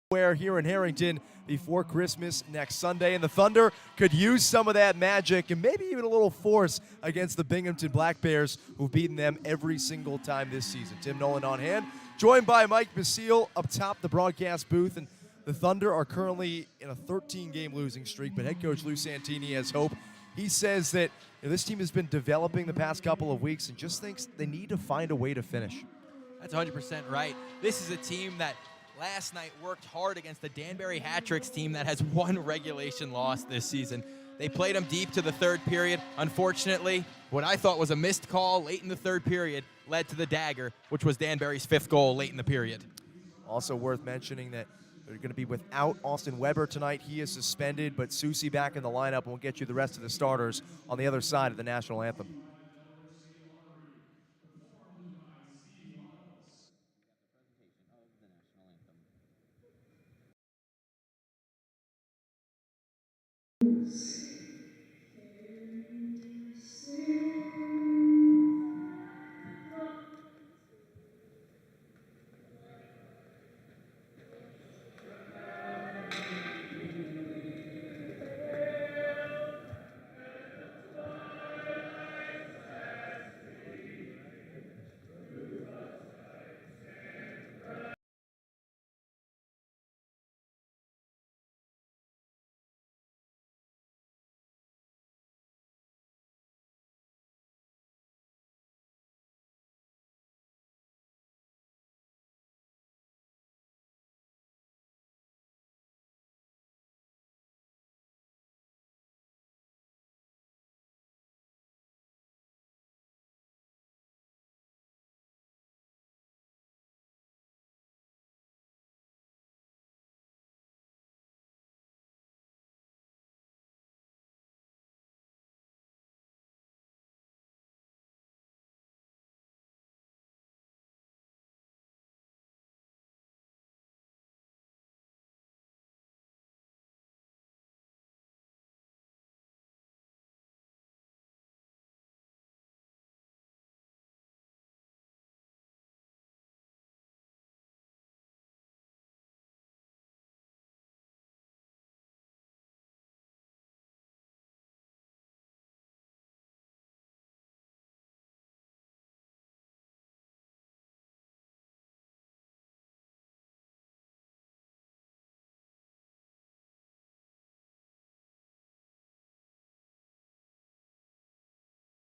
Here in Harrington before Christmas next Sunday, and the Thunder could use some of that magic and maybe even a little force against the Binghamton Black Bears, who've beaten them every single time this season. Tim Nolan on hand, joined by Mike Basile up top the broadcast booth, and the Thunder are currently in a 13-game losing streak, but head coach Lou Santini has hope. He says that this team has been developing the past couple of weeks and just thinks they need to find a way to finish. That's 100% right. This is a team that last night worked hard against the Danbury Hat-Tricks team that has one regulation loss this season. They played them deep to the third period. Unfortunately, what I thought was a missed call late in the third period led to the dagger, which was Danbury's fifth goal late in the period. Also worth mentioning that they're going to be without Austin Weber tonight. He is suspended, but Susie back in the lineup, and we'll get you the rest of the starters on the other side of the national anthem.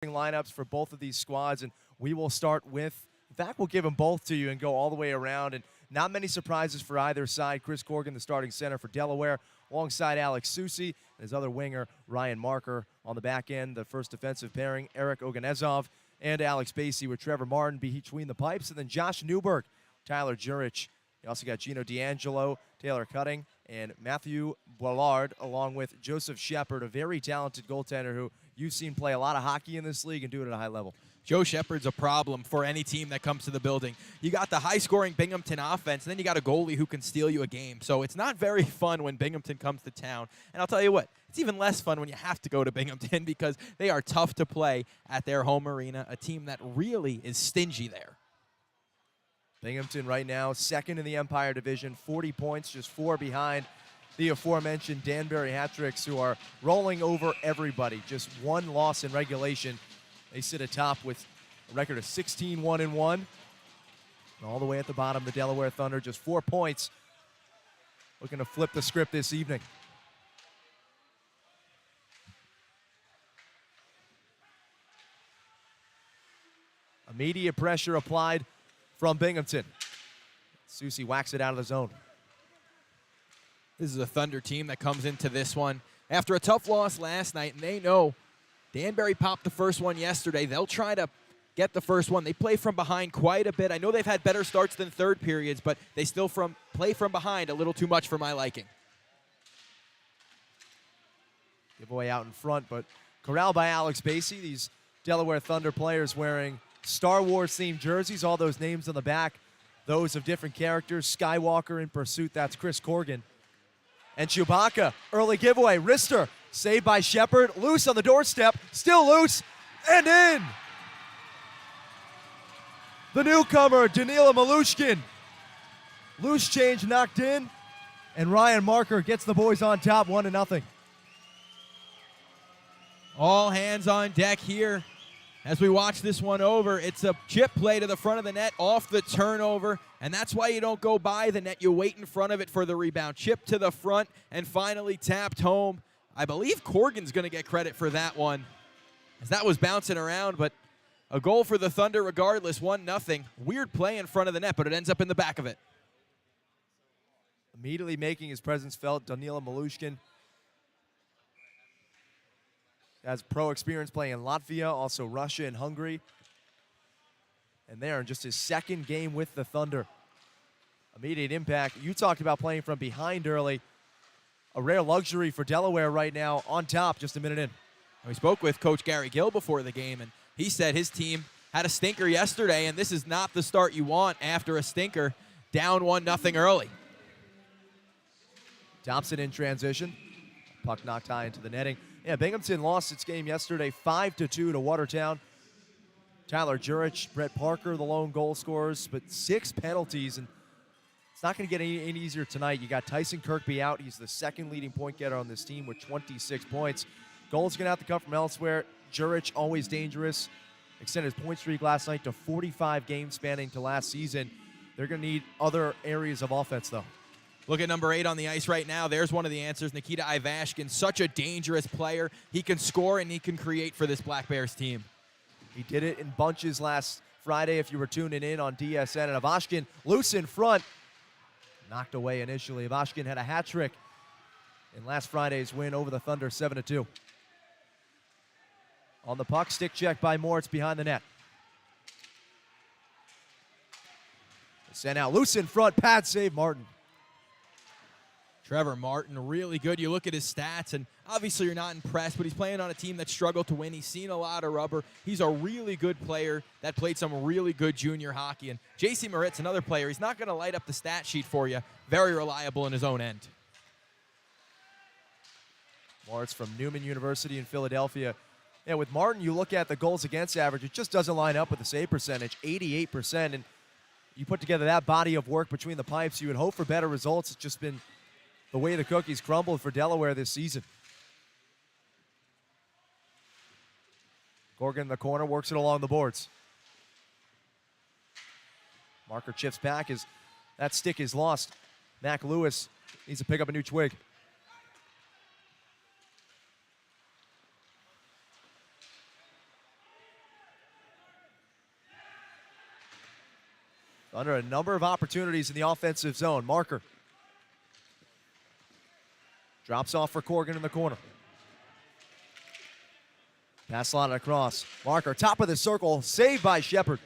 Lineups for both of these squads, and we will start with, in fact, we'll give them both to you and go all the way around, and not many surprises for either side. Chris Corrigan, the starting center for Delaware, alongside Alex Susi and his other winger, Ryan Marker. On the back end, the first defensive pairing, Eric Oganezov and Alex Basie, with Trevor Martin between the pipes, and then Josh Newberg, Tyler Jurich. You also got Gino D'Angelo, Taylor Cutting, and Matthew Bollard, along with Joseph Shepard, a very talented goaltender who you've seen play a lot of hockey in this league and do it at a high level. Joe Shepard's a problem for any team that comes to the building. You got the high-scoring Binghamton offense, and then you got a goalie who can steal you a game. So it's not very fun when Binghamton comes to town. And I'll tell you what, it's even less fun when you have to go to Binghamton because they are tough to play at their home arena, a team that really is stingy there. Binghamton right now, second in the Empire Division, 40 points, just 4 behind the aforementioned Danbury Hat-Tricks, who are rolling over everybody. Just one loss in regulation. They sit atop with a record of 16-1-1. And all the way at the bottom, the Delaware Thunder, just 4 points, looking to flip the script this evening. Immediate pressure applied from Binghamton. Susie whacks it out of the zone. This is a Thunder team that comes into this one after a tough loss last night, and they know Danbury popped the first one yesterday. They'll try to get the first one. They play from behind quite a bit. I know they've had better starts than third periods, but they still play from behind a little too much for my liking. Giveaway out in front, but corralled by Alex Basie. These Delaware Thunder players wearing Star Wars-themed jerseys, all those names on the back, those of different characters. Skywalker in pursuit, that's Chris Corrigan. And Chewbacca, early giveaway, wrister, saved by Shepard, loose on the doorstep, still loose, and in. The newcomer, Danila Malushkin. Loose change knocked in, And Ryan Marker gets the boys on top 1-0. All hands on deck here as we watch this one over. It's a chip play to the front of the net off the turnover, and that's why you don't go by the net. You wait in front of it for the rebound. Chip to the front and finally tapped home. I believe Corgan's going to get credit for that one, as that was bouncing around, but a goal for the Thunder regardless, 1-0. Weird play in front of the net, but it ends up in the back of it. Immediately making his presence felt, Danila Malushkin has pro experience playing in Latvia, also Russia and Hungary. And there in just his second game with the Thunder. Immediate impact. You talked about playing from behind early. A rare luxury for Delaware right now, on top just a minute in. We spoke with Coach Gary Gill before the game, and he said his team had a stinker yesterday, and this is not the start you want after a stinker, down 1-0 early. Thompson in transition. Puck knocked high into the netting. Yeah, Binghamton lost its game yesterday 5-2 to Watertown. Tyler Jurich, Brett Parker, the lone goal scorers, but 6 penalties, and it's not going to get any easier tonight. You got Tyson Kirkby out. He's the second leading point getter on this team with 26 points. Goals going to have to come from elsewhere. Jurich, always dangerous. Extended his point streak last night to 45 games spanning to last season. They're going to need other areas of offense, though. Look at number 8 on the ice right now. There's one of the answers. Nikita Ivashkin, such a dangerous player. He can score and he can create for this Black Bears team. He did it in bunches last Friday if you were tuning in on DSN. And Ivashkin loose in front. Knocked away initially. Ivashkin had a hat trick in last Friday's win over the Thunder 7-2. On the puck, stick check by Moritz behind the net. Sent out loose in front. Pad save, Martin. Trevor Martin, really good. You look at his stats, and obviously you're not impressed, but he's playing on a team that struggled to win. He's seen a lot of rubber. He's a really good player that played some really good junior hockey. And J.C. Moritz, another player, he's not going to light up the stat sheet for you. Very reliable in his own end. Moritz from Newman University in Philadelphia. Yeah, with Martin, you look at the goals against average, it just doesn't line up with the save percentage, 88%. And you put together that body of work between the pipes, you would hope for better results. It's just been the way the cookies crumbled for Delaware this season. Corgan in the corner, works it along the boards. Marker chips back as that stick is lost. Mac Lewis needs to pick up a new twig. Under a number of opportunities in the offensive zone. Marker drops off for Corgan in the corner. Pass slotted across. Marker, top of the circle, saved by Shepard.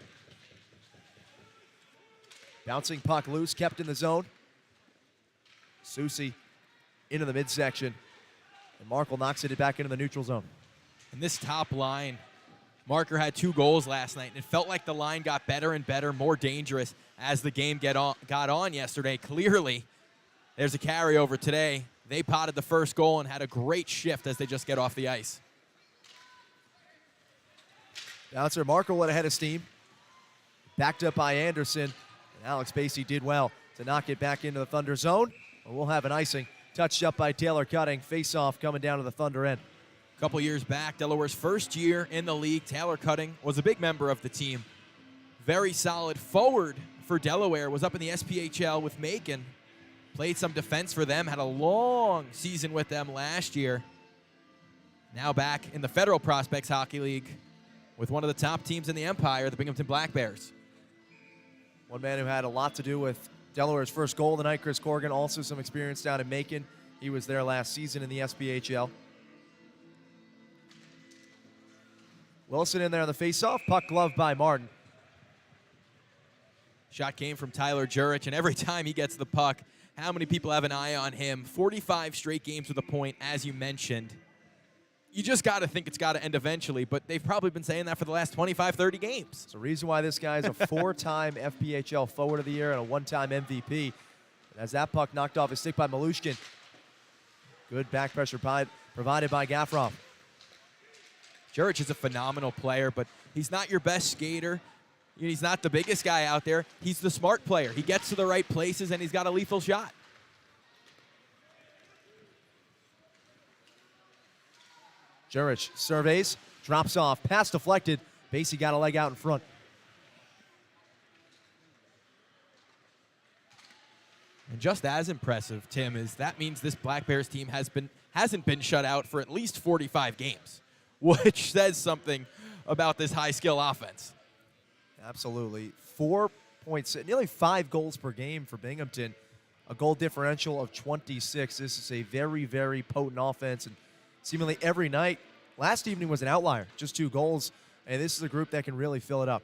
Bouncing puck loose, kept in the zone. Susi into the midsection. And Markle knocks it back into the neutral zone. And this top line, Marker had 2 goals last night, and it felt like the line got better and better, more dangerous as the game got on yesterday. Clearly, there's a carryover today. They potted the first goal and had a great shift as they just get off the ice. Bouncer Markle went ahead of steam. Backed up by Anderson. And Alex Basie did well to knock it back into the Thunder zone. But we'll have an icing. Touched up by Taylor Cutting. Face-off coming down to the Thunder end. A couple years back, Delaware's first year in the league, Taylor Cutting was a big member of the team. Very solid forward for Delaware. Was up in the SPHL with Macon. Played some defense for them. Had a long season with them last year. Now back in the Federal Prospects Hockey League with one of the top teams in the Empire, the Binghamton Black Bears. One man who had a lot to do with Delaware's first goal tonight, Chris Corgan. Also some experience down in Macon. He was there last season in the SPHL. Wilson in there on the face-off. Puck gloved by Martin. Shot came from Tyler Jurich, and every time he gets the puck, how many people have an eye on him? 45 straight games with a point, as you mentioned. You just got to think it's got to end eventually, but they've probably been saying that for the last 25, 30 games. It's the reason why this guy is a 4-time FPHL Forward of the Year and a 1-time MVP. And as that puck knocked off his stick by Malushkin, good back pressure provided by Gaffroff. Jurich is a phenomenal player, but he's not your best skater. He's not the biggest guy out there. He's the smart player. He gets to the right places, and he's got a lethal shot. Jurich surveys, drops off, pass deflected. Basie got a leg out in front. And just as impressive, Tim, is that means this Black Bears team hasn't been shut out for at least 45 games, which says something about this high-skill offense. Absolutely. 4 points, nearly 5 goals per game for Binghamton. A goal differential of 26. This is a very, very potent offense, and seemingly every night. Last evening was an outlier, just 2 goals, and this is a group that can really fill it up.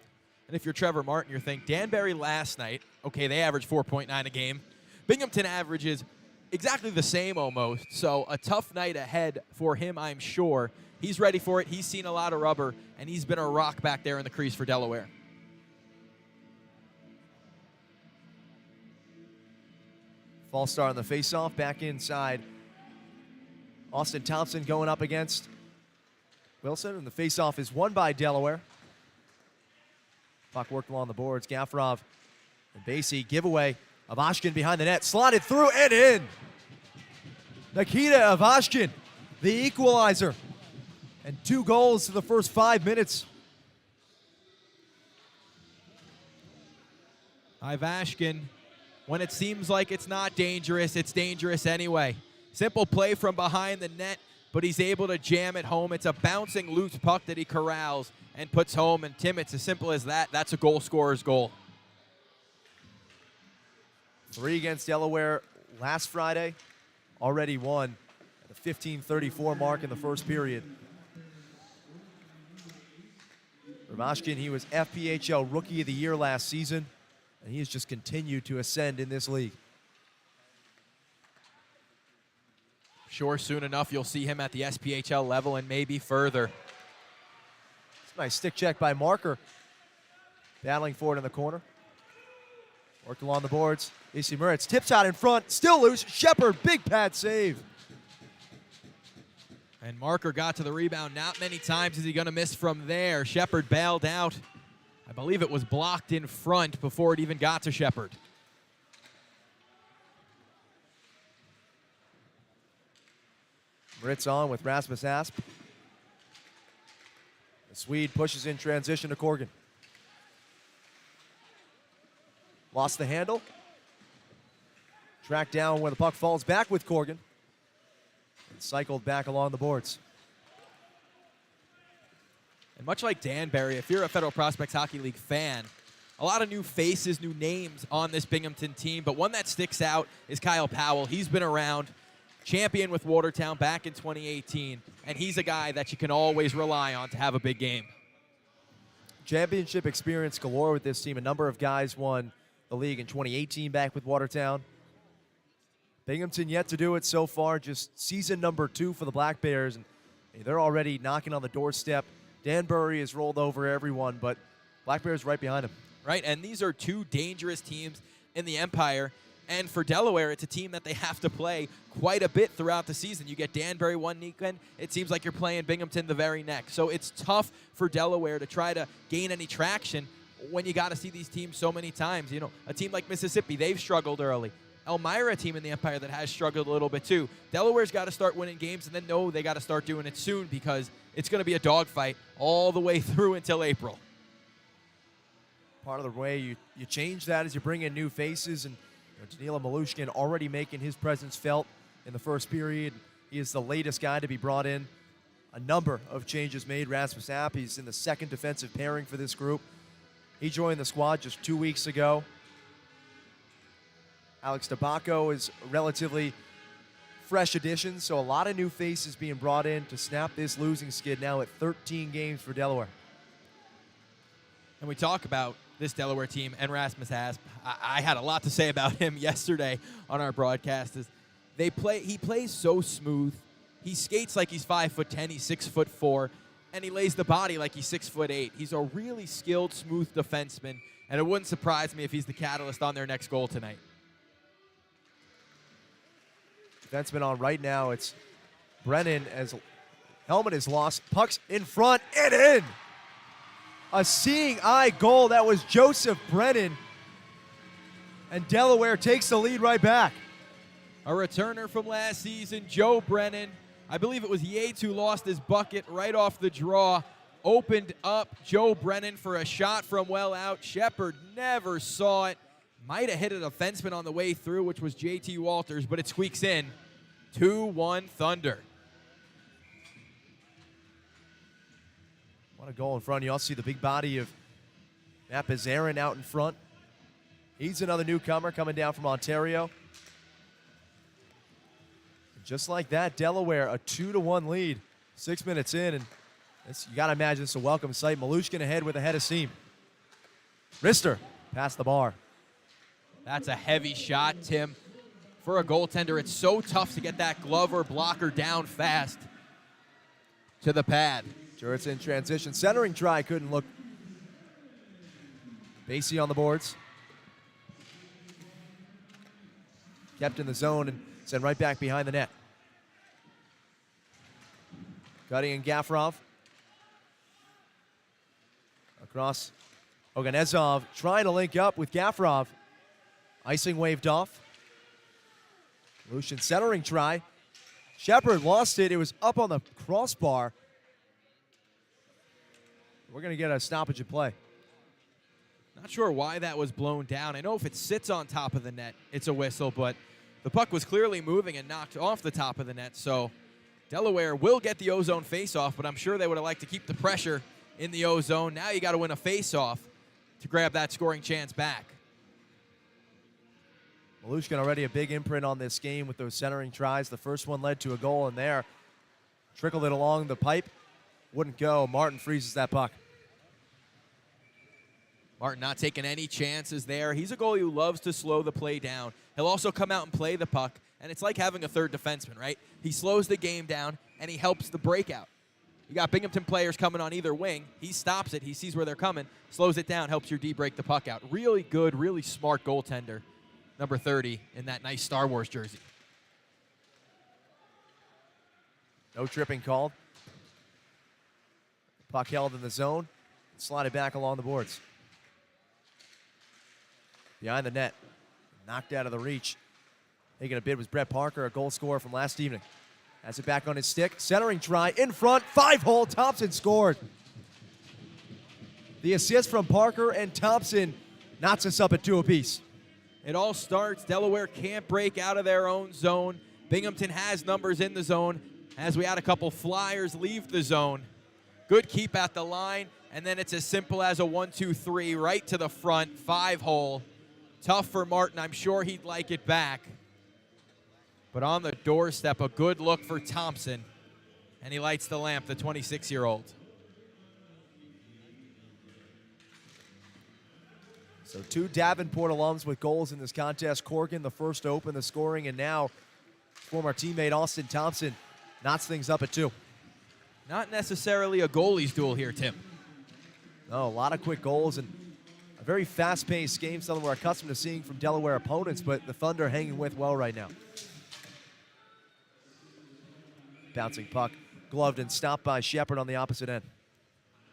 And if you're Trevor Martin, you're thinking, Danbury last night, okay, they averaged 4.9 a game. Binghamton averages exactly the same almost, so a tough night ahead for him, I'm sure. He's ready for it. He's seen a lot of rubber, and he's been a rock back there in the crease for Delaware. False start on the faceoff, back inside. Austin Thompson going up against Wilson, and the faceoff is won by Delaware. Puck worked along the boards. Gaffarov and Basie giveaway. Avashkin behind the net, slotted through and in. Nikita Avashkin, the equalizer, and 2 goals to the first 5 minutes. Ivashkin, when it seems like it's not dangerous, it's dangerous anyway. Simple play from behind the net, but he's able to jam it home. It's a bouncing loose puck that he corrals and puts home. And Tim, it's as simple as that. That's a goal scorer's goal. 3 against Delaware last Friday, already won at the 15:34 mark in the first period. Ivashkin, he was FPHL Rookie of the Year last season, and he has just continued to ascend in this league. Sure, soon enough, you'll see him at the SPHL level and maybe further. It's a nice stick check by Marker. Battling for it in the corner. Worked along the boards. AC Moritz tips out in front, still loose. Shepard, big pad save. And Marker got to the rebound. Not many times is he going to miss from there. Shepard bailed out. I believe it was blocked in front before it even got to Shepard. Moritz on with Rasmus Asp. The Swede pushes in transition to Corgan. Lost the handle. Tracked down where the puck falls back with Corgan. And cycled back along the boards. And much like Danbury, if you're a Federal Prospects Hockey League fan, a lot of new faces, new names on this Binghamton team, but one that sticks out is Kyle Powell. He's been around, champion with Watertown back in 2018, and he's a guy that you can always rely on to have a big game. Championship experience galore with this team. A number of guys won the league in 2018 back with Watertown. Binghamton yet to do it so far, just season number 2 for the Black Bears, and they're already knocking on the doorstep. Danbury has rolled over everyone, but Black Bears right behind him. Right, and these are 2 dangerous teams in the Empire, and for Delaware, it's a team that they have to play quite a bit throughout the season. You get Danbury one weekend, it seems like you're playing Binghamton the very next. So it's tough for Delaware to try to gain any traction when you got to see these teams so many times. You know, a team like Mississippi, they've struggled early. Elmira, a team in the Empire that has struggled a little bit too. Delaware's got to start winning games, and then they got to start doing it soon because it's going to be a dogfight all the way through until April. Part of the way you change that is you bring in new faces, and Danila Malushkin already making his presence felt in the first period. He is the latest guy to be brought in. A number of changes made. Rasmus App, he's in the second defensive pairing for this group. He joined the squad just 2 weeks ago. Alex Tabacco is a relatively fresh addition, so a lot of new faces being brought in to snap this losing skid now at 13 games for Delaware. And we talk about this Delaware team and Rasmus Asp. I had a lot to say about him yesterday on our broadcast. He plays so smooth. He skates like he's 5'10", he's 6'4", and he lays the body like he's 6'8". He's a really skilled, smooth defenseman, and it wouldn't surprise me if he's the catalyst on their next goal tonight. Defenseman on right now. It's Brennan as helmet is lost. Puck's in front and in. A seeing eye goal. That was Joseph Brennan. And Delaware takes the lead right back. A returner from last season, Joe Brennan, I believe it was Yates who lost his bucket right off the draw. Opened up Joe Brennan for a shot from well out. Shepard never saw it. Might have hit a defenseman on the way through, which was J.T. Walters, but it squeaks in. 2-1 Thunder. What a goal in front. You also see the big body of Matt Bizarin out in front. He's another newcomer coming down from Ontario. And just like that, Delaware, a 2-1 lead, 6 minutes in, and you got to imagine it's a welcome sight. Malushkin ahead with a head of steam. Rister past the bar. That's a heavy shot, Tim. For a goaltender, it's so tough to get that glove or blocker down fast to the pad. Sure, it's in transition. Centering try couldn't look. Basie on the boards. Kept in the zone and sent right back behind the net. Cutting and Gafrov. Across. Oganezov trying to link up with Gafrov. Icing waved off. Lucian centering try. Shepard lost it. It was up on the crossbar. We're going to get a stoppage of play. Not sure why that was blown down. I know if it sits on top of the net, it's a whistle, but the puck was clearly moving and knocked off the top of the net. So Delaware will get the O-zone face-off, but I'm sure they would have liked to keep the pressure in the O-zone. Now you got to win a face-off to grab that scoring chance back. Malushkin already a big imprint on this game with those centering tries. The first one led to a goal in there. Trickled it along the pipe. Wouldn't go. Martin freezes that puck. Martin not taking any chances there. He's a goalie who loves to slow the play down. He'll also come out and play the puck, and it's like having a third defenseman, right? He slows the game down, and he helps the breakout. You got Binghamton players coming on either wing. He stops it. He sees where they're coming, slows it down, helps your D break the puck out. Really good, really smart goaltender, number 30 in that nice Star Wars jersey. No tripping called. Puck held in the zone. Slide it back along the boards. Behind the net. Knocked out of the reach. Making a bid was Brett Parker, a goal scorer from last evening. Has it back on his stick. Centering try in front. 5-hole. Thompson scored. The assist from Parker and Thompson knots us up at 2 apiece. It all starts. Delaware can't break out of their own zone. Binghamton has numbers in the zone as we had a couple flyers leave the zone. Good keep at the line, and then it's as simple as a 1-2-3 right to the front, 5-hole. Tough for Martin. I'm sure he'd like it back. But on the doorstep, a good look for Thompson, and he lights the lamp, the 26-year-old. So 2 Davenport alums with goals in this contest. Corgan, the first to open the scoring, and now former teammate Austin Thompson knots things up at 2. Not necessarily a goalie's duel here, Tim. No, a lot of quick goals and a very fast-paced game, something we're accustomed to seeing from Delaware opponents, but the Thunder hanging with well right now. Bouncing puck, gloved and stopped by Shepard on the opposite end.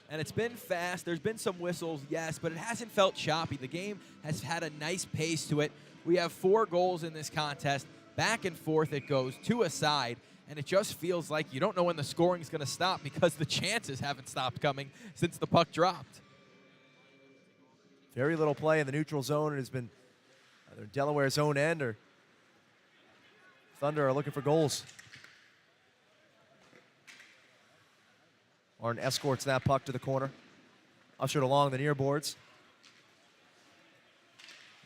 And it's been fast. There's been some whistles, yes, but it hasn't felt choppy. The game has had a nice pace to it. We have 4 goals in this contest. Back and forth it goes, 2 aside, and it just feels like you don't know when the scoring is going to stop because the chances haven't stopped coming since the puck dropped. Very little play in the neutral zone. It has been either Delaware's own end or Thunder are looking for goals. Martin escorts that puck to the corner. Ushered along the near boards.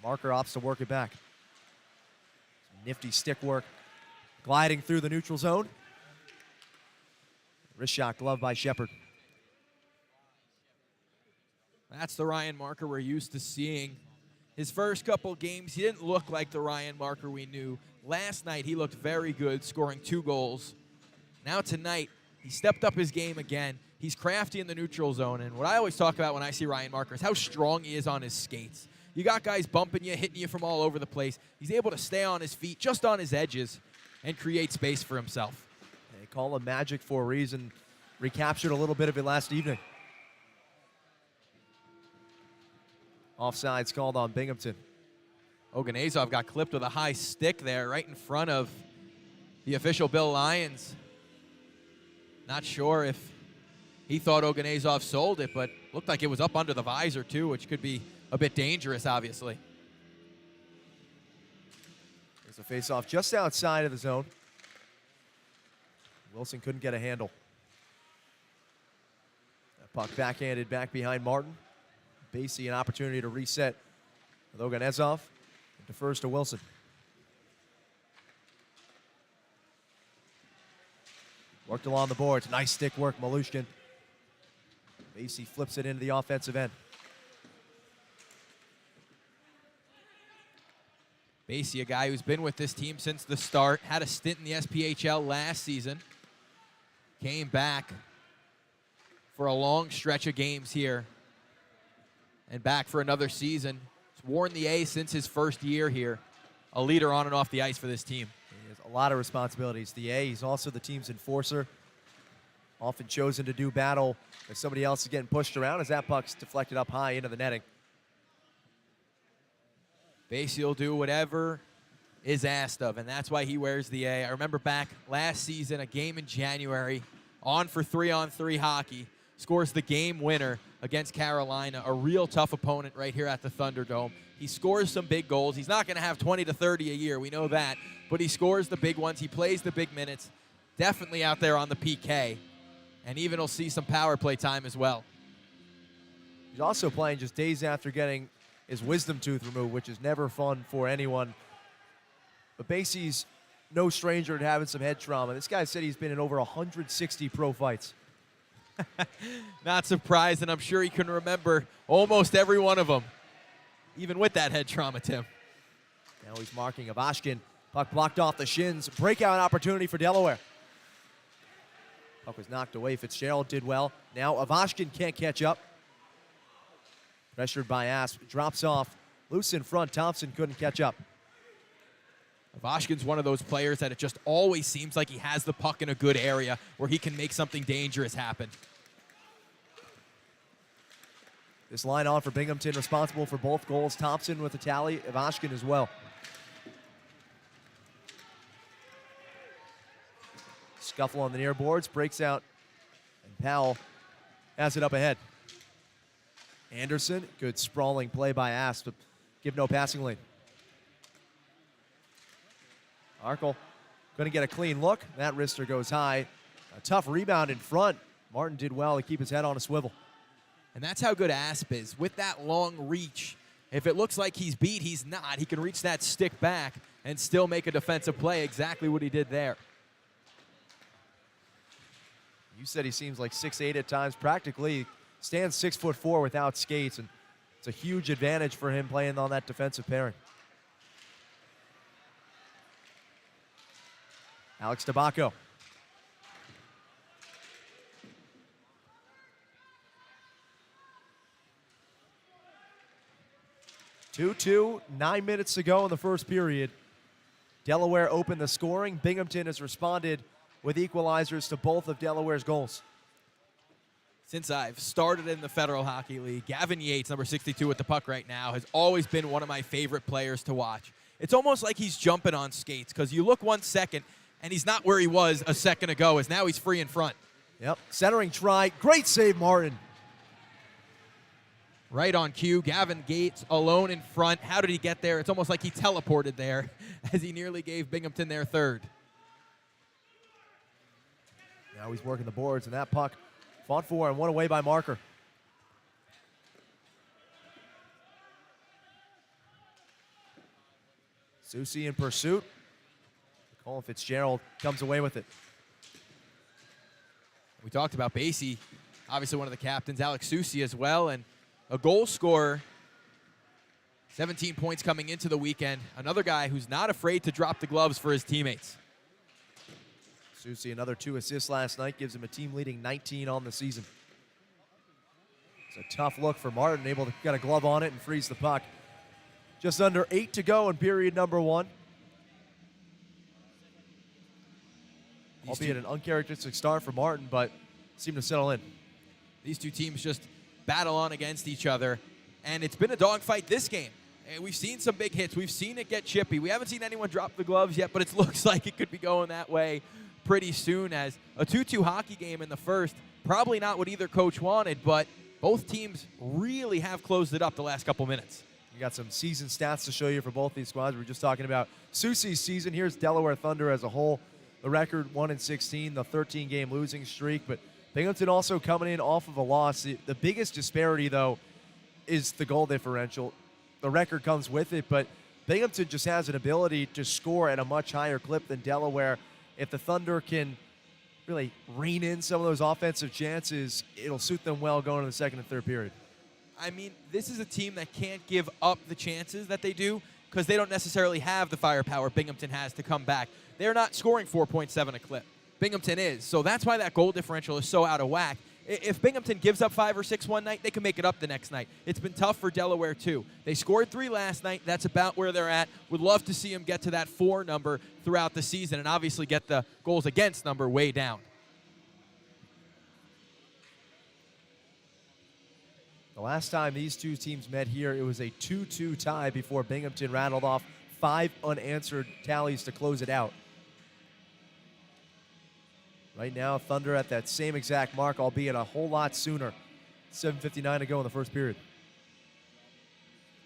Marker opts to work it back. Some nifty stick work. Gliding through the neutral zone. Wrist shot glove by Shepard. That's the Ryan Marker we're used to seeing. His first couple games, he didn't look like the Ryan Marker we knew. Last night, he looked very good, scoring 2 goals. Now tonight, he stepped up his game again. He's crafty in the neutral zone, and what I always talk about when I see Ryan Marker is how strong he is on his skates. You got guys bumping you, hitting you from all over the place. He's able to stay on his feet, just on his edges, and create space for himself. They call him magic for a reason. Recaptured a little bit of it last evening. Offsides called on Binghamton. Oganezov got clipped with a high stick there right in front of the official Bill Lyons. Not sure if he thought Oganezov sold it, but looked like it was up under the visor too, which could be a bit dangerous, obviously. There's a face-off just outside of the zone. Wilson couldn't get a handle. That puck backhanded back behind Martin. Basie an opportunity to reset with Oganezov. It defers to Wilson. Worked along the boards. Nice stick work, Malushkin. Basie flips it into the offensive end. Basie, a guy who's been with this team since the start, had a stint in the SPHL last season. Came back for a long stretch of games here and back for another season. He's worn the A since his first year here. A leader on and off the ice for this team. He has a lot of responsibilities. The A, he's also the team's enforcer. Often chosen to do battle if somebody else is getting pushed around as that puck's deflected up high into the netting. Basie will do whatever is asked of, and that's why he wears the A. I remember back last season, a game in January, on for 3-on-3 hockey, scores the game winner against Carolina, a real tough opponent right here at the Thunderdome. He scores some big goals. He's not going to have 20 to 30 a year, we know that, but he scores the big ones. He plays the big minutes, definitely out there on the PK, and even will see some power play time as well. He's also playing just days after getting his wisdom tooth removed, which is never fun for anyone. But Basie's no stranger to having some head trauma. This guy said he's been in over 160 pro fights. Not surprised, and I'm sure he can remember almost every one of them, even with that head trauma, Tim. Now he's marking Ivashkin. Puck blocked off the shins. Breakout opportunity for Delaware. Puck was knocked away. Fitzgerald did well. Now Ivashkin can't catch up. Pressured by Asp. Drops off. Loose in front. Thompson couldn't catch up. Ivashkin's one of those players that it just always seems like he has the puck in a good area where he can make something dangerous happen. This line on for Binghamton, responsible for both goals. Thompson with a tally. Ivashkin as well. Scuffle on the near boards. Breaks out. And Powell has it up ahead. Anderson, good sprawling play by Asp, but give no passing lane. Arkle going to get a clean look. That wrister goes high. A tough rebound in front. Martin did well to keep his head on a swivel. And that's how good Asp is. With that long reach, if it looks like he's beat, he's not. He can reach that stick back and still make a defensive play, exactly what he did there. You said he seems like 6'8" at times. Practically stands 6'4" without skates, and it's a huge advantage for him playing on that defensive pairing. Alex Tabacco. Two, 9 minutes to go in the first period. Delaware opened the scoring. Binghamton has responded with equalizers to both of Delaware's goals. Since I've started in the Federal Hockey League, Gavin Yates, number 62 with the puck right now, has always been one of my favorite players to watch. It's almost like he's jumping on skates because you look 1 second and he's not where he was a second ago, as now he's free in front. Yep, centering try. Great save, Martin. Right on cue, Gavin Yates alone in front. How did he get there? It's almost like he teleported there as he nearly gave Binghamton their third. Now he's working the boards, and that puck fought for and won away by Marker. Susie in pursuit. Colin Fitzgerald comes away with it. We talked about Basie, obviously one of the captains, Alex Susie as well, and a goal scorer. 17 points coming into the weekend. Another guy who's not afraid to drop the gloves for his teammates. Susie, another 2 assists last night, gives him a team-leading 19 on the season. It's a tough look for Martin, able to get a glove on it and freeze the puck. Just under 8 to go in period number 1. Albeit an uncharacteristic start for Martin, but seemed to settle in. These two teams just battle on against each other, and it's been a dogfight this game. And we've seen some big hits. We've seen it get chippy. We haven't seen anyone drop the gloves yet, but it looks like it could be going that way. pretty soon as a 2-2 hockey game in the first. Probably not what either coach wanted, but both teams really have closed it up the last couple minutes. You got some season stats to show you for both these squads. We were just talking about Susie's season. Here's Delaware Thunder as a whole. The record 1-16, the 13-game losing streak. But Binghamton also coming in off of a loss. The biggest disparity, though, is the goal differential. The record comes with it, but Binghamton just has an ability to score at a much higher clip than Delaware. If the Thunder can really rein in some of those offensive chances, it'll suit them well going into the second and third period. I mean, this is a team that can't give up the chances that they do because they don't necessarily have the firepower Binghamton has to come back. They're not scoring 4.7 a clip. Binghamton is. So that's why that goal differential is so out of whack. If Binghamton gives up 5 or 6 one night, they can make it up the next night. It's been tough for Delaware, too. They scored 3 last night. That's about where they're at. Would love to see them get to that 4 number throughout the season and obviously get the goals against number way down. The last time these two teams met here, it was a 2-2 tie before Binghamton rattled off 5 unanswered tallies to close it out. Right now, Thunder at that same exact mark, albeit a whole lot sooner. 7:59 to go in the first period.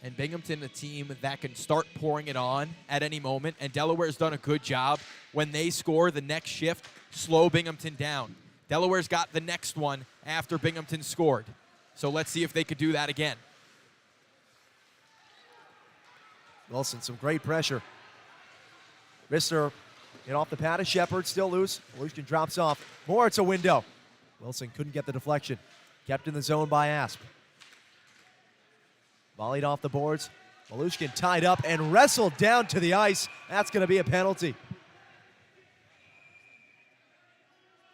And Binghamton, a team that can start pouring it on at any moment, and Delaware's done a good job when they score the next shift, slow Binghamton down. Delaware's got the next one after Binghamton scored. So let's see if they could do that again. Wilson, some great pressure. Rister get off the pad of Shepard, still loose. Malushkin drops off. More, it's a window. Wilson couldn't get the deflection. Kept in the zone by Asp. Volleyed off the boards. Malushkin tied up and wrestled down to the ice. That's going to be a penalty.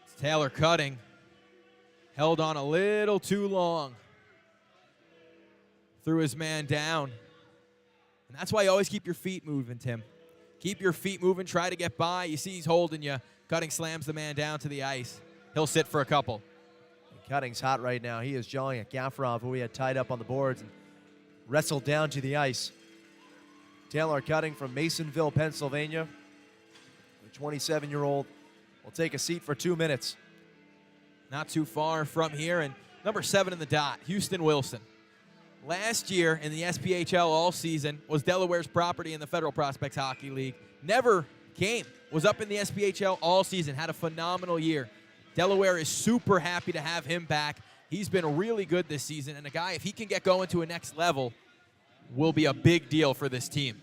It's Taylor Cutting. Held on a little too long. Threw his man down. And that's why you always keep your feet moving, Tim. Keep your feet moving. Try to get by. You see he's holding you. Cutting slams the man down to the ice. He'll sit for a couple. And Cutting's hot right now. He is jawing at Gaffarov, who he had tied up on the boards and wrestled down to the ice. Taylor Cutting from Masonville, Pennsylvania. The 27-year-old will take a seat for 2 minutes. Not too far from here. And number 7 in the dot, Houston Wilson. Last year in the SPHL all season was Delaware's property in the Federal Prospects Hockey League. Never came. Was up in the SPHL all season. Had a phenomenal year. Delaware is super happy to have him back. He's been really good this season. And a guy, if he can get going to a next level, will be a big deal for this team.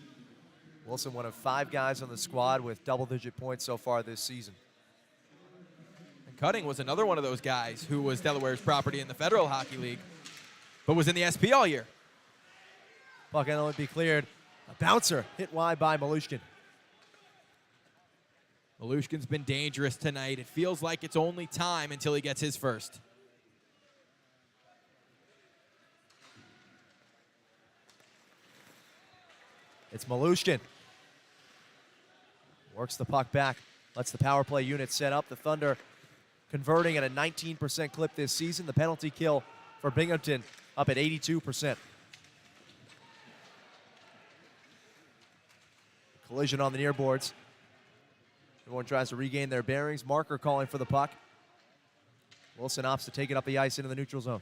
Wilson, one of 5 guys on the squad with double-digit points so far this season. And Cutting was another one of those guys who was Delaware's property in the Federal Hockey League, but was in the SP all year. Puck and would be cleared. A bouncer hit wide by Malushkin. Malushkin's been dangerous tonight. It feels like it's only time until he gets his first. It's Malushkin. Works the puck back. Lets the power play unit set up. The Thunder converting at a 19% clip this season. The penalty kill for Binghamton up at 82%. Collision on the near boards. Everyone tries to regain their bearings. Marker calling for the puck. Wilson opts to take it up the ice into the neutral zone.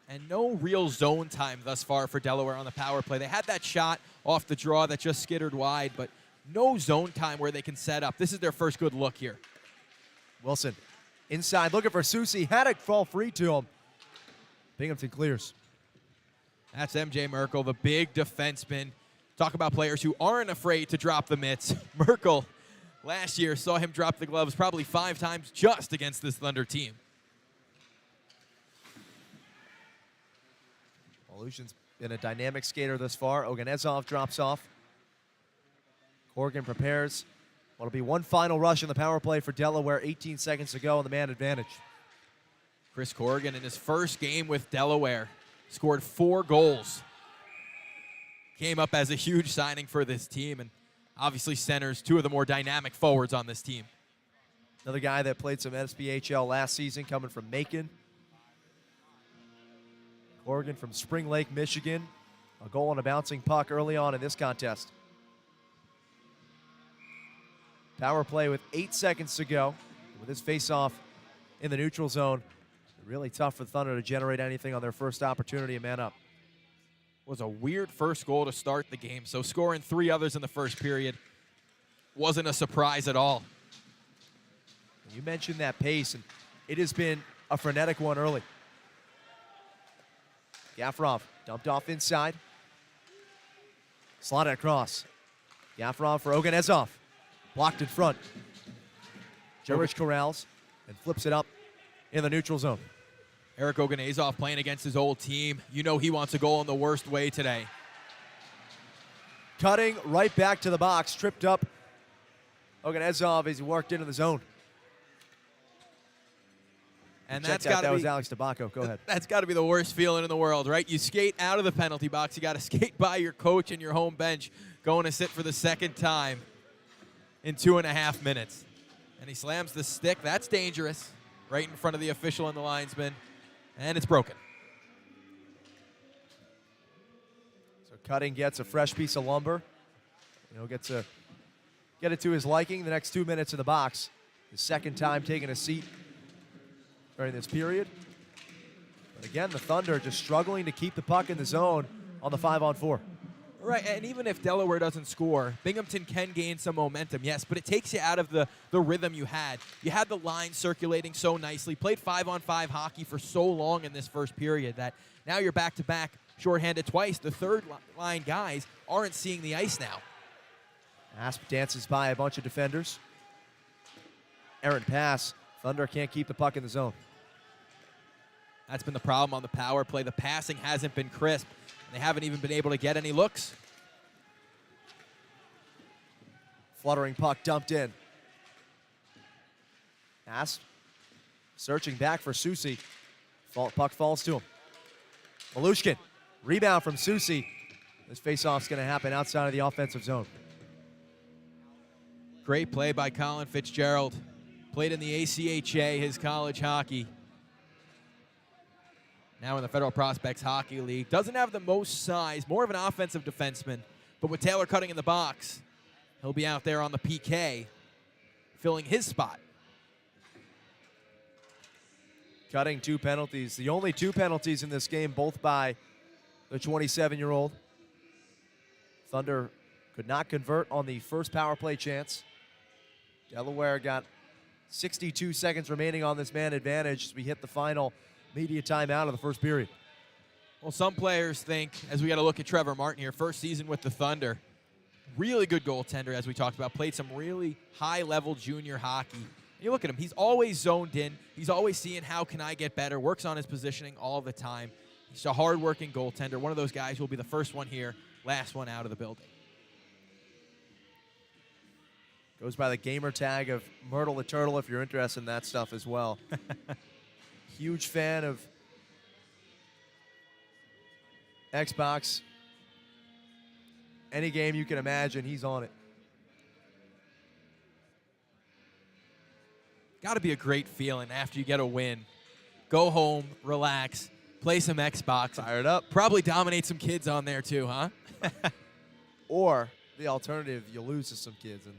And no real zone time thus far for Delaware on the power play. They had that shot off the draw that just skittered wide, but no zone time where they can set up. This is their first good look here. Wilson inside looking for Susi. Had it fall free to him. Binghamton clears. That's MJ Merkel, the big defenseman. Talk about players who aren't afraid to drop the mitts. Merkel, last year, saw him drop the gloves probably 5 times just against this Thunder team. Malushkin's been a dynamic skater thus far. Oganezov drops off. Corrigan prepares. What'll be one final rush in the power play for Delaware. 18 seconds to go on the man advantage. Chris Corrigan in his first game with Delaware scored 4 goals. Came up as a huge signing for this team and obviously centers 2 of the more dynamic forwards on this team. Another guy that played some SPHL last season coming from Macon. Corrigan from Spring Lake, Michigan. A goal on a bouncing puck early on in this contest. Power play with 8 seconds to go. With this face-off in the neutral zone, really tough for the Thunder to generate anything on their first opportunity and man up. Was a weird first goal to start the game, so scoring 3 others in the first period wasn't a surprise at all. You mentioned that pace, and it has been a frenetic one early. Gafarov dumped off inside. Slotted across. Gafarov for Oganezov. Blocked in front. Jurich corrals and flips it up in the neutral zone. Eric Oganezov playing against his old team. You know he wants a goal in the worst way today. Cutting right back to the box. Tripped up Oganezov as he worked into the zone. And that was Alex Tabacco. Go ahead. That's got to be the worst feeling in the world, right? You skate out of the penalty box. You got to skate by your coach and your home bench, going to sit for the second time in 2.5 minutes. And he slams the stick. That's dangerous. Right in front of the official and the linesman. And it's broken. So Cutting gets a fresh piece of lumber. Get it to his liking the next 2 minutes in the box. His second time taking a seat during this period. But again, the Thunder just struggling to keep the puck in the zone on the 5-on-4. Right, and even if Delaware doesn't score, Binghamton can gain some momentum, yes, but it takes you out of the rhythm you had. You had the line circulating so nicely, played 5-on-5 hockey for so long in this first period that now you're back-to-back, shorthanded twice. The third-line guys aren't seeing the ice now. Asp dances by a bunch of defenders. Errant pass. Thunder can't keep the puck in the zone. That's been the problem on the power play. The passing hasn't been crisp. They haven't even been able to get any looks. Fluttering puck dumped in. Asp searching back for Susi. Puck falls to him. Malushkin. Rebound from Susi. This faceoff's going to happen outside of the offensive zone. Great play by Colin Fitzgerald. Played in the ACHA, his college hockey. Now in the Federal Prospects Hockey League. Doesn't have the most size, more of an offensive defenseman. But with Taylor Cutting in the box, he'll be out there on the PK, filling his spot. Cutting 2 penalties. The only 2 penalties in this game, both by the 27-year-old. Thunder could not convert on the first power play chance. Delaware got 62 seconds remaining on this man advantage as we hit the final media timeout of the first period. Well, some players think, as we got to look at Trevor Martin here, first season with the Thunder, really good goaltender, as we talked about, played some really high-level junior hockey. And you look at him, he's always zoned in. He's always seeing how can I get better, works on his positioning all the time. He's a hard-working goaltender, one of those guys who will be the first one here, last one out of the building. Goes by the gamer tag of Myrtle the Turtle if you're interested in that stuff as well. Huge fan of Xbox. Any game you can imagine, he's on it. Got to be a great feeling after you get a win. Go home, relax, play some Xbox. Fire it up. Probably dominate some kids on there too, huh? Or the alternative, you lose to some kids and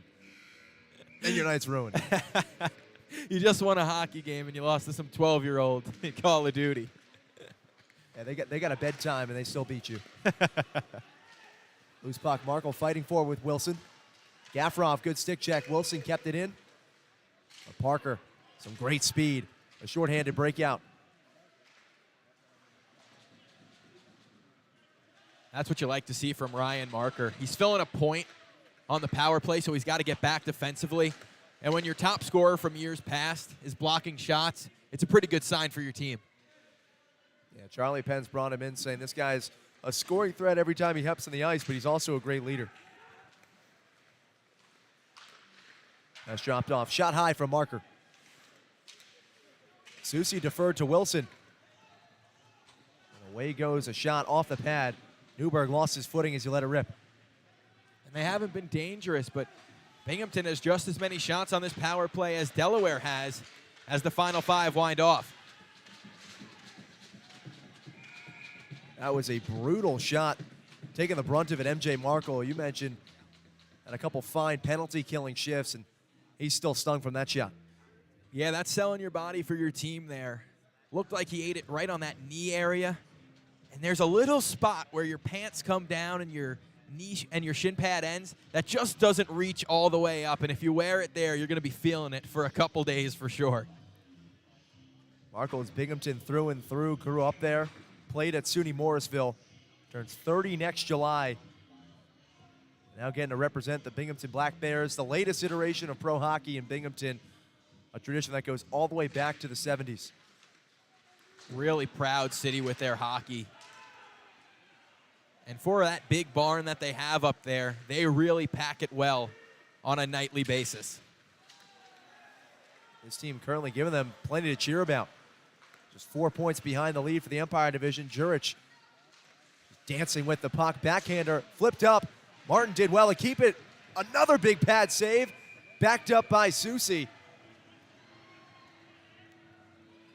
then your night's ruined. You just won a hockey game and you lost to some 12-year-old in Call of Duty. Yeah, they got a bedtime and they still beat you. Loose puck. Markle fighting forward with Wilson. Gafarov, good stick check. Wilson kept it in. But Parker, some great speed. A shorthanded breakout. That's what you like to see from Ryan Marker. He's filling a point on the power play, so he's got to get back defensively. And when your top scorer from years past is blocking shots, it's a pretty good sign for your team. Yeah, Charlie Penn's brought him in saying this guy's a scoring threat every time he steps on the ice, but he's also a great leader. That's dropped off. Shot high from Marker. Susi deferred to Wilson. And away goes a shot off the pad. Newberg lost his footing as he let it rip. And they haven't been dangerous, but Binghamton has just as many shots on this power play as Delaware has as the final 5 wind off. That was a brutal shot. Taking the brunt of it, MJ Markle, you mentioned, had a couple fine penalty-killing shifts and he's still stung from that shot. Yeah, that's selling your body for your team there. Looked like he ate it right on that knee area. And there's a little spot where your pants come down and your knee and your shin pad ends that just doesn't reach all the way up. And if you wear it there, you're going to be feeling it for a couple days for sure. Marco is Binghamton through and through, grew up there, played at SUNY Morrisville, turns 30 next July. Now getting to represent the Binghamton Black Bears, the latest iteration of pro hockey in Binghamton, a tradition that goes all the way back to the 70s. Really proud city with their hockey. And for that big barn that they have up there, they really pack it well on a nightly basis. This team currently giving them plenty to cheer about. Just 4 points behind the lead for the Empire Division. Jurich dancing with the puck. Backhander flipped up. Martin did well to keep it. Another big pad save. Backed up by Susi.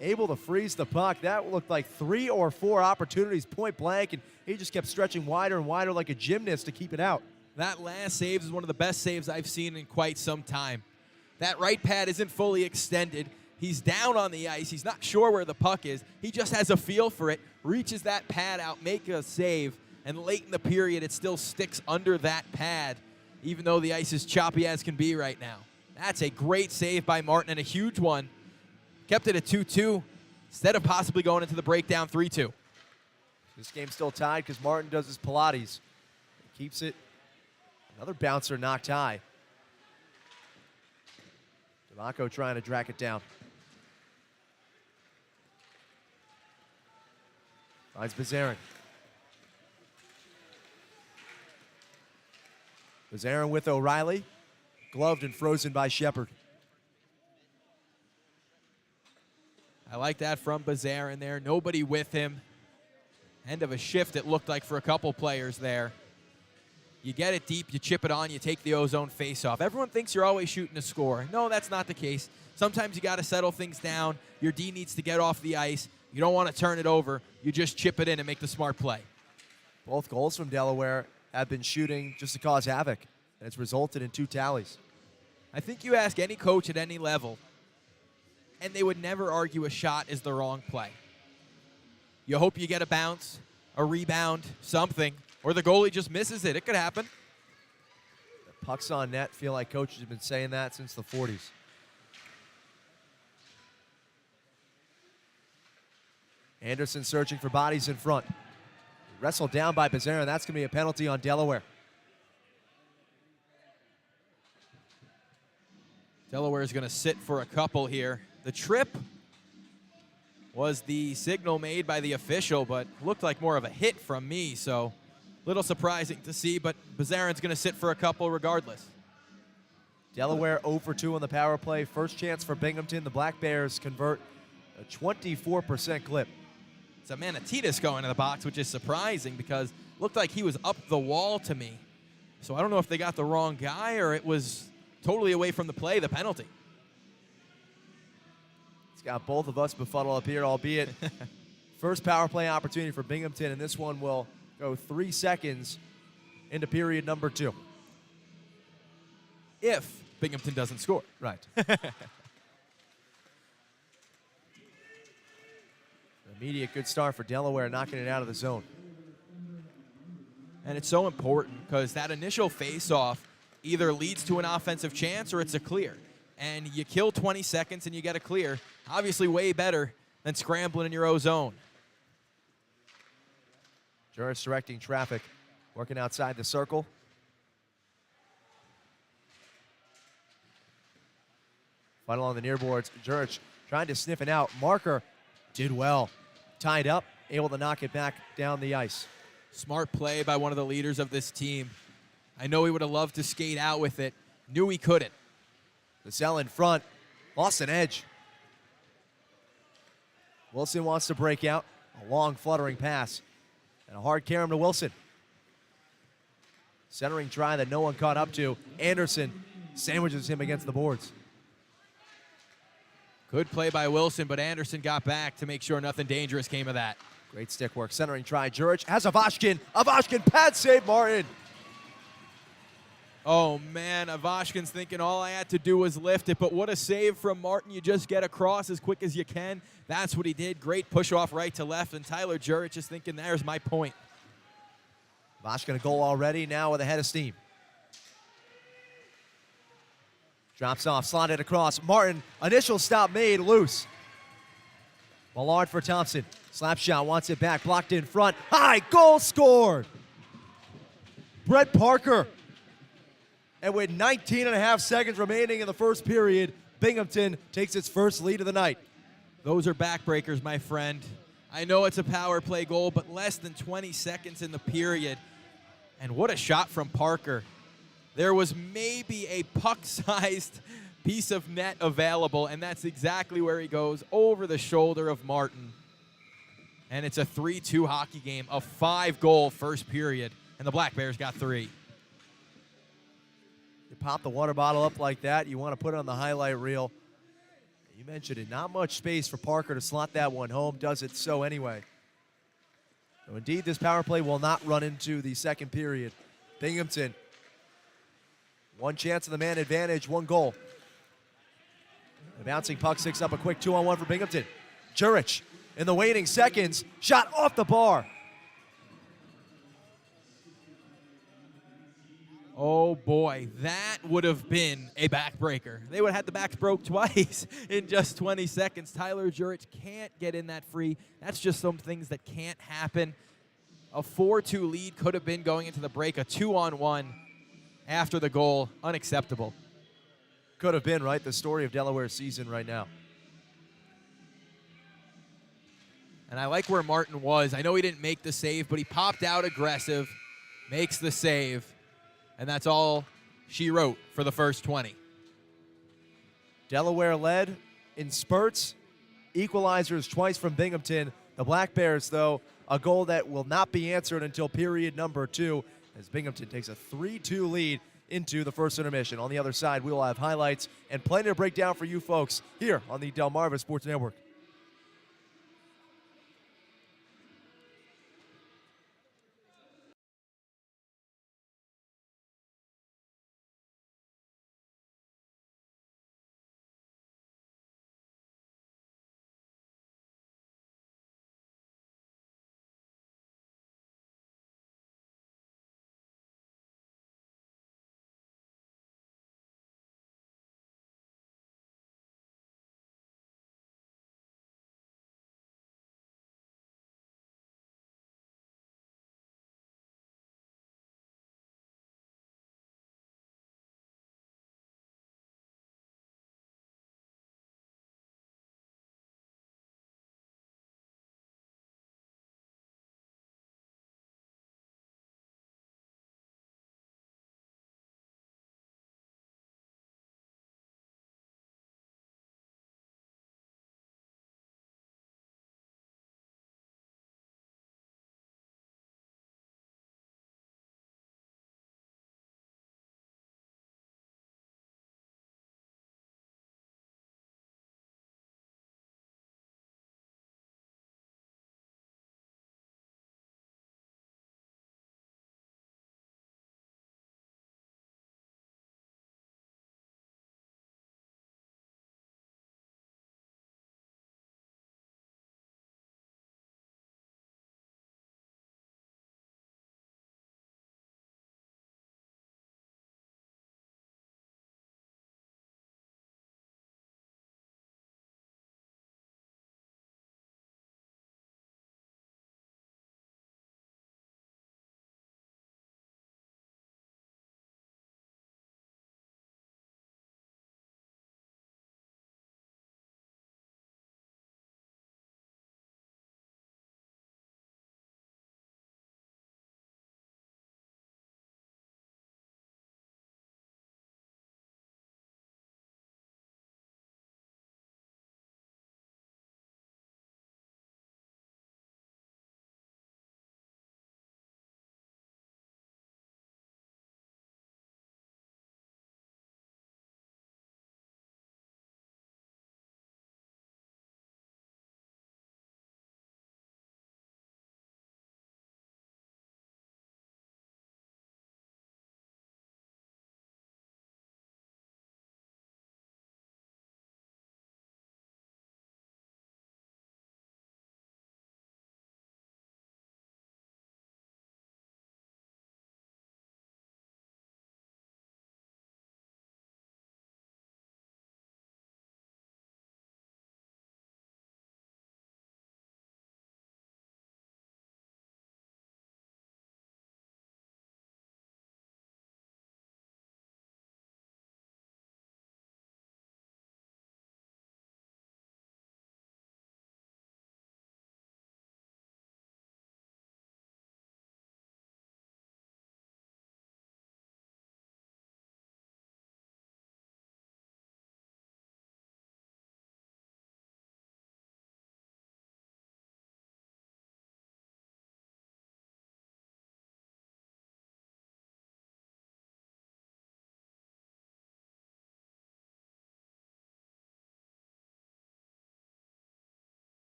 Able to freeze the puck. That looked like 3 or 4 opportunities point blank, and he just kept stretching wider and wider like a gymnast to keep it out. That last save is one of the best saves I've seen in quite some time. That right pad isn't fully extended. He's down on the ice. He's not sure where the puck is. He just has a feel for it, reaches that pad out, make a save, and late in the period, it still sticks under that pad, even though the ice is choppy as can be right now. That's a great save by Martin and a huge one. Kept it at 2-2 instead of possibly going into the breakdown 3-2. This game's still tied because Martin does his Pilates. He keeps it. Another bouncer knocked high. DeMacco trying to drag it down. Finds Bazarin. Bazarin with O'Reilly. Gloved and frozen by Shepard. I like that from Bazarin there. Nobody with him. End of a shift, it looked like, for a couple players there. You get it deep, you chip it on, you take the ozone face-off. Everyone thinks you're always shooting to score. No, that's not the case. Sometimes you got to settle things down. Your D needs to get off the ice. You don't want to turn it over. You just chip it in and make the smart play. Both goals from Delaware have been shooting just to cause havoc, and it's resulted in 2 tallies. I think you ask any coach at any level, and they would never argue a shot is the wrong play. You hope you get a bounce, a rebound, something, or the goalie just misses it. It could happen. The pucks on net, feel like coaches have been saying that since the 40s. Anderson searching for bodies in front. Wrestled down by Bazarin. That's going to be a penalty on Delaware. Delaware is going to sit for a couple here. The trip was the signal made by the official, but looked like more of a hit from me, so a little surprising to see, but Bazarin's going to sit for a couple regardless. Delaware 0 for 2 on the power play. First chance for Binghamton. The Black Bears convert a 24% clip. It's a Manatitas going to the box, which is surprising because it looked like he was up the wall to me. So I don't know if they got the wrong guy or it was totally away from the play, the penalty. It's got both of us befuddled up here, albeit first power play opportunity for Binghamton, and this one will go 3 seconds into period number 2. If Binghamton doesn't score. Right. Immediate good start for Delaware, knocking it out of the zone. And it's so important because that initial face-off either leads to an offensive chance or it's a clear. And you kill 20 seconds and you get a clear. Obviously way better than scrambling in your own zone. Jurich directing traffic, working outside the circle. Final on the near boards. Jurich trying to sniff it out. Marker did well. Tied up, able to knock it back down the ice. Smart play by one of the leaders of this team. I know he would have loved to skate out with it. Knew he couldn't. The cell in front. Lost an edge. Wilson wants to break out. A long fluttering pass. And a hard carom to Wilson. Centering try that no one caught up to. Anderson sandwiches him against the boards. Good play by Wilson, but Anderson got back to make sure nothing dangerous came of that. Great stick work. Centering try. Jurich has Avashkin. Avashkin pad save Martin. Oh, man, Avashkin's thinking all I had to do was lift it, but what a save from Martin. You just get across as quick as you can. That's what he did. Great push off right to left, and Tyler Jurich is thinking, there's my point. Vashkin a goal already, now with a head of steam. Drops off, slotted across. Martin, initial stop made, loose. Millard for Thompson. Slap shot, wants it back, blocked in front. High, goal scored! Brett Parker. And with 19 and a half seconds remaining in the first period, Binghamton takes its first lead of the night. Those are backbreakers, my friend. I know it's a power play goal, but less than 20 seconds in the period. And what a shot from Parker. There was maybe a puck-sized piece of net available, and that's exactly where he goes, over the shoulder of Martin. And it's a 3-2 hockey game, a 5-goal first period, and the Black Bears got 3. You pop the water bottle up like that, you want to put it on the highlight reel. You mentioned it, not much space for Parker to slot that one home, does it so anyway. So indeed, this power play will not run into the second period. Binghamton, one chance of the man advantage, 1 goal. The bouncing puck sticks up a quick 2-on-1 for Binghamton. Jurich in the waiting seconds, shot off the bar. Oh boy, that would have been a backbreaker. They would have had the backs broke twice in just 20 seconds. Tyler Jurich can't get in that free. That's just some things that can't happen. A 4-2 lead could have been going into the break. A 2-on-1 after the goal. Unacceptable. Could have been, right? The story of Delaware's season right now. And I like where Martin was. I know he didn't make the save, but he popped out aggressive, makes the save. And that's all she wrote for the first 20. Delaware led in spurts. Equalizers twice from Binghamton. The Black Bears, though, a goal that will not be answered until period number 2 as Binghamton takes a 3-2 lead into the first intermission. On the other side, we will have highlights and plenty to break down for you folks here on the Delmarva Sports Network.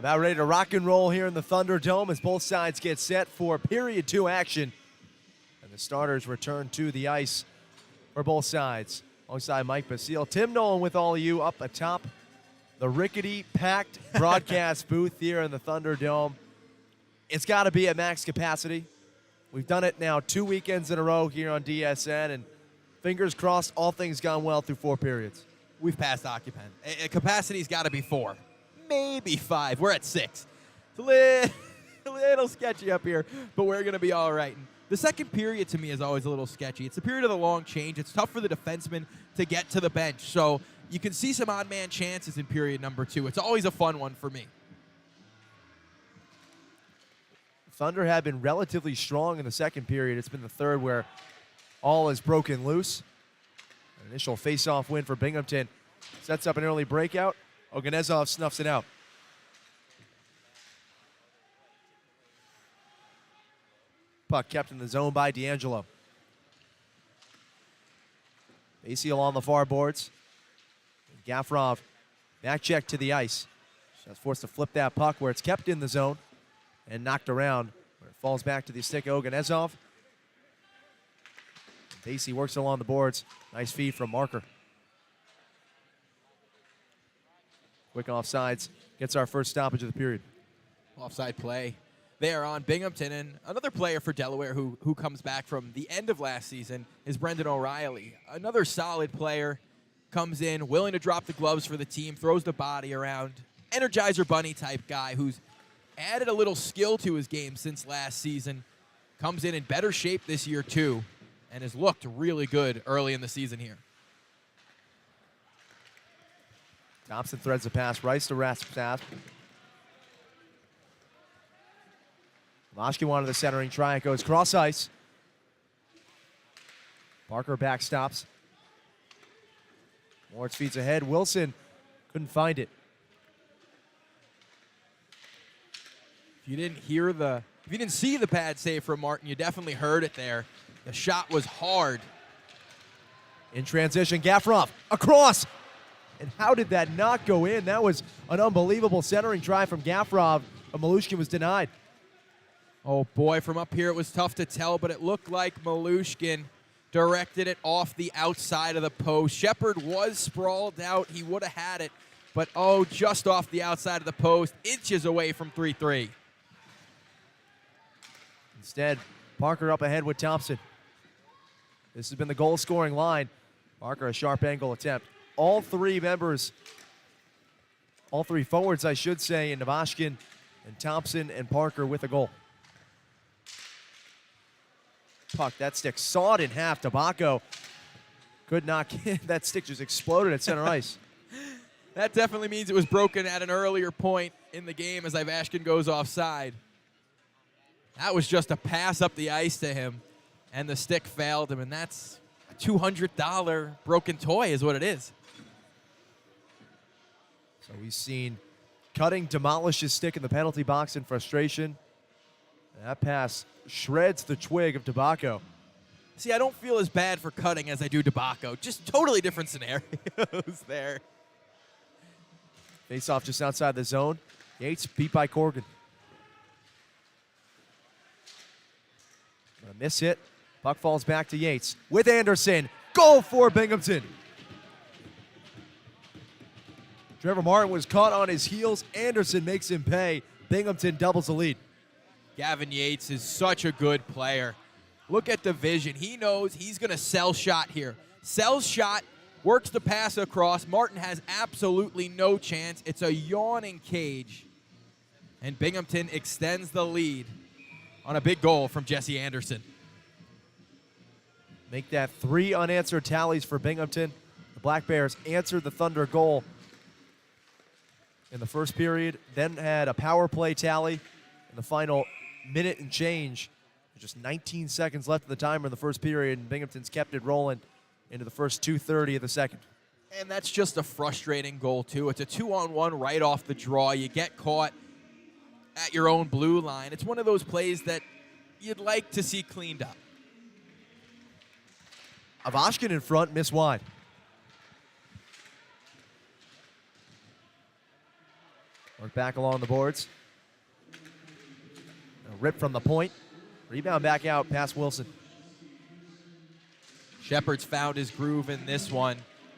About ready to rock and roll here in the Thunderdome as both sides get set for period 2 action. And the starters return to the ice for both sides. Alongside Mike Basile, Tim Nolan with all of you up atop the rickety, packed broadcast booth here in the Thunderdome. It's got to be at max capacity. We've done it now 2 weekends in a row here on DSN, and fingers crossed all things gone well through 4 periods. We've passed occupant. Capacity's got to be 4, maybe 5. We're at 6. It's a little sketchy up here, but we're going to be all right. And the second period to me is always a little sketchy. It's the period of the long change. It's tough for the defenseman to get to the bench, so you can see some odd man chances in period number 2. It's always a fun one for me. Thunder have been relatively strong in the second period. It's been the third where all is broken loose. An initial face-off win for Binghamton sets up an early breakout. Oganezov snuffs it out. Puck kept in the zone by D'Angelo. Basile on the far boards. Gafrov back check to the ice. Just forced to flip that puck where it's kept in the zone and knocked around, where it falls back to the stick of Oganezov. Dacey works along the boards. Nice feed from Marker. Quick offsides gets our first stoppage of the period. Offside play there on Binghamton. And another player for Delaware who comes back from the end of last season is Brendan O'Reilly. Another solid player. Comes in, willing to drop the gloves for the team, throws the body around. Energizer Bunny type guy who's added a little skill to his game since last season. Comes in better shape this year too, and has looked really good early in the season here. Thompson threads the pass, Rice to Rasmussen. Voshkin wanted the centering try. It goes cross ice. Parker backstops. Moritz feeds ahead. Wilson couldn't find it. If you didn't see the pad save from Martin, you definitely heard it there. The shot was hard. In transition, Gafrov across. And how did that not go in? That was an unbelievable centering try from Gafrov, but Malushkin was denied. Oh boy, from up here it was tough to tell, but it looked like Malushkin directed it off the outside of the post. Shepard was sprawled out. He would have had it, but just off the outside of the post, inches away from 3-3. Instead, Parker up ahead with Thompson. This has been the goal-scoring line. Parker, a sharp angle attempt. All three forwards, I should say, in Navashkin and Thompson and Parker with a goal. Puck, that stick sawed in half. Tabacco could not get that stick, just exploded at center ice. That definitely means it was broken at an earlier point in the game as Ivashkin goes offside. That was just a pass up the ice to him, and the stick failed him, and that's a $200 broken toy is what it is. So we've seen Cutting demolish his stick in the penalty box in frustration. That pass shreds the twig of Tabacco. See, I don't feel as bad for Cutting as I do Tabacco. Just totally different scenarios there. Face off just outside the zone. Yates beat by Corgan. A miss hit. Puck falls back to Yates with Anderson. Goal for Binghamton. Trevor Martin was caught on his heels. Anderson makes him pay. Binghamton doubles the lead. Gavin Yates is such a good player. Look at the vision. He knows he's going to sell shot here. Sells shot, works the pass across. Martin has absolutely no chance. It's a yawning cage. And Binghamton extends the lead on a big goal from Jesse Anderson. Make that 3 unanswered tallies for Binghamton. The Black Bears answered the Thunder goal in the first period, then had a power play tally in the final minute and change. Just 19 seconds left of the timer in the first period, and Binghamton's kept it rolling into the first 2:30 of the second. And that's just a frustrating goal, too. It's a 2-on-1 right off the draw. You get caught at your own blue line. It's one of those plays that you'd like to see cleaned up. Ivashkin in front, miss wide. Work back along the boards. A rip from the point. Rebound back out past Wilson. Shepard's found his groove in this one.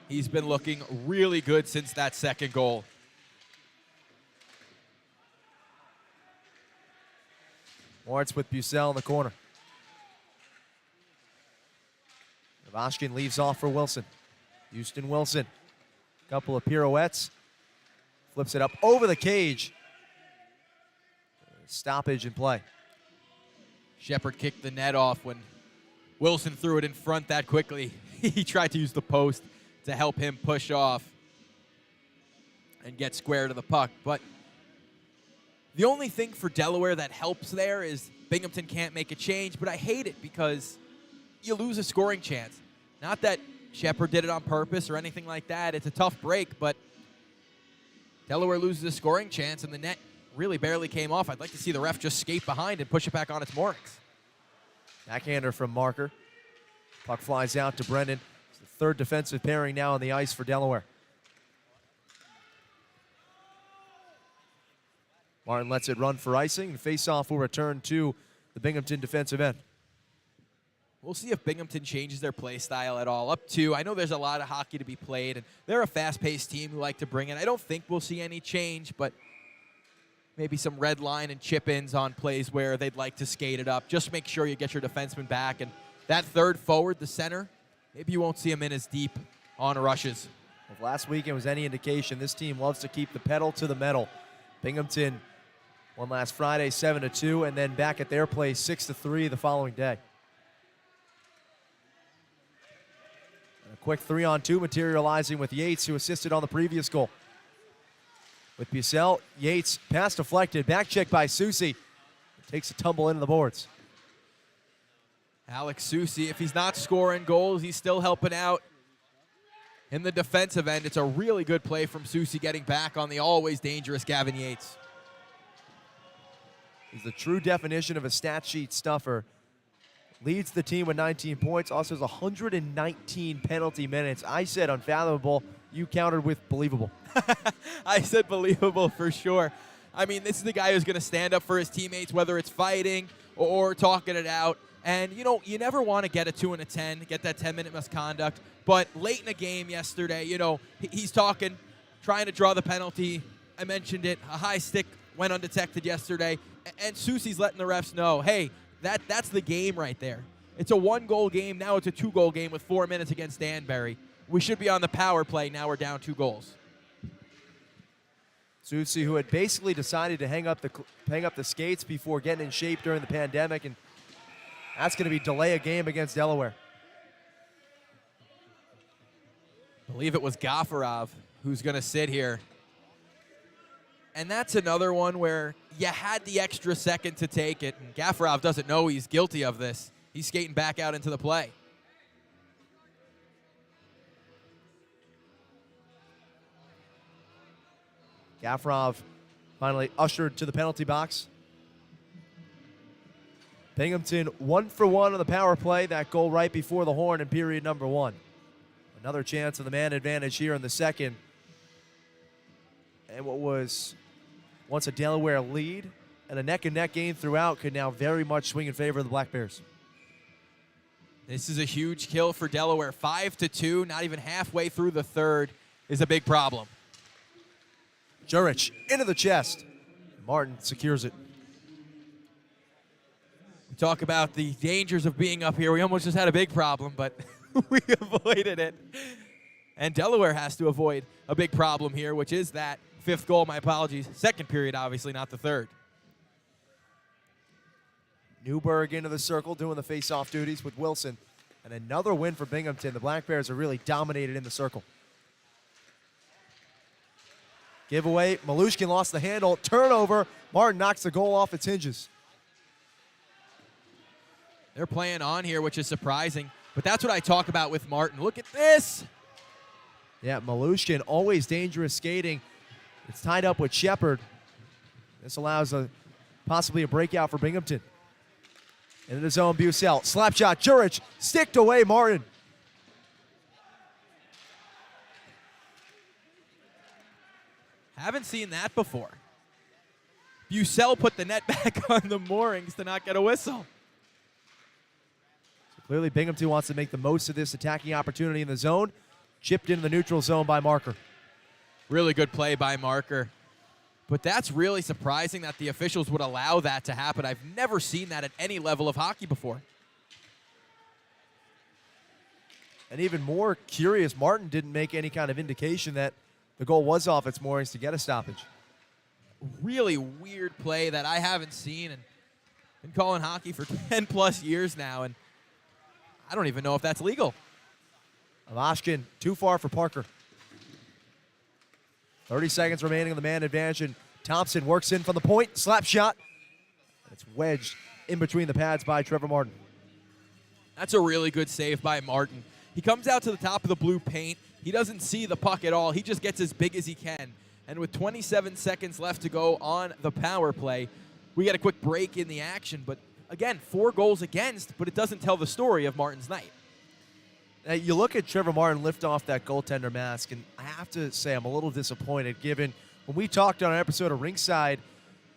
He's been looking really good since that second goal. Moritz with Bucell in the corner. Vashkin leaves off for Wilson. Houston Wilson. Couple of pirouettes. Flips it up over the cage. Stoppage in play. Shepard kicked the net off when Wilson threw it in front that quickly. He tried to use the post to help him push off and get square to the puck. But the only thing for Delaware that helps there is Binghamton can't make a change, but I hate it because you lose a scoring chance. Not that Shepard did it on purpose or anything like that. It's a tough break, but Delaware loses a scoring chance, and the net really barely came off. I'd like to see the ref just skate behind and push it back on its moorings. Backhander from Marker. Puck flies out to Brendan. It's the third defensive pairing now on the ice for Delaware. Martin lets it run for icing, and face-off will return to the Binghamton defensive end. We'll see if Binghamton changes their play style at all. Up to, I know there's a lot of hockey to be played, and they're a fast-paced team who like to bring it. I don't think we'll see any change, but maybe some red line and chip-ins on plays where they'd like to skate it up. Just make sure you get your defenseman back. And that third forward, the center, maybe you won't see him in as deep on rushes. If last weekend was any indication, this team loves to keep the pedal to the metal. Binghamton won last Friday 7-2, and then back at their place 6-3 the following day. And a quick 3-on-2 materializing with Yates, who assisted on the previous goal. With Bucell, Yates pass deflected, back check by Susi. Takes a tumble into the boards. Alex Susi, if he's not scoring goals, he's still helping out in the defensive end. It's a really good play from Susi getting back on the always dangerous Gavin Yates. He's the true definition of a stat sheet stuffer. Leads the team with 19 points, also has 119 penalty minutes. I said unfathomable. You countered with believable. I said believable for sure. I mean, this is the guy who's going to stand up for his teammates, whether it's fighting or talking it out. And, you know, you never want to get a 2 and a 10, get that 10-minute misconduct. But late in the game yesterday, you know, he's talking, trying to draw the penalty. I mentioned it. A high stick went undetected yesterday. And Susi's letting the refs know, hey, that's the game right there. It's a 1-goal game. Now it's a 2-goal game with 4 minutes against Danbury. We should be on the power play. Now we're down 2 goals. Susi, who had basically decided to hang up the skates before getting in shape during the pandemic, and that's going to be delay a game against Delaware. I believe it was Gafarov who's going to sit here. And that's another one where you had the extra second to take it, and Gafarov doesn't know he's guilty of this. He's skating back out into the play. Gafarov finally ushered to the penalty box. Binghamton 1 for 1 on the power play. That goal right before the horn in period number 1. Another chance of the man advantage here in the second. And what was once a Delaware lead and a neck-and-neck game throughout could now very much swing in favor of the Black Bears. This is a huge kill for Delaware. 5-2, not even halfway through the third is a big problem. Jurich into the chest. Martin secures it. We talk about the dangers of being up here. We almost just had a big problem, but we avoided it. And Delaware has to avoid a big problem here, which is that 5th goal. My apologies. Second period, obviously, not the third. Newberg into the circle, doing the face-off duties with Wilson. And another win for Binghamton. The Black Bears are really dominated in the circle. Giveaway, Malushkin lost the handle, turnover. Martin knocks the goal off its hinges. They're playing on here, which is surprising. But that's what I talk about with Martin. Look at this. Yeah, Malushkin, always dangerous skating. It's tied up with Shepard. This allows possibly a breakout for Binghamton. Into the zone, Bucell. Slap shot, Jurich. Sticked away, Martin. Haven't seen that before. Bucell put the net back on the moorings to not get a whistle. So clearly Binghamton wants to make the most of this attacking opportunity in the zone. Chipped into the neutral zone by Marker. Really good play by Marker. But that's really surprising that the officials would allow that to happen. I've never seen that at any level of hockey before. And even more curious, Martin didn't make any kind of indication that the goal was off its moorings to get a stoppage. Really weird play that I haven't seen, and been calling hockey for 10 plus years now, and I don't even know if that's legal. Avashkin too far for Parker. 30 seconds remaining on the man advantage, and Thompson works in from the point, slap shot. It's wedged in between the pads by Trevor Martin. That's a really good save by Martin. He comes out to the top of the blue paint. He doesn't see the puck at all. He just gets as big as he can. And with 27 seconds left to go on the power play, we get a quick break in the action. But again, 4 goals against, but it doesn't tell the story of Martin's night. Now, you look at Trevor Martin lift off that goaltender mask, and I have to say I'm a little disappointed given when we talked on an episode of Ringside,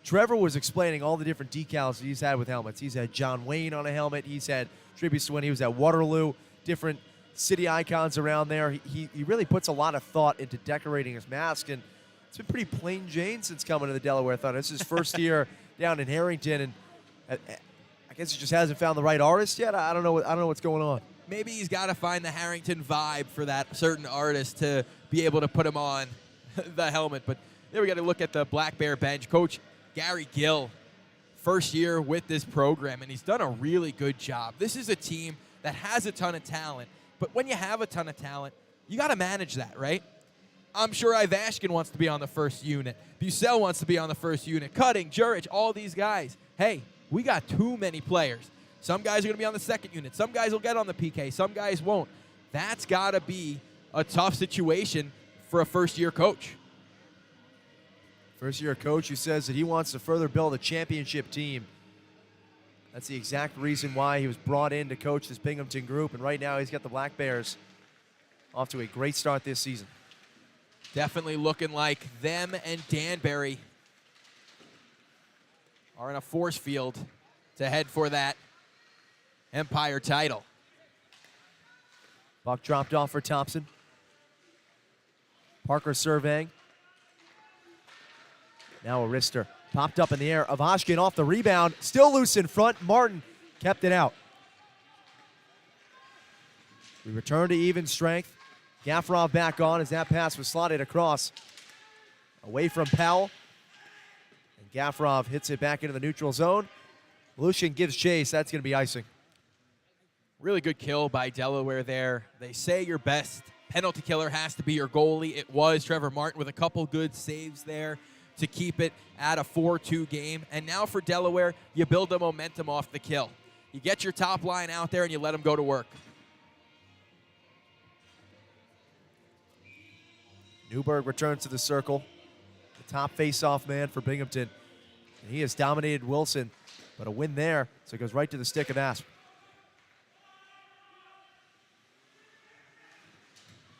Trevor was explaining all the different decals that he's had with helmets. He's had John Wayne on a helmet. He's had tributes to when he was at Waterloo, different city icons around there. He really puts a lot of thought into decorating his mask, and it's been pretty plain Jane since coming to the Delaware Thunder. This is his first year down in Harrington, and I guess he just hasn't found the right artist yet. I don't know what's going on. Maybe he's got to find the Harrington vibe for that certain artist to be able to put him on the helmet. But there we got to look at the Black Bear bench. Coach Gary Gill, first year with this program, and he's done a really good job. This is a team that has a ton of talent, but when you have a ton of talent, you got to manage that, right? I'm sure Ivashkin wants to be on the first unit. Bucell wants to be on the first unit. Cutting, Jurich, all these guys. Hey, we got too many players. Some guys are going to be on the second unit. Some guys will get on the PK. Some guys won't. That's got to be a tough situation for a first-year coach. First-year coach who says that he wants to further build a championship team. That's the exact reason why he was brought in to coach this Binghamton group, and right now he's got the Black Bears off to a great start this season. Definitely looking like them and Danbury are in a force field to head for that Empire title. Puck dropped off for Thompson. Parker surveying. Now a wrister. Popped up in the air. Avashkin off the rebound. Still loose in front. Martin kept it out. We return to even strength. Gaffarov back on as that pass was slotted across. Away from Powell. And Gaffarov hits it back into the neutral zone. Lushin gives chase. That's going to be icing. Really good kill by Delaware there. They say your best penalty killer has to be your goalie. It was Trevor Martin with a couple good saves there to keep it at a 4-2 game. And now for Delaware, you build the momentum off the kill. You get your top line out there and you let them go to work. Newberg returns to the circle. The top face-off man for Binghamton. And he has dominated Wilson, but a win there, so it goes right to the stick of Asp.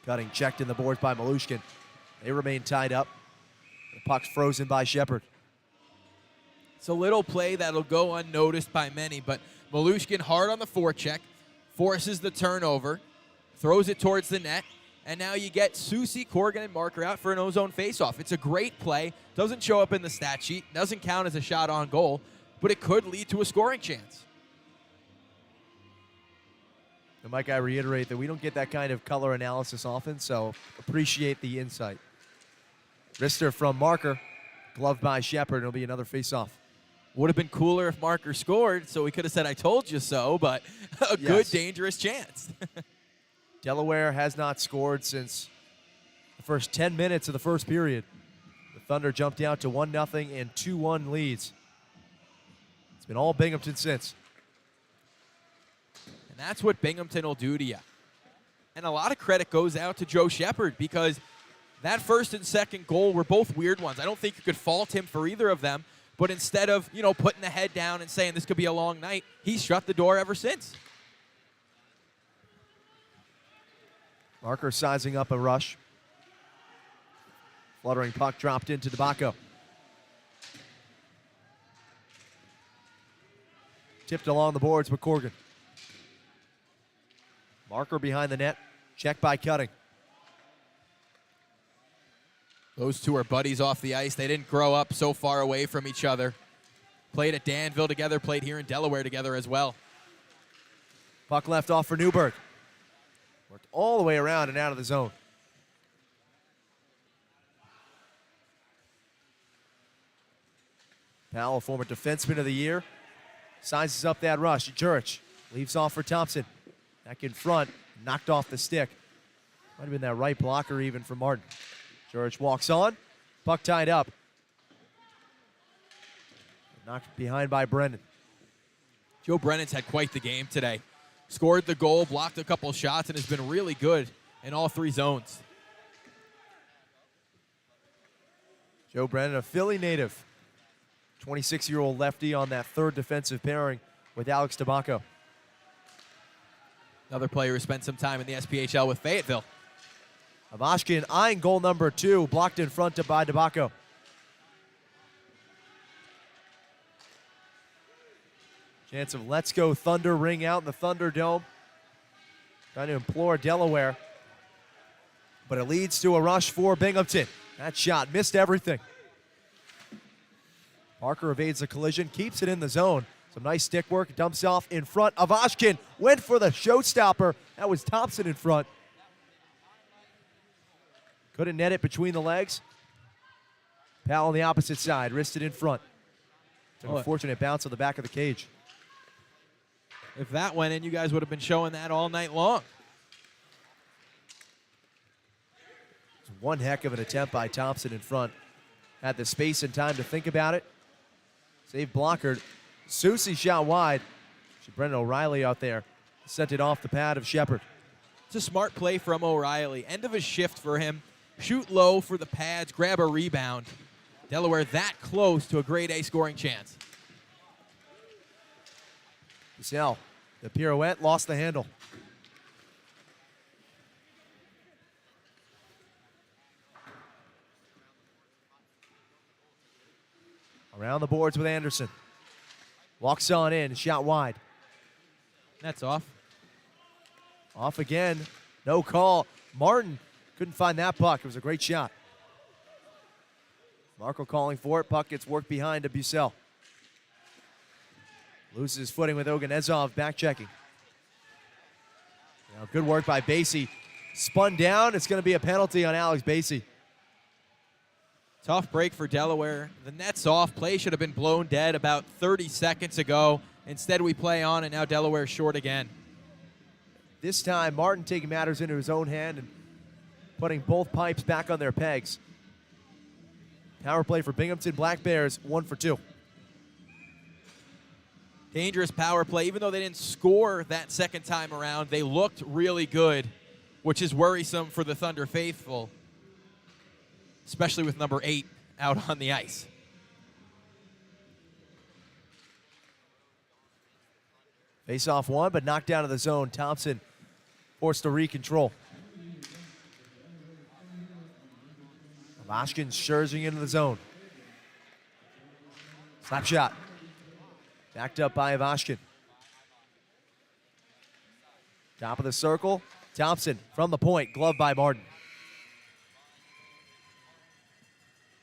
Cutting checked in the boards by Malushkin. They remain tied up. The puck's frozen by Shepard. It's a little play that'll go unnoticed by many, but Malushkin hard on the forecheck, forces the turnover, throws it towards the net, and now you get Susie, Corrigan, and Marker out for an ozone faceoff. It's a great play. Doesn't show up in the stat sheet. Doesn't count as a shot on goal, but it could lead to a scoring chance. And Mike, I reiterate that we don't get that kind of color analysis often, so appreciate the insight. Wrister from Marker, gloved by Shepard. It'll be another face-off. Would have been cooler if Marker scored, so we could have said, I told you so, but a good, dangerous chance. Delaware has not scored since the first 10 minutes of the first period. The Thunder jumped out to 1-0 and 2-1 leads. It's been all Binghamton since. And that's what Binghamton will do to you. And a lot of credit goes out to Joe Shepard because that first and second goal were both weird ones. I don't think you could fault him for either of them, but instead of, putting the head down and saying this could be a long night, he's shut the door ever since. Marker sizing up a rush. Fluttering puck dropped into Debaco. tipped along the boards with Corgan. Marker behind the net. Check by Cutting. Those two are buddies off the ice. They didn't grow up so far away from each other. Played at Danville together, played here in Delaware together as well. Puck left off for Newberg. Worked all the way around and out of the zone. Powell, former defenseman of the year, sizes up that rush. Jurich leaves off for Thompson. Back in front, knocked off the stick. Might have been that right blocker even for Martin. Jurich walks on, puck tied up. Knocked behind by Brennan. Joe Brennan's had quite the game today. Scored the goal, blocked a couple shots, and has been really good in all three zones. Joe Brennan, a Philly native. 26-year-old lefty on that third defensive pairing with Alex Tabacco. Another player who spent some time in the SPHL with Fayetteville. Avashkin eyeing goal number 2, blocked in front by Tabacco. Chance of Let's Go Thunder ring out in the Thunderdome. Trying to implore Delaware. But it leads to a rush for Binghamton. That shot missed everything. Parker evades the collision, keeps it in the zone. Some nice stick work, dumps off in front. Avashkin went for the showstopper. That was Thompson in front. Couldn't net it between the legs. Powell on the opposite side, wristed in front. Took a fortunate bounce on the back of the cage. If that went in, you guys would have been showing that all night long. It's one heck of an attempt by Thompson in front. Had the space and time to think about it. Save blockered. Susie shot wide. Brendan O'Reilly out there. Sent it off the pad of Shepard. It's a smart play from O'Reilly. End of a shift for him. Shoot low for the pads, grab a rebound. Delaware that close to a grade A scoring chance. Bissell, the pirouette, lost the handle. Around the boards with Anderson. Walks on in, shot wide. That's off. Off again, no call. Martin couldn't find that puck. It was a great shot. Marco calling for it. Puck gets worked behind to Bussell. Loses his footing with Oganezov back checking. Now good work by Basie. Spun down. It's going to be a penalty on Alex Basie. Tough break for Delaware. The net's off. Play should have been blown dead about 30 seconds ago. Instead, we play on, and now Delaware's short again. This time, Martin taking matters into his own hand and putting both pipes back on their pegs. Power play for Binghamton Black Bears, 1 for 2. Dangerous power play. Even though they didn't score that second time around, they looked really good, which is worrisome for the Thunder faithful, especially with number 8 out on the ice. Face-off one, but knocked down to the zone. Thompson forced to recontrol. Avashkin surging into the zone. Slap shot. Backed up by Avashkin. Top of the circle. Thompson from the point. Glove by Martin.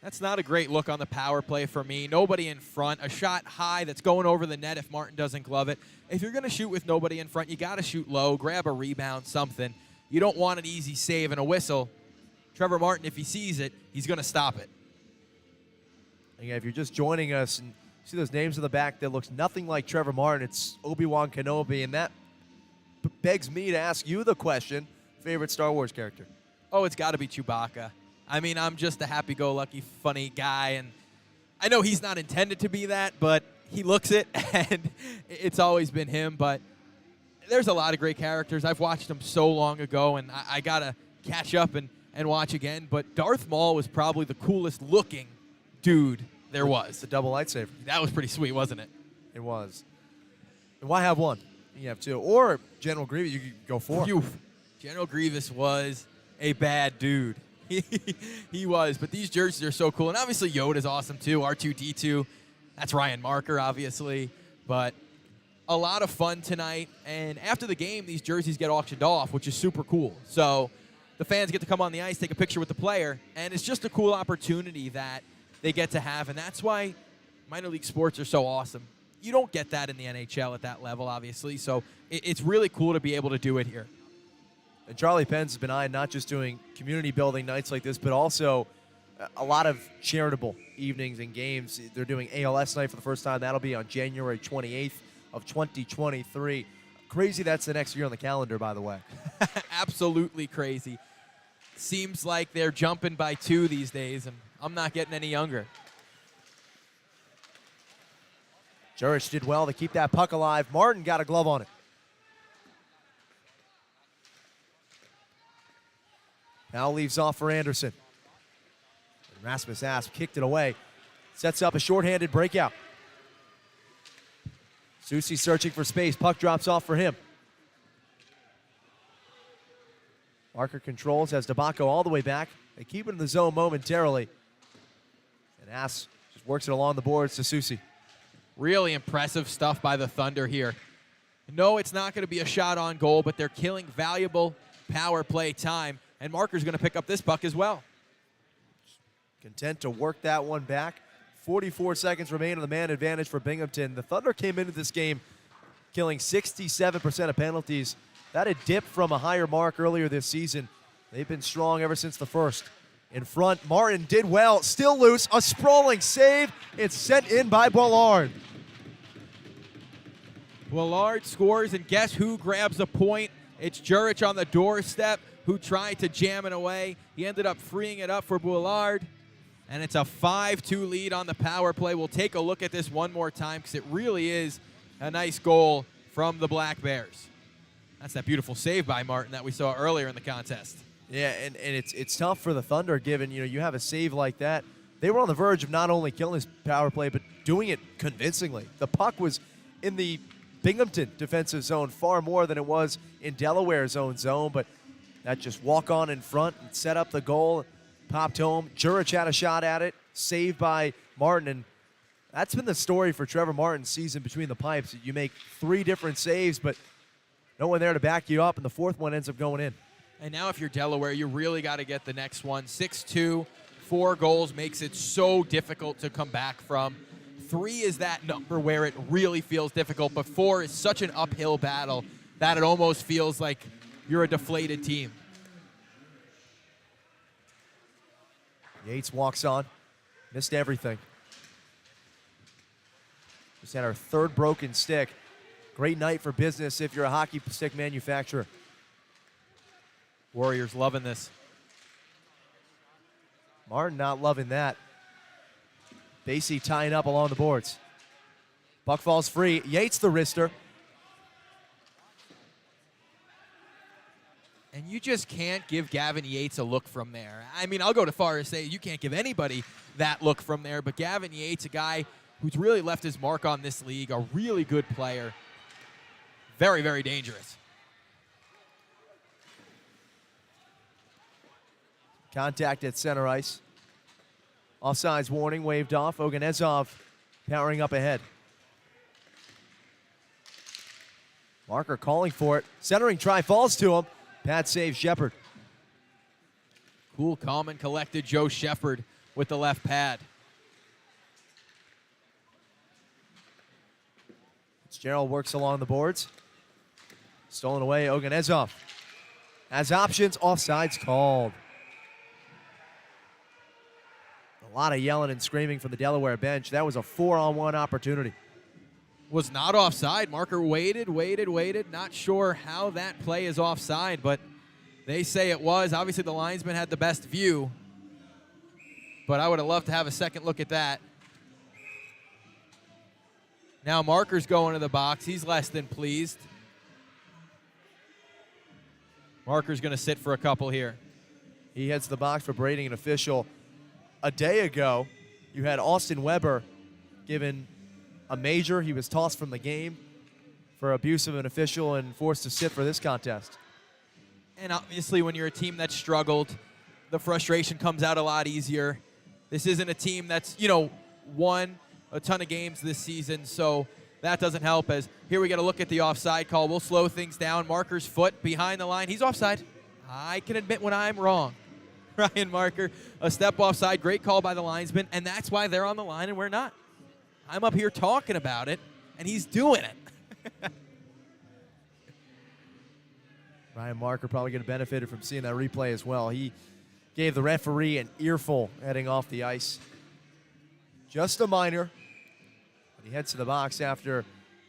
That's not a great look on the power play for me. Nobody in front. A shot high that's going over the net if Martin doesn't glove it. If you're going to shoot with nobody in front, you got to shoot low, grab a rebound, something. You don't want an easy save and a whistle. Trevor Martin, if he sees it, he's going to stop it. And if you're just joining us and see those names in the back that looks nothing like Trevor Martin, it's Obi-Wan Kenobi, and that begs me to ask you the question, favorite Star Wars character? Oh, it's got to be Chewbacca. I mean, I'm just a happy-go-lucky, funny guy, and I know he's not intended to be that, but he looks it, and it's always been him. But there's a lot of great characters. I've watched them so long ago, and I got to catch up and watch again. But Darth Maul was probably the coolest-looking dude there was. It's a double lightsaber. That was pretty sweet, wasn't it? It was. And why have one? You have two. Or General Grievous, you could go 4. Phew. General Grievous was a bad dude. He was, but these jerseys are so cool. And obviously Yoda's awesome too, R2-D2. That's Ryan Marker, obviously. But a lot of fun tonight. And after the game, these jerseys get auctioned off, which is super cool. So the fans get to come on the ice, take a picture with the player, and it's just a cool opportunity that they get to have. And that's why minor league sports are so awesome. You don't get that in the NHL at that level, obviously. So it's really cool to be able to do it here. And Charlie Penn's has been eyeing not just doing community building nights like this, but also a lot of charitable evenings and games. They're doing ALS night for the first time. That'll be on January 28th of 2023. Crazy that's the next year on the calendar, by the way. Absolutely crazy. Seems like they're jumping by 2 these days, and I'm not getting any younger. Jurich did well to keep that puck alive. Martin got a glove on it. Now leaves off for Anderson. And Rasmus Asp kicked it away. Sets up a shorthanded breakout. Susi searching for space. Puck drops off for him. Marker controls, has DeBacco all the way back. They keep it in the zone momentarily. And Asp just works it along the boards to Susi. Really impressive stuff by the Thunder here. No, it's not going to be a shot on goal, but they're killing valuable power play time. And Marker's going to pick up this puck as well. Content to work that one back. 44 seconds remain on the man advantage for Binghamton. The Thunder came into this game killing 67% of penalties. That had dipped from a higher mark earlier this season. They've been strong ever since the first. In front, Martin did well. Still loose. A sprawling save. It's sent in by Bollard. Bollard scores, and guess who grabs a point? It's Jurich on the doorstep, who tried to jam it away. He ended up freeing it up for Bollard. And it's a 5-2 lead on the power play. We'll take a look at this one more time because it really is a nice goal from the Black Bears. That's that beautiful save by Martin that we saw earlier in the contest. Yeah, and it's tough for the Thunder given, you have a save like that. They were on the verge of not only killing this power play, but doing it convincingly. The puck was in the Binghamton defensive zone far more than it was in Delaware's own zone, but that just walk on in front and set up the goal. Popped home. Jurich had a shot at it. Saved by Martin. And that's been the story for Trevor Martin's season between the pipes. You make 3 different saves, but no one there to back you up, and the 4th one ends up going in. And now if you're Delaware, you really got to get the next one. 6-2, 4 goals makes it so difficult to come back from. 3 is that number where it really feels difficult, but 4 is such an uphill battle that it almost feels like you're a deflated team. Yates walks on. Missed everything. Just had our 3rd broken stick. Great night for business if you're a hockey stick manufacturer. Warriors loving this. Martin not loving that. Basie tying up along the boards. Puck falls free. Yates the wrister. And you just can't give Gavin Yates a look from there. I mean, I'll go to far as say you can't give anybody that look from there, but Gavin Yates, a guy who's really left his mark on this league, a really good player. Very, very dangerous. Contact at center ice. Offsides warning waved off. Oganezov powering up ahead. Marker calling for it. Centering try falls to him. Pad saves Shepard. Cool, calm, and collected Joe Shepard with the left pad. Fitzgerald works along the boards. Stolen away, Oganezov. Has options, offsides called. A lot of yelling and screaming from the Delaware bench. That was a 4-on-1 opportunity. Was not offside. Marker waited. Not sure how that play is offside, but they say it was. Obviously, the linesman had the best view, but I would have loved to have a second look at that. Now Marker's going to the box. He's less than pleased. Marker's going to sit for a couple here. He heads to the box for braiding an official. A day ago, you had Austin Weber given a major. He was tossed from the game for abuse of an official and forced to sit for this contest. And obviously, when you're a team that's struggled, the frustration comes out a lot easier. This isn't a team that's, won a ton of games this season, so That doesn't help, as here we get a look at the offside call. We'll slow things down. Marker's foot behind the line. He's offside. I can admit when I'm wrong. Ryan Marker, a step offside. Great call by the linesman, and that's why they're on the line and we're not. I'm up here talking about it, and he's doing it. Ryan Marker probably going to benefit from seeing that replay as well. He gave the referee an earful heading off the ice. Just a minor. He heads to the box after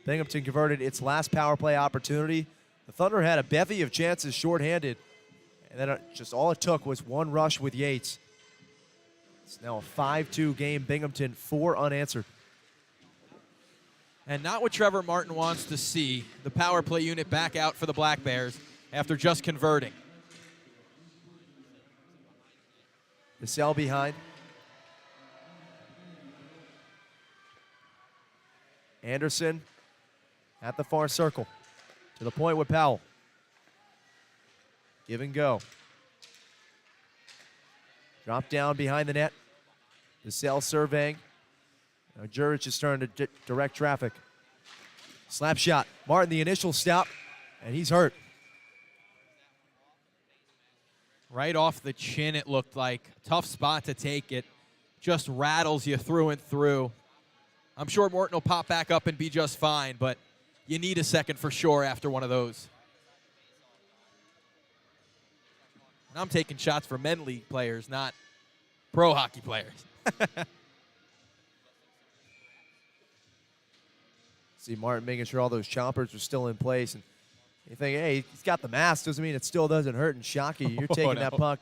Binghamton converted its last power play opportunity. The Thunder had a bevy of chances shorthanded, and then just all it took was one rush with Yates. It's now a 5-2 game. Binghamton 4 unanswered. And not what Trevor Martin wants to see. The power play unit back out for the Black Bears after just converting. The cell behind. Anderson at the far circle. To the point with Powell. Give and go. Drop down behind the net. The cell surveying. Now Jurich is starting to direct traffic. Slap shot. Martin, the initial stop, and he's hurt. Right off the chin, it looked like. Tough spot to take it. Just rattles you through and through. I'm sure Morton will pop back up and be just fine, but you need a second for sure after one of those. And I'm taking shots for men league players, not pro hockey players. See Martin making sure all those chompers are still in place. And you think, hey, he's got the mask. Doesn't mean it still doesn't hurt. And Shockey, you're taking that puck.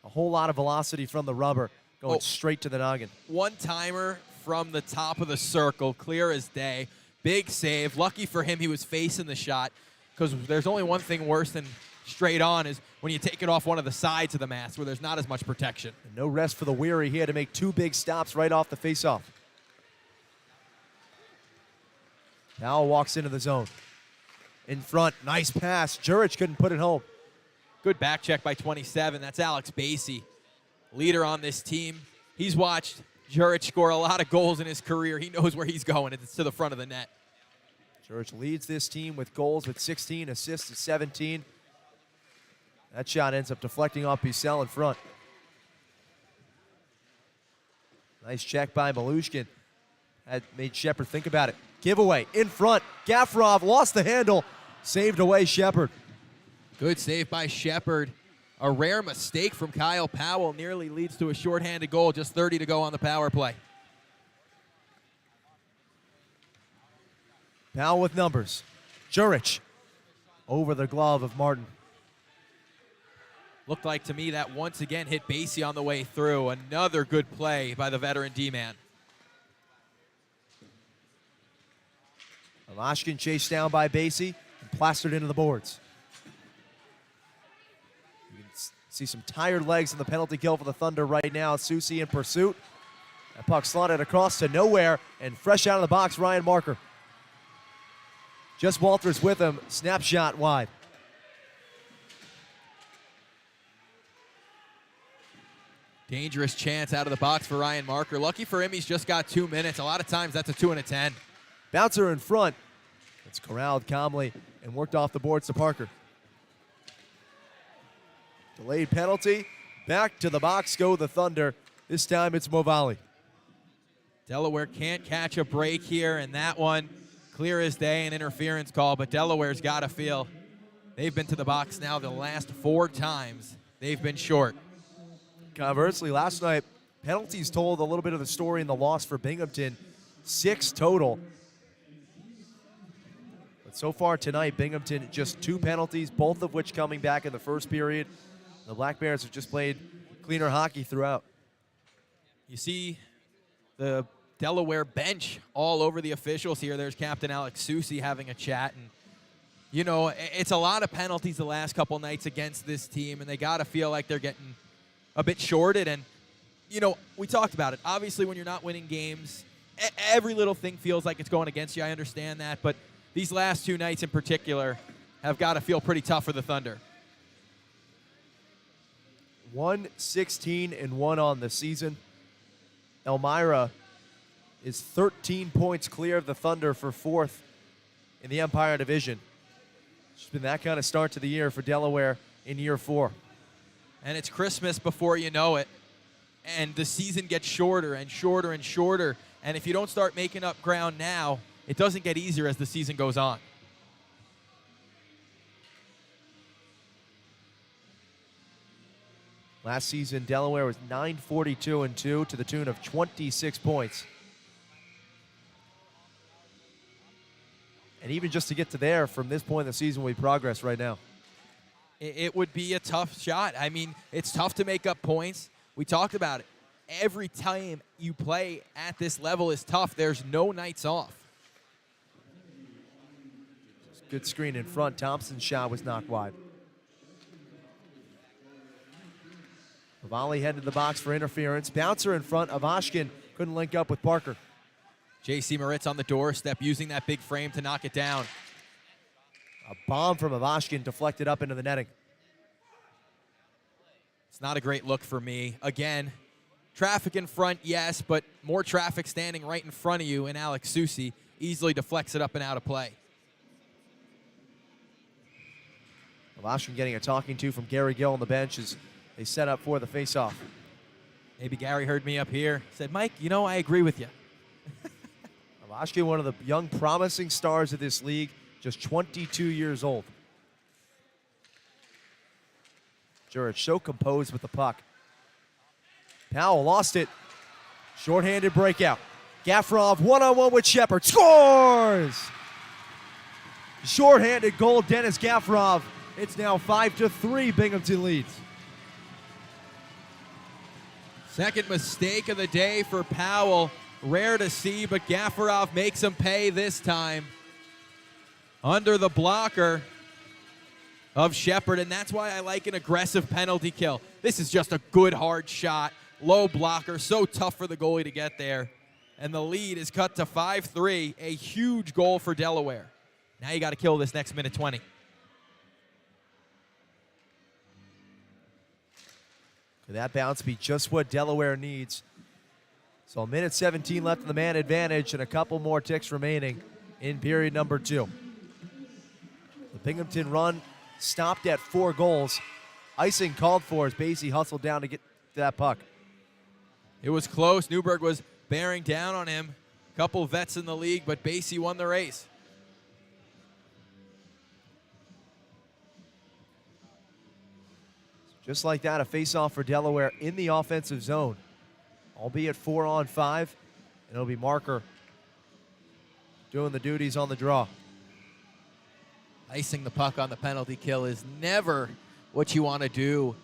A whole lot of velocity from the rubber going straight to the noggin. One-timer from the top of the circle, clear as day. Big save. Lucky for him he was facing the shot, because there's only one thing worse than straight on is when you take it off one of the sides of the mask where there's not as much protection. And no rest for the weary. He had to make 2 big stops right off the faceoff. Powell walks into the zone. In front, nice pass. Jurich couldn't put it home. Good back check by 27. That's Alex Basie, leader on this team. He's watched Jurich score a lot of goals in his career. He knows where he's going. It's to the front of the net. Jurich leads this team with goals with 16, assists at 17. That shot ends up deflecting off Bissell in front. Nice check by Malushkin. That made Shepard think about it. Giveaway in front. Gafrov lost the handle. Saved away Shepard. Good save by Shepard. A rare mistake from Kyle Powell nearly leads to a shorthanded goal. Just 30 to go on the power play. Powell with numbers. Jurich over the glove of Martin. Looked like to me that once again hit Basie on the way through. Another good play by the veteran D-man. Alashkin chased down by Basie and plastered into the boards. You can see some tired legs in the penalty kill for the Thunder right now. Susi in pursuit. That puck slotted across to nowhere, and fresh out of the box, Ryan Marker. Just Walters with him, snapshot wide. Dangerous chance out of the box for Ryan Marker. Lucky for him, he's just got 2 minutes. A lot of times that's a 2 and a 10. Bouncer in front. It's corralled calmly and worked off the boards to Parker. Delayed penalty. Back to the box go the Thunder. This time it's Movali. Delaware can't catch a break here, and that one, clear as day, an interference call, but Delaware's got to feel they've been to the box now the last 4 times. They've been short. Conversely, last night, penalties told a little bit of the story in the loss for Binghamton. 6 total. But so far tonight, Binghamton just 2 penalties, both of which coming back in the first period. The Black Bears have just played cleaner hockey throughout. You see the Delaware bench all over the officials here. There's Captain Alex Susi having a chat. And, you know, it's a lot of penalties the last couple nights against this team, and they got to feel like they're getting a bit shorted. And, you know, we talked about it. Obviously, when you're not winning games, every little thing feels like it's going against you. I understand that. But these last 2 nights in particular have got to feel pretty tough for the Thunder. 1-16-1 on the season. Elmira is 13 points clear of the Thunder for fourth in the Empire Division. It's been that kind of start to the year for Delaware in year 4. And it's Christmas before you know it. And the season gets shorter and shorter and shorter. And if you don't start making up ground now, it doesn't get easier as the season goes on. Last season, Delaware was 942-2 to the tune of 26 points. And even just to get to there from this point in the season will be progress right now. It would be a tough shot. I mean, it's tough to make up points. We talked about it. Every time you play at this level is tough. There's no nights off. Good screen in front. Thompson's shot was knocked wide. Volley headed to the box for interference. Bouncer in front of Ashkin. Couldn't link up with Parker. J.C. Moritz on the doorstep, using that big frame to knock it down. A bomb from Avashkin deflected up into the netting. It's not a great look for me. Again, traffic in front, yes, but more traffic standing right in front of you, and Alex Susi easily deflects it up and out of play. Avashkin getting a talking to from Gary Gill on the bench as they set up for the faceoff. Maybe Gary heard me up here. Said, Mike, you know, I agree with you. Avashkin, one of the young promising stars of this league, just 22 years old. Jurich so composed with the puck. Powell lost it. Shorthanded breakout. Gafrov one-on-one with Shepard. Scores! Shorthanded goal, Dennis Gafrov. It's now 5-3, Binghamton leads. Second mistake of the day for Powell. Rare to see, but Gafrov makes him pay this time. Under the blocker of Shepard, and that's why I like an aggressive penalty kill. This is just a good, hard shot. Low blocker, so tough for the goalie to get there. And the lead is cut to 5-3, a huge goal for Delaware. Now you got to kill this next minute 20. Could that bounce be just what Delaware needs? So a minute 17 left in the man advantage and a couple more ticks remaining in period number 2. The Binghamton run stopped at 4 goals. Icing called for as Basie hustled down to get to that puck. It was close. Newberg was bearing down on him. Couple vets in the league, but Basie won the race. Just like that, a face-off for Delaware in the offensive zone. Albeit 4-on-5, and it'll be Marker doing the duties on the draw. Icing the puck on the penalty kill is never what you want to do.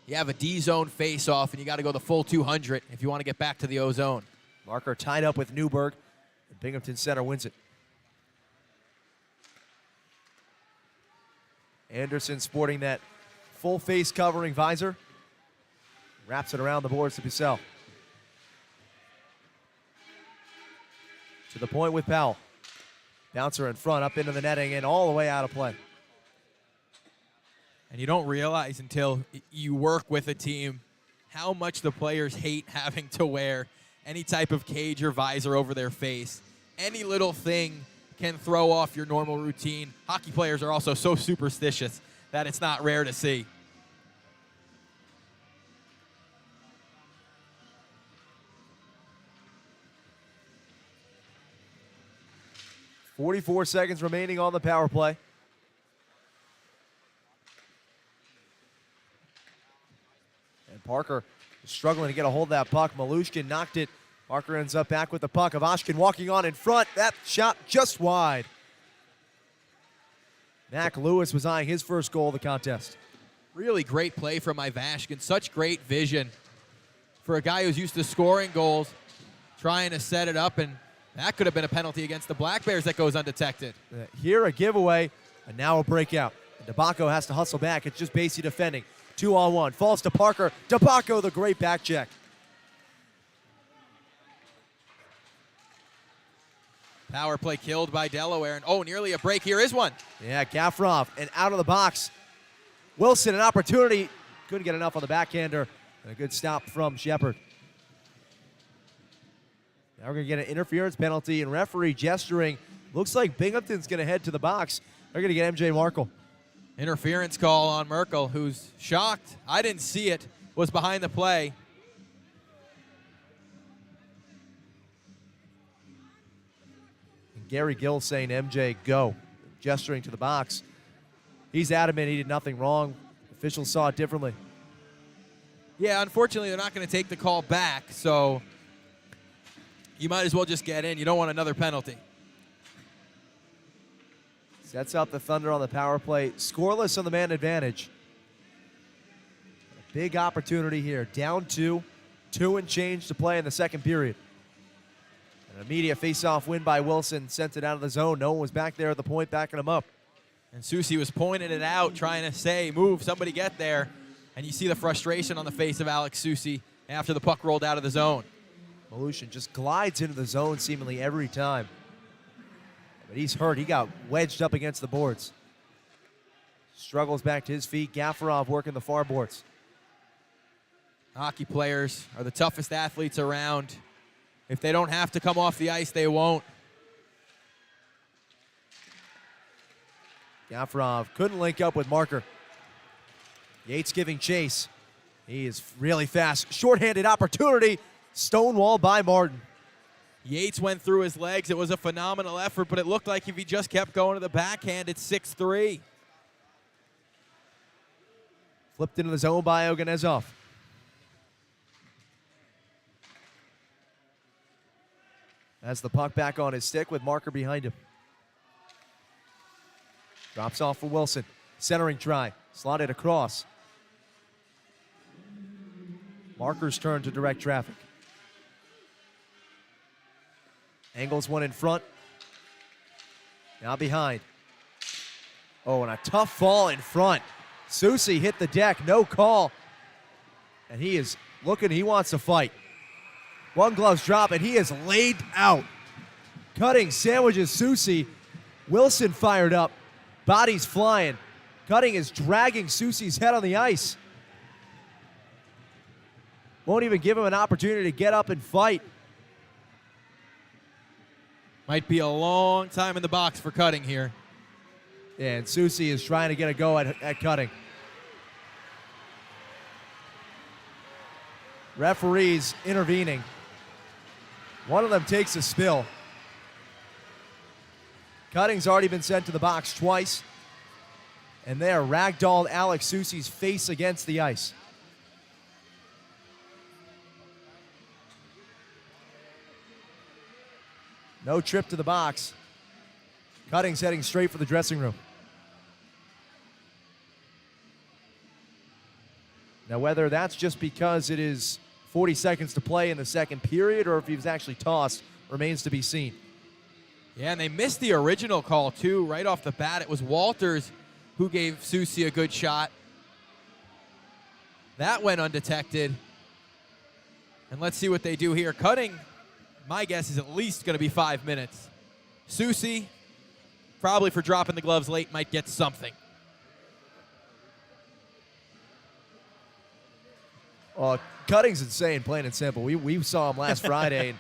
You have a D-zone face-off, and you got to go the full 200 if you want to get back to the O-zone. Marker tied up with Newberg, and Binghamton Center wins it. Anderson sporting that full face covering visor. Wraps it around the boards to Bussell. To the point with Powell. Bouncer in front, up into the netting, and all the way out of play. And you don't realize until you work with a team how much the players hate having to wear any type of cage or visor over their face. Any little thing can throw off your normal routine. Hockey players are also so superstitious that it's not rare to see. .44 seconds remaining on the power play. And Parker is struggling to get a hold of that puck. Malushkin knocked it. Parker ends up back with the puck. Avashkin walking on in front. That shot just wide. Mac Lewis was eyeing his first goal of the contest. Really great play from Ivashkin. Such great vision for a guy who's used to scoring goals, trying to set it up, and that could have been a penalty against the Black Bears that goes undetected. Here a giveaway, and now a breakout. And DeBacco has to hustle back. It's just Basie defending. 2-on-1. Falls to Parker. DeBacco, the great back check. Power play killed by Delaware, and nearly a break. Here is one. Yeah, Gafrov, and out of the box. Wilson, an opportunity. Couldn't get enough on the backhander, and a good stop from Shepard. Now we're going to get an interference penalty, and referee gesturing. Looks like Binghamton's going to head to the box. They're going to get MJ Markle. Interference call on Merkel, who's shocked. I didn't see it. Was behind the play. And Gary Gill saying MJ go, gesturing to the box. He's adamant he did nothing wrong. Officials saw it differently. Yeah, unfortunately, they're not going to take the call back, so you might as well just get in. You don't want another penalty. Sets up the Thunder on the power play. Scoreless on the man advantage. A big opportunity here. Down 2. 2 and change to play in the second period. An immediate face-off win by Wilson. Sent it out of the zone. No one was back there at the point backing him up. And Susi was pointing it out, trying to say, move, somebody get there. And you see the frustration on the face of Alex Susi after the puck rolled out of the zone. Malushin just glides into the zone seemingly every time. But he's hurt. He got wedged up against the boards. Struggles back to his feet. Gafarov working the far boards. Hockey players are the toughest athletes around. If they don't have to come off the ice, they won't. Gafarov couldn't link up with Marker. Yates giving chase. He is really fast. Shorthanded opportunity. Stonewall by Martin. Yates went through his legs. It was a phenomenal effort, but it looked like if he just kept going to the backhand, it's 6-3. Flipped into the zone by Oganezov. Has the puck back on his stick with Marker behind him. Drops off for Wilson. Centering try. Slotted across. Marker's turn to direct traffic. Angles one in front. Now behind. Oh, and a tough fall in front. Susi hit the deck, no call. And he is looking, he wants to fight. One glove's drop, and he is laid out. Cutting sandwiches Susi. Wilson fired up. Bodies flying. Cutting is dragging Susi's head on the ice. Won't even give him an opportunity to get up and fight. Might be a long time in the box for Cutting here. Yeah, and Susi is trying to get a go at Cutting. Referees intervening. One of them takes a spill. Cutting's already been sent to the box twice. And there, ragdolled Alex Susi's face against the ice. No trip to the box. Cutting's heading straight for the dressing room. Now, whether that's just because it is 40 seconds to play in the second period or if he was actually tossed remains to be seen. Yeah, and they missed the original call, too, right off the bat. It was Walters who gave Susi a good shot. That went undetected. And let's see what they do here. Cutting, my guess, is at least going to be 5 minutes. Susi, probably for dropping the gloves late, might get something. Cutting's insane, plain and simple. We saw him last Friday, and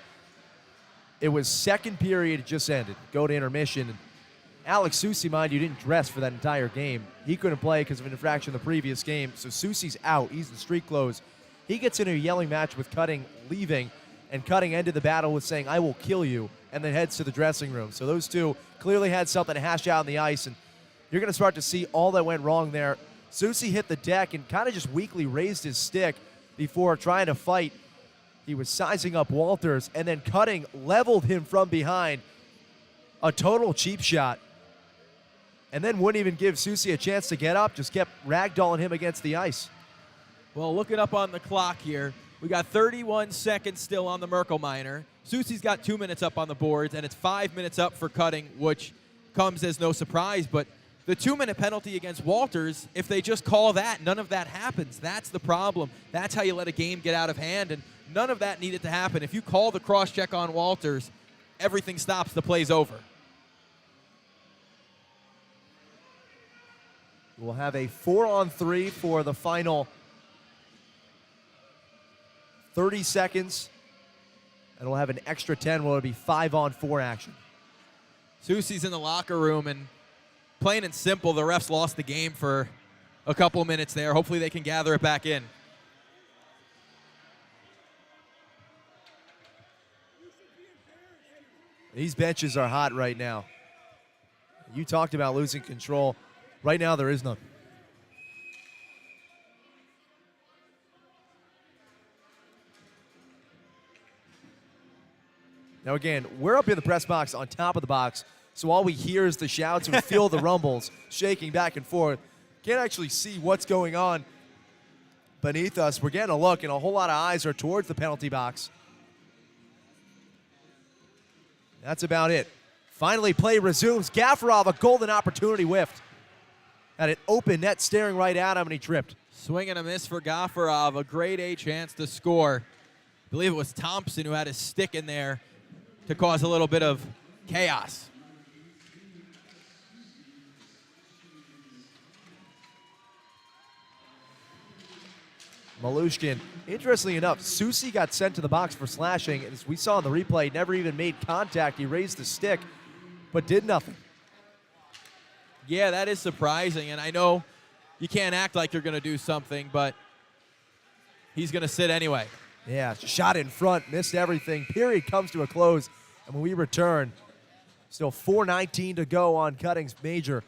it was second period, it just ended. Go to intermission. And Alex Susi, mind you, didn't dress for that entire game. He couldn't play because of an infraction in the previous game, so Susi's out. He's in street clothes. He gets into a yelling match with Cutting leaving, and Cutting ended the battle with saying, "I will kill you," and then heads to the dressing room. So those two clearly had something to hash out on the ice, and you're going to start to see all that went wrong there. Susi hit the deck and kind of just weakly raised his stick before trying to fight. He was sizing up Walters, and then Cutting leveled him from behind. A total cheap shot. And then wouldn't even give Susi a chance to get up, just kept ragdolling him against the ice. Well, looking up on the clock here, we got 31 seconds still on the Merkel minor. Susi's got 2 minutes up on the boards, and it's 5 minutes up for Cutting, which comes as no surprise. But the 2-minute penalty against Walters, if they just call that, none of that happens. That's the problem. That's how you let a game get out of hand, and none of that needed to happen. If you call the cross-check on Walters, everything stops. The play's over. We'll have a 4-on-3 for the final 30 seconds And we'll have an extra 10 where it'll be 5-on-4 action. Susie's in the locker room, and plain and simple, the refs lost the game for a couple minutes there. Hopefully they can gather it back in. These benches are hot right now. You talked about losing control. Right now, there is none. Now, again, we're up in the press box on top of the box, so all we hear is the shouts and feel the rumbles shaking back and forth. Can't actually see what's going on beneath us. We're getting a look, and a whole lot of eyes are towards the penalty box. That's about it. Finally, play resumes. Gaffarov, a golden opportunity whiffed. Had an open net staring right at him, and he tripped. Swing and a miss for Gaffarov, a grade A chance to score. I believe it was Thompson who had his stick in there to cause a little bit of chaos. Malushkin, interestingly enough, Susie got sent to the box for slashing, and as we saw in the replay, never even made contact. He raised the stick, but did nothing. Yeah, that is surprising, and I know you can't act like you're going to do something, but he's going to sit anyway. Yeah, shot in front, missed everything. Period comes to a close, and when we return, still 4:19 to go on Cutting's major.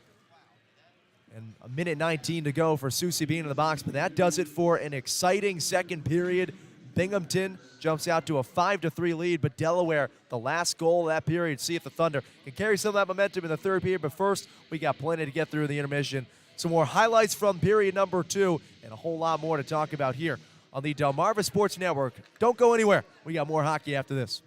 And a minute 19 to go for Susie being in the box. But that does it for an exciting second period. Binghamton jumps out to a 5-3 lead. But Delaware, the last goal of that period, see if the Thunder can carry some of that momentum in the third period. But first, we got plenty to get through the intermission. Some more highlights from period number 2 and a whole lot more to talk about here on the Delmarva Sports Network. Don't go anywhere. We got more hockey after this.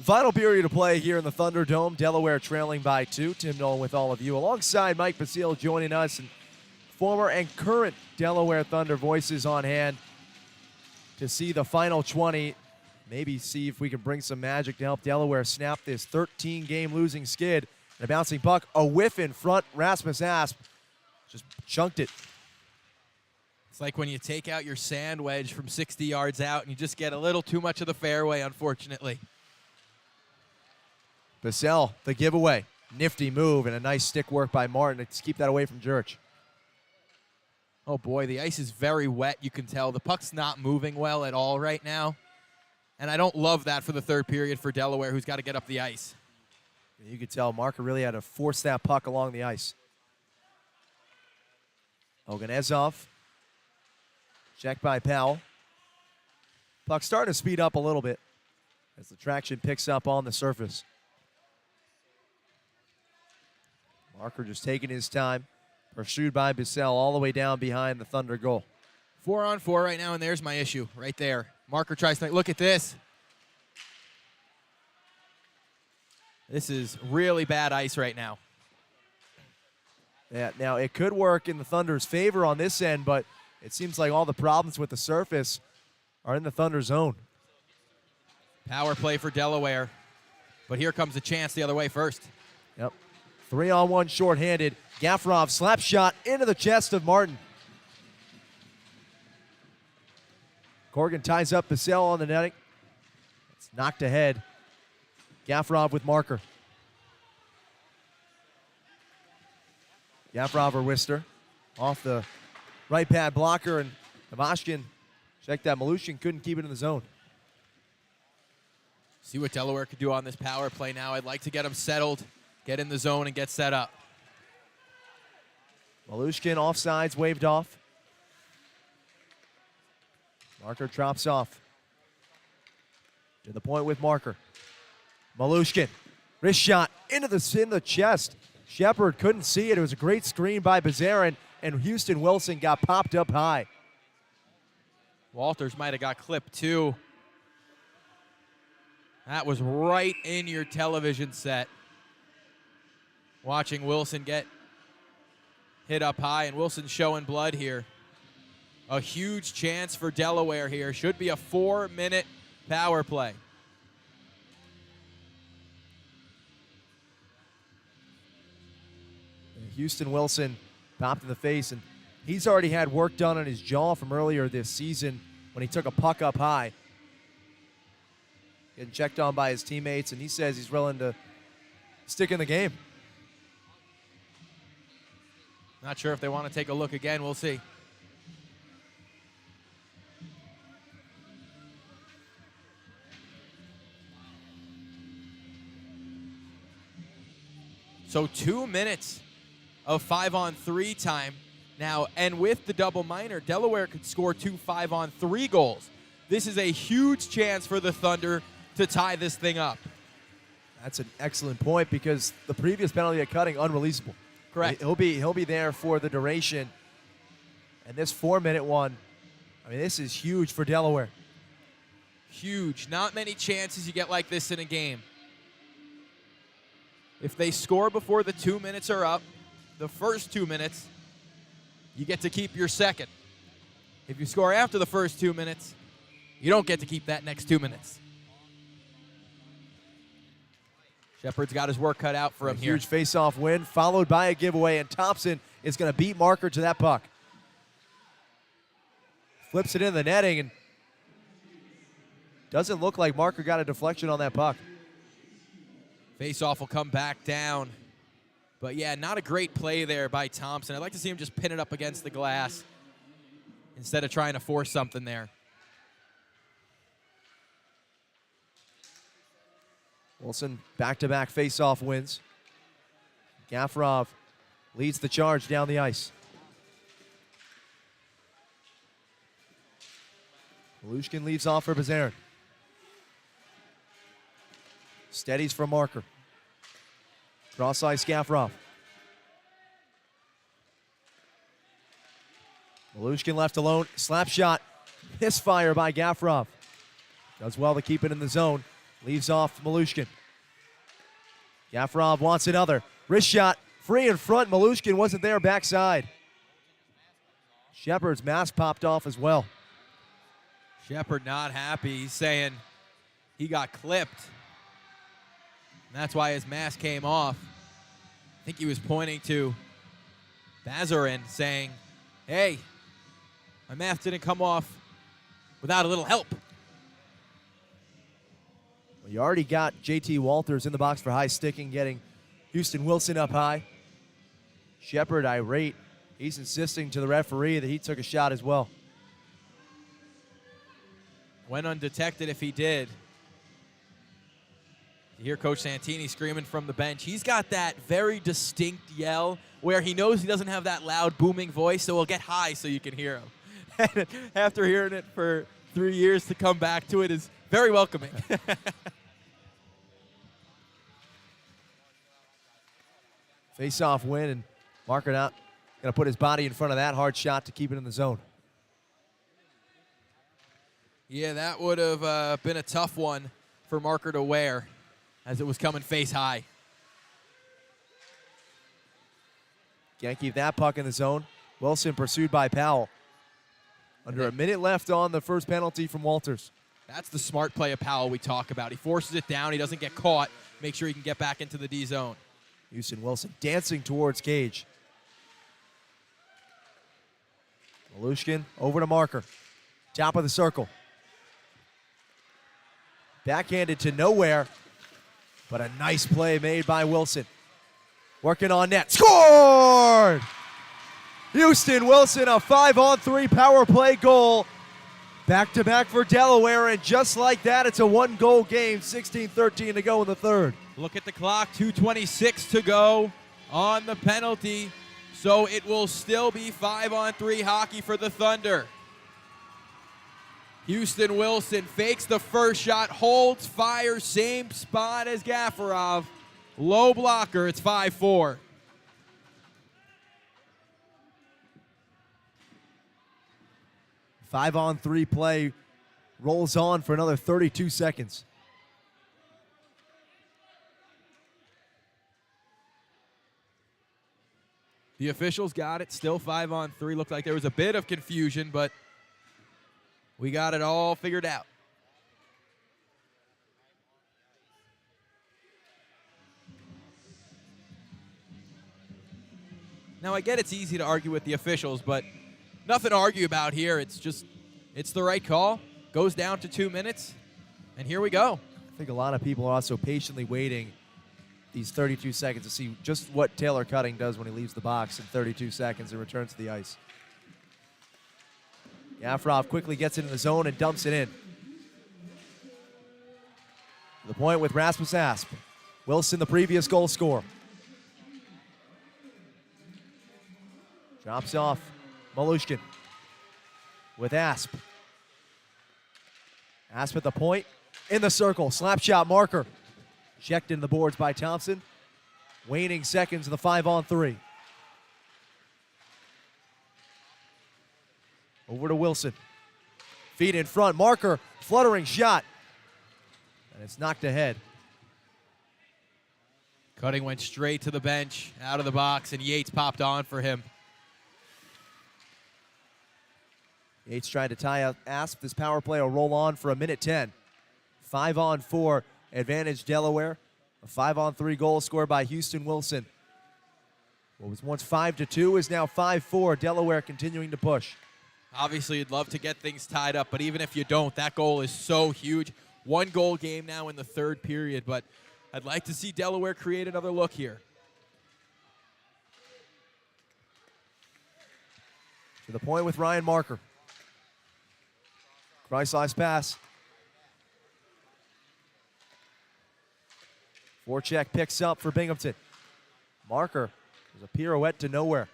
Final period of play here in the Thunderdome. Delaware trailing by 2. Tim Nolan with all of you. Alongside Mike Basile joining us, and former and current Delaware Thunder voices on hand to see the final 20. Maybe see if we can bring some magic to help Delaware snap this 13-game losing skid. And a bouncing puck, a whiff in front. Rasmus Asp just chunked it. It's like when you take out your sand wedge from 60 yards out and you just get a little too much of the fairway, unfortunately. Basile, the giveaway. Nifty move and a nice stick work by Martin to keep that away from Jurich. Oh boy, the ice is very wet, you can tell. The puck's not moving well at all right now. And I don't love that for the third period for Delaware, who's got to get up the ice. You could tell Marker really had to force that puck along the ice. Oganezov. Check by Powell. Puck starting to speed up a little bit as the traction picks up on the surface. Marker just taking his time. Pursued by Basile all the way down behind the Thunder goal. 4-on-4 right now, and there's my issue right there. Marker tries to look at this. This is really bad ice right now. Yeah, now it could work in the Thunder's favor on this end, but it seems like all the problems with the surface are in the Thunder zone. Power play for Delaware, but here comes the chance the other way first. Yep. 3-on-1 shorthanded. Gaffarov slap shot into the chest of Martin. Corgan ties up Basile on the netting. It's knocked ahead. Gaffarov with Marker. Gaffarov or Wister off the right pad blocker, and Ivashkin checked that. Malushin couldn't keep it in the zone. See what Delaware could do on this power play now. I'd like to get them settled, get in the zone, and get set up. Malushkin offsides, waved off. Marker drops off. To the point with Marker. Malushkin, wrist shot into the chest. Shepard couldn't see it. It was a great screen by Bazarin, and Houston Wilson got popped up high. Walters might have got clipped too. That was right in your television set. Watching Wilson get hit up high, and Wilson showing blood here. A huge chance for Delaware here. Should be a 4-minute power play. Houston Wilson popped in the face, and he's already had work done on his jaw from earlier this season when he took a puck up high. Getting checked on by his teammates, and he says he's willing to stick in the game. Not sure if they want to take a look again. We'll see. So 2 minutes of 5-on-3 time now, and with the double minor, Delaware could score 2 5-on-3 goals. This is a huge chance for the Thunder to tie this thing up. That's an excellent point, because the previous penalty at cutting, unreleasable. Correct. He'll be there for the duration. And this 4-minute one, I mean, this is huge for Delaware. Huge. Not many chances you get like this in a game. If they score before the 2 minutes are up, the first 2 minutes, you get to keep your second. If you score after the first 2 minutes, you don't get to keep that next 2 minutes. Shepard's got his work cut out for him here. Huge face-off win, followed by a giveaway, and Thompson is going to beat Marker to that puck. Flips it in the netting, and doesn't look like Marker got a deflection on that puck. Face-off will come back down. But, yeah, not a great play there by Thompson. I'd like to see him just pin it up against the glass instead of trying to force something there. Wilson back-to-back face-off wins. Gaffarov leads the charge down the ice. Malushkin leaves off for Bazarin. Steadies for Marker. Cross ice, Gaffarov. Malushkin left alone. Slap shot. Misfire by Gaffarov. Does well to keep it in the zone. Leaves off Malushkin. Gafarov wants another. Wrist shot, free in front. Malushkin wasn't there, backside. Shepard's mask popped off as well. Shepard not happy. He's saying he got clipped. And that's why his mask came off. I think he was pointing to Bazarin saying, hey, my mask didn't come off without a little help. Well, you already got JT Walters in the box for high sticking, getting Houston Wilson up high. Shepard irate. He's insisting to the referee that he took a shot as well. Went undetected if he did. You hear Coach Santini screaming from the bench. He's got that very distinct yell where he knows he doesn't have that loud booming voice, so he'll get high so you can hear him. And after hearing it for 3 years, to come back to it is very welcoming. Face-off win, and Marker not going to put his body in front of that hard shot to keep it in the zone. Yeah, that would have been a tough one for Marker to wear as it was coming face high. Can't keep that puck in the zone. Wilson pursued by Powell. Under a minute left on the first penalty from Walters. That's the smart play of Powell we talk about. He forces it down. He doesn't get caught. Make sure he can get back into the D zone. Houston Wilson dancing towards Cage. Malushkin over to Marker. Top of the circle. Backhanded to nowhere, but a nice play made by Wilson. Working on net. Scored! Houston Wilson, a 5-on-3 power play goal. Back-to-back for Delaware, and just like that, it's a one-goal game. 16-13 to go in the third. Look at the clock, 2:26 to go on the penalty. So it will still be 5-on-3 hockey for the Thunder. Houston Wilson fakes the first shot, holds, fires, same spot as Gafarov. Low blocker, it's 5-4. Five-on-3 play rolls on for another 32 seconds. The officials got it, still 5-on-3. Looked like there was a bit of confusion, but we got it all figured out. Now, I get it's easy to argue with the officials, but nothing to argue about here. It's the right call. Goes down to 2 minutes, and here we go. I think a lot of people are also patiently waiting these 32 seconds to see just what Taylor Cutting does when he leaves the box in 32 seconds and returns to the ice. Gafarov quickly gets it in the zone and dumps it in. To the point with Rasmus Asp. Wilson, the previous goal scorer. Drops off Malushkin with Asp. Asp at the point, in the circle, slap shot Marker. Checked in the boards by Thompson. Waning seconds of the 5-on-3. Over to Wilson. Feet in front, Marker, fluttering shot. And it's knocked ahead. Cutting went straight to the bench, out of the box, and Yates popped on for him. Yates tried to tie up Asp. This power play will roll on for a minute 10. 5-on-4, advantage Delaware. A 5-on-3 goal scored by Houston Wilson. What was once 5-2 is now 5-4. Delaware continuing to push. Obviously, you'd love to get things tied up, but even if you don't, that goal is so huge. One goal game now in the third period, but I'd like to see Delaware create another look here. To the point with Ryan Marker. Kreisli's pass. Forecheck picks up for Binghamton. Marker, there's a pirouette to nowhere.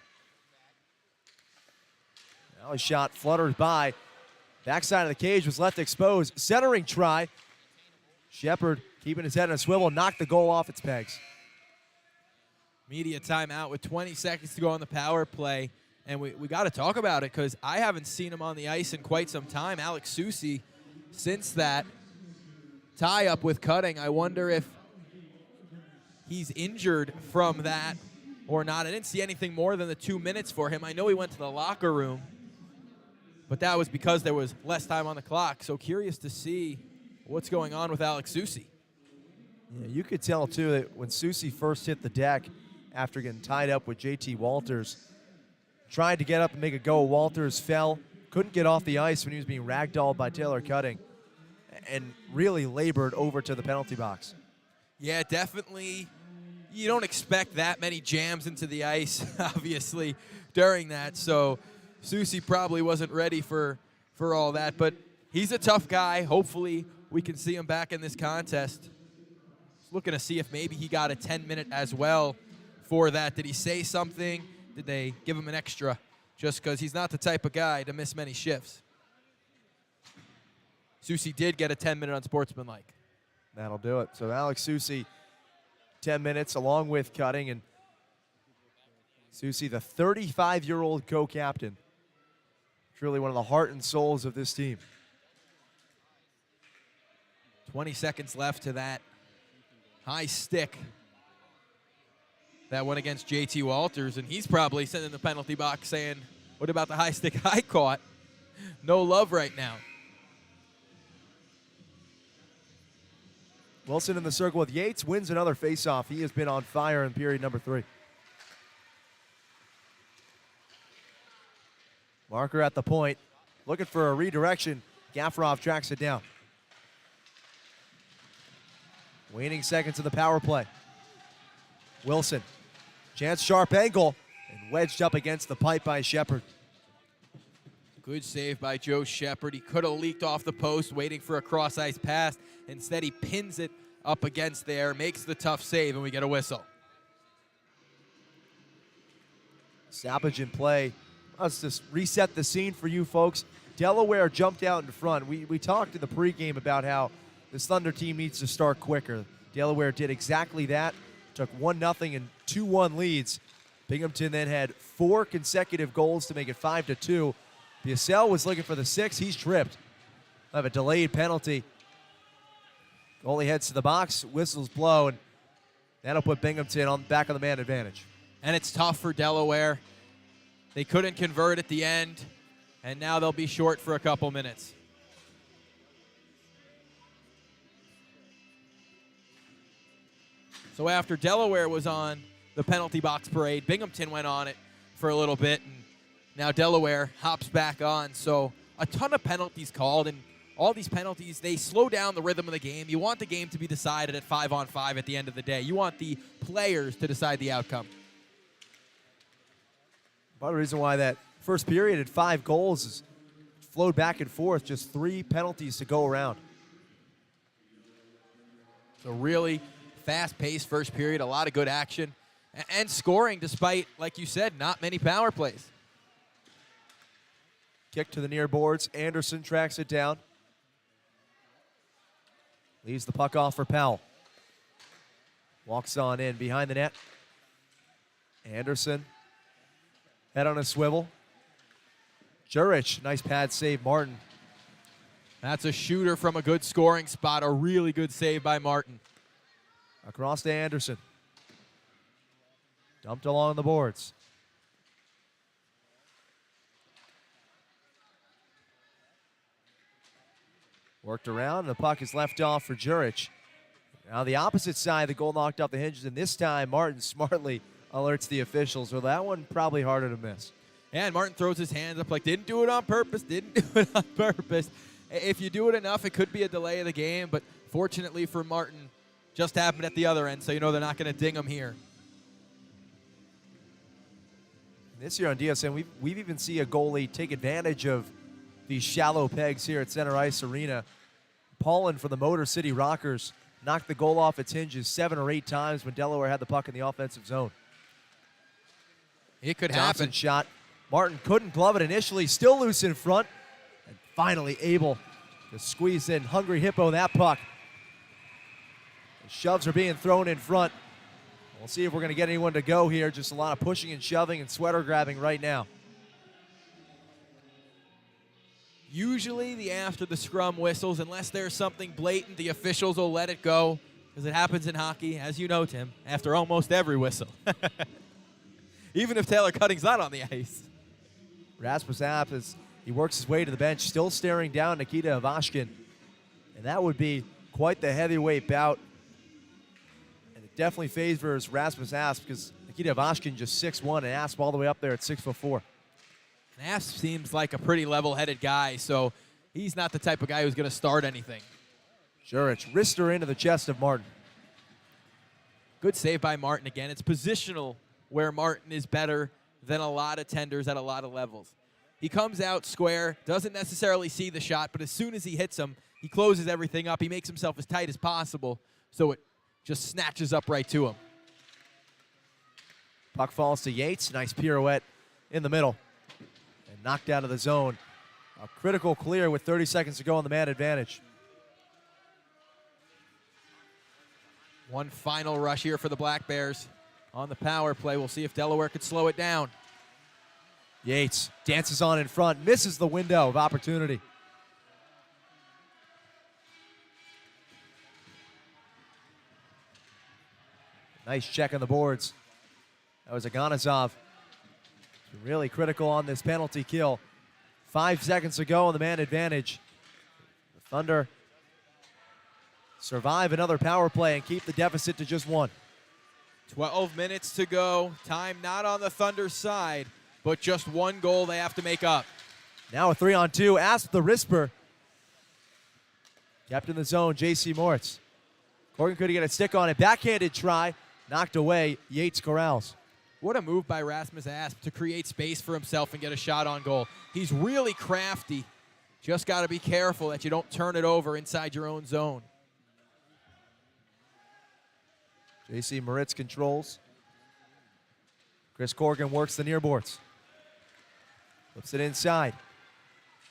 Now his shot flutters by. Backside of the cage was left exposed. Centering try. Shepard keeping his head in a swivel, knocked the goal off its pegs. Media timeout with 20 seconds to go on the power play. And we got to talk about it because I haven't seen him on the ice in quite some time. Alex Susi, since that, tie-up with Cutting. I wonder if he's injured from that or not. I didn't see anything more than the 2 minutes for him. I know he went to the locker room, but that was because there was less time on the clock. So curious to see what's going on with Alex Susi. Yeah, you could tell, too, that when Susi first hit the deck after getting tied up with JT Walters, tried to get up and make a go. Walters fell, couldn't get off the ice when he was being ragdolled by Taylor Cutting, and really labored over to the penalty box. Yeah, definitely. You don't expect that many jams into the ice, obviously, during that. So Susi probably wasn't ready for all that. But he's a tough guy. Hopefully we can see him back in this contest. Just looking to see if maybe he got a 10-minute as well for that. Did he say something? Did they give him an extra? Just because he's not the type of guy to miss many shifts. Susi did get a 10-minute unsportsmanlike. That'll do it. So Alex Susi, 10 minutes along with Cutting, and Susi, the 35-year-old co-captain. Truly one of the heart and souls of this team. 20 seconds left to that high stick that went against JT Walters, and he's probably sitting in the penalty box saying, what about the high stick I caught? No love right now. Wilson in the circle with Yates, wins another faceoff. He has been on fire in period number 3. Marker at the point, looking for a redirection. Gaffarov tracks it down. Waning seconds of the power play. Wilson, chance, sharp angle, and wedged up against the pipe by Shepard. Good save by Joe Shepard. He could have leaked off the post, waiting for a cross-ice pass. Instead, he pins it up against there, makes the tough save, and we get a whistle. Stoppage in play. Let's just reset the scene for you folks. Delaware jumped out in front. We talked in the pregame about how this Thunder team needs to start quicker. Delaware did exactly that. Took 1-0 and 2-1 leads. Binghamton then had 4 consecutive goals to make it 5-2. Biasel was looking for the 6. He's tripped. Have a delayed penalty. Goalie heads to the box, whistles blow, and that'll put Binghamton on back on the man advantage. And it's tough for Delaware. They couldn't convert at the end, and now they'll be short for a couple minutes. So after Delaware was on the penalty box parade, Binghamton went on it for a little bit, and now Delaware hops back on. So a ton of penalties called, and all these penalties, they slow down the rhythm of the game. You want the game to be decided at 5-on-5 at the end of the day. You want the players to decide the outcome. Part of the reason why that first period had 5 goals is flowed back and forth, just 3 penalties to go around. So really fast-paced first period, a lot of good action, and scoring despite, like you said, not many power plays. Kick to the near boards. Anderson tracks it down. Leaves the puck off for Powell. Walks on in behind the net. Anderson, head on a swivel. Jurich, nice pad save, Martin. That's a shooter from a good scoring spot. A really good save by Martin. Across to Anderson. Dumped along the boards. Worked around, and the puck is left off for Jurich. Now the opposite side, the goal knocked off the hinges, and this time Martin smartly alerts the officials. So that one probably harder to miss. And Martin throws his hands up like, didn't do it on purpose, didn't do it on purpose. If you do it enough, it could be a delay of the game, but fortunately for Martin, just happened at the other end, so you know they're not going to ding him here. This year on DSN, we've even seen a goalie take advantage of these shallow pegs here at Center Ice Arena. Paulin from the Motor City Rockers knocked the goal off its hinges 7 or 8 times when Delaware had the puck in the offensive zone. It could Johnson happen. Shot. Martin couldn't glove it initially, still loose in front, and finally able to squeeze in Hungry Hippo that puck. The shoves are being thrown in front. We'll see if we're going to get anyone to go here. Just a lot of pushing and shoving and sweater grabbing right now. Usually the after the scrum whistles, unless there's something blatant, the officials will let it go, because it happens in hockey, as you know, Tim, after almost every whistle. Even if Taylor Cutting's not on the ice. Rasmus App, as he works his way to the bench, still staring down Nikita Ivashkin. And that would be quite the heavyweight bout. And it definitely favors Rasmus Asp, because Nikita Ivashkin just 6'1", and Asp all the way up there at 6'4". And Asp seems like a pretty level-headed guy, so he's not the type of guy who's going to start anything. Sure, it's wrister into the chest of Martin. Good save by Martin again. It's positional where Martin is better than a lot of tenders at a lot of levels. He comes out square, doesn't necessarily see the shot, but as soon as he hits him, he closes everything up. He makes himself as tight as possible, so it just snatches up right to him. Puck falls to Yates. Nice pirouette in the middle. And knocked out of the zone. A critical clear with 30 seconds to go on the man advantage. One final rush here for the Black Bears on the power play. We'll see if Delaware could slow it down. Yates dances on in front, misses the window of opportunity. Nice check on the boards. That was Aganazov. Really critical on this penalty kill. 5 seconds to go on the man advantage. The Thunder survive another power play and keep the deficit to just 1. 12 minutes to go. Time not on the Thunder's side, but just 1 goal they have to make up. Now a 3-on-2. Asp the wrisper. Kept in the zone, J.C. Moritz. Corgan could get a stick on it. Backhanded try. Knocked away. Yates corrals. What a move by Rasmus Asp to create space for himself and get a shot on goal. He's really crafty. Just got to be careful that you don't turn it over inside your own zone. J.C. Moritz controls. Chris Corgan works the near boards. Flips it inside.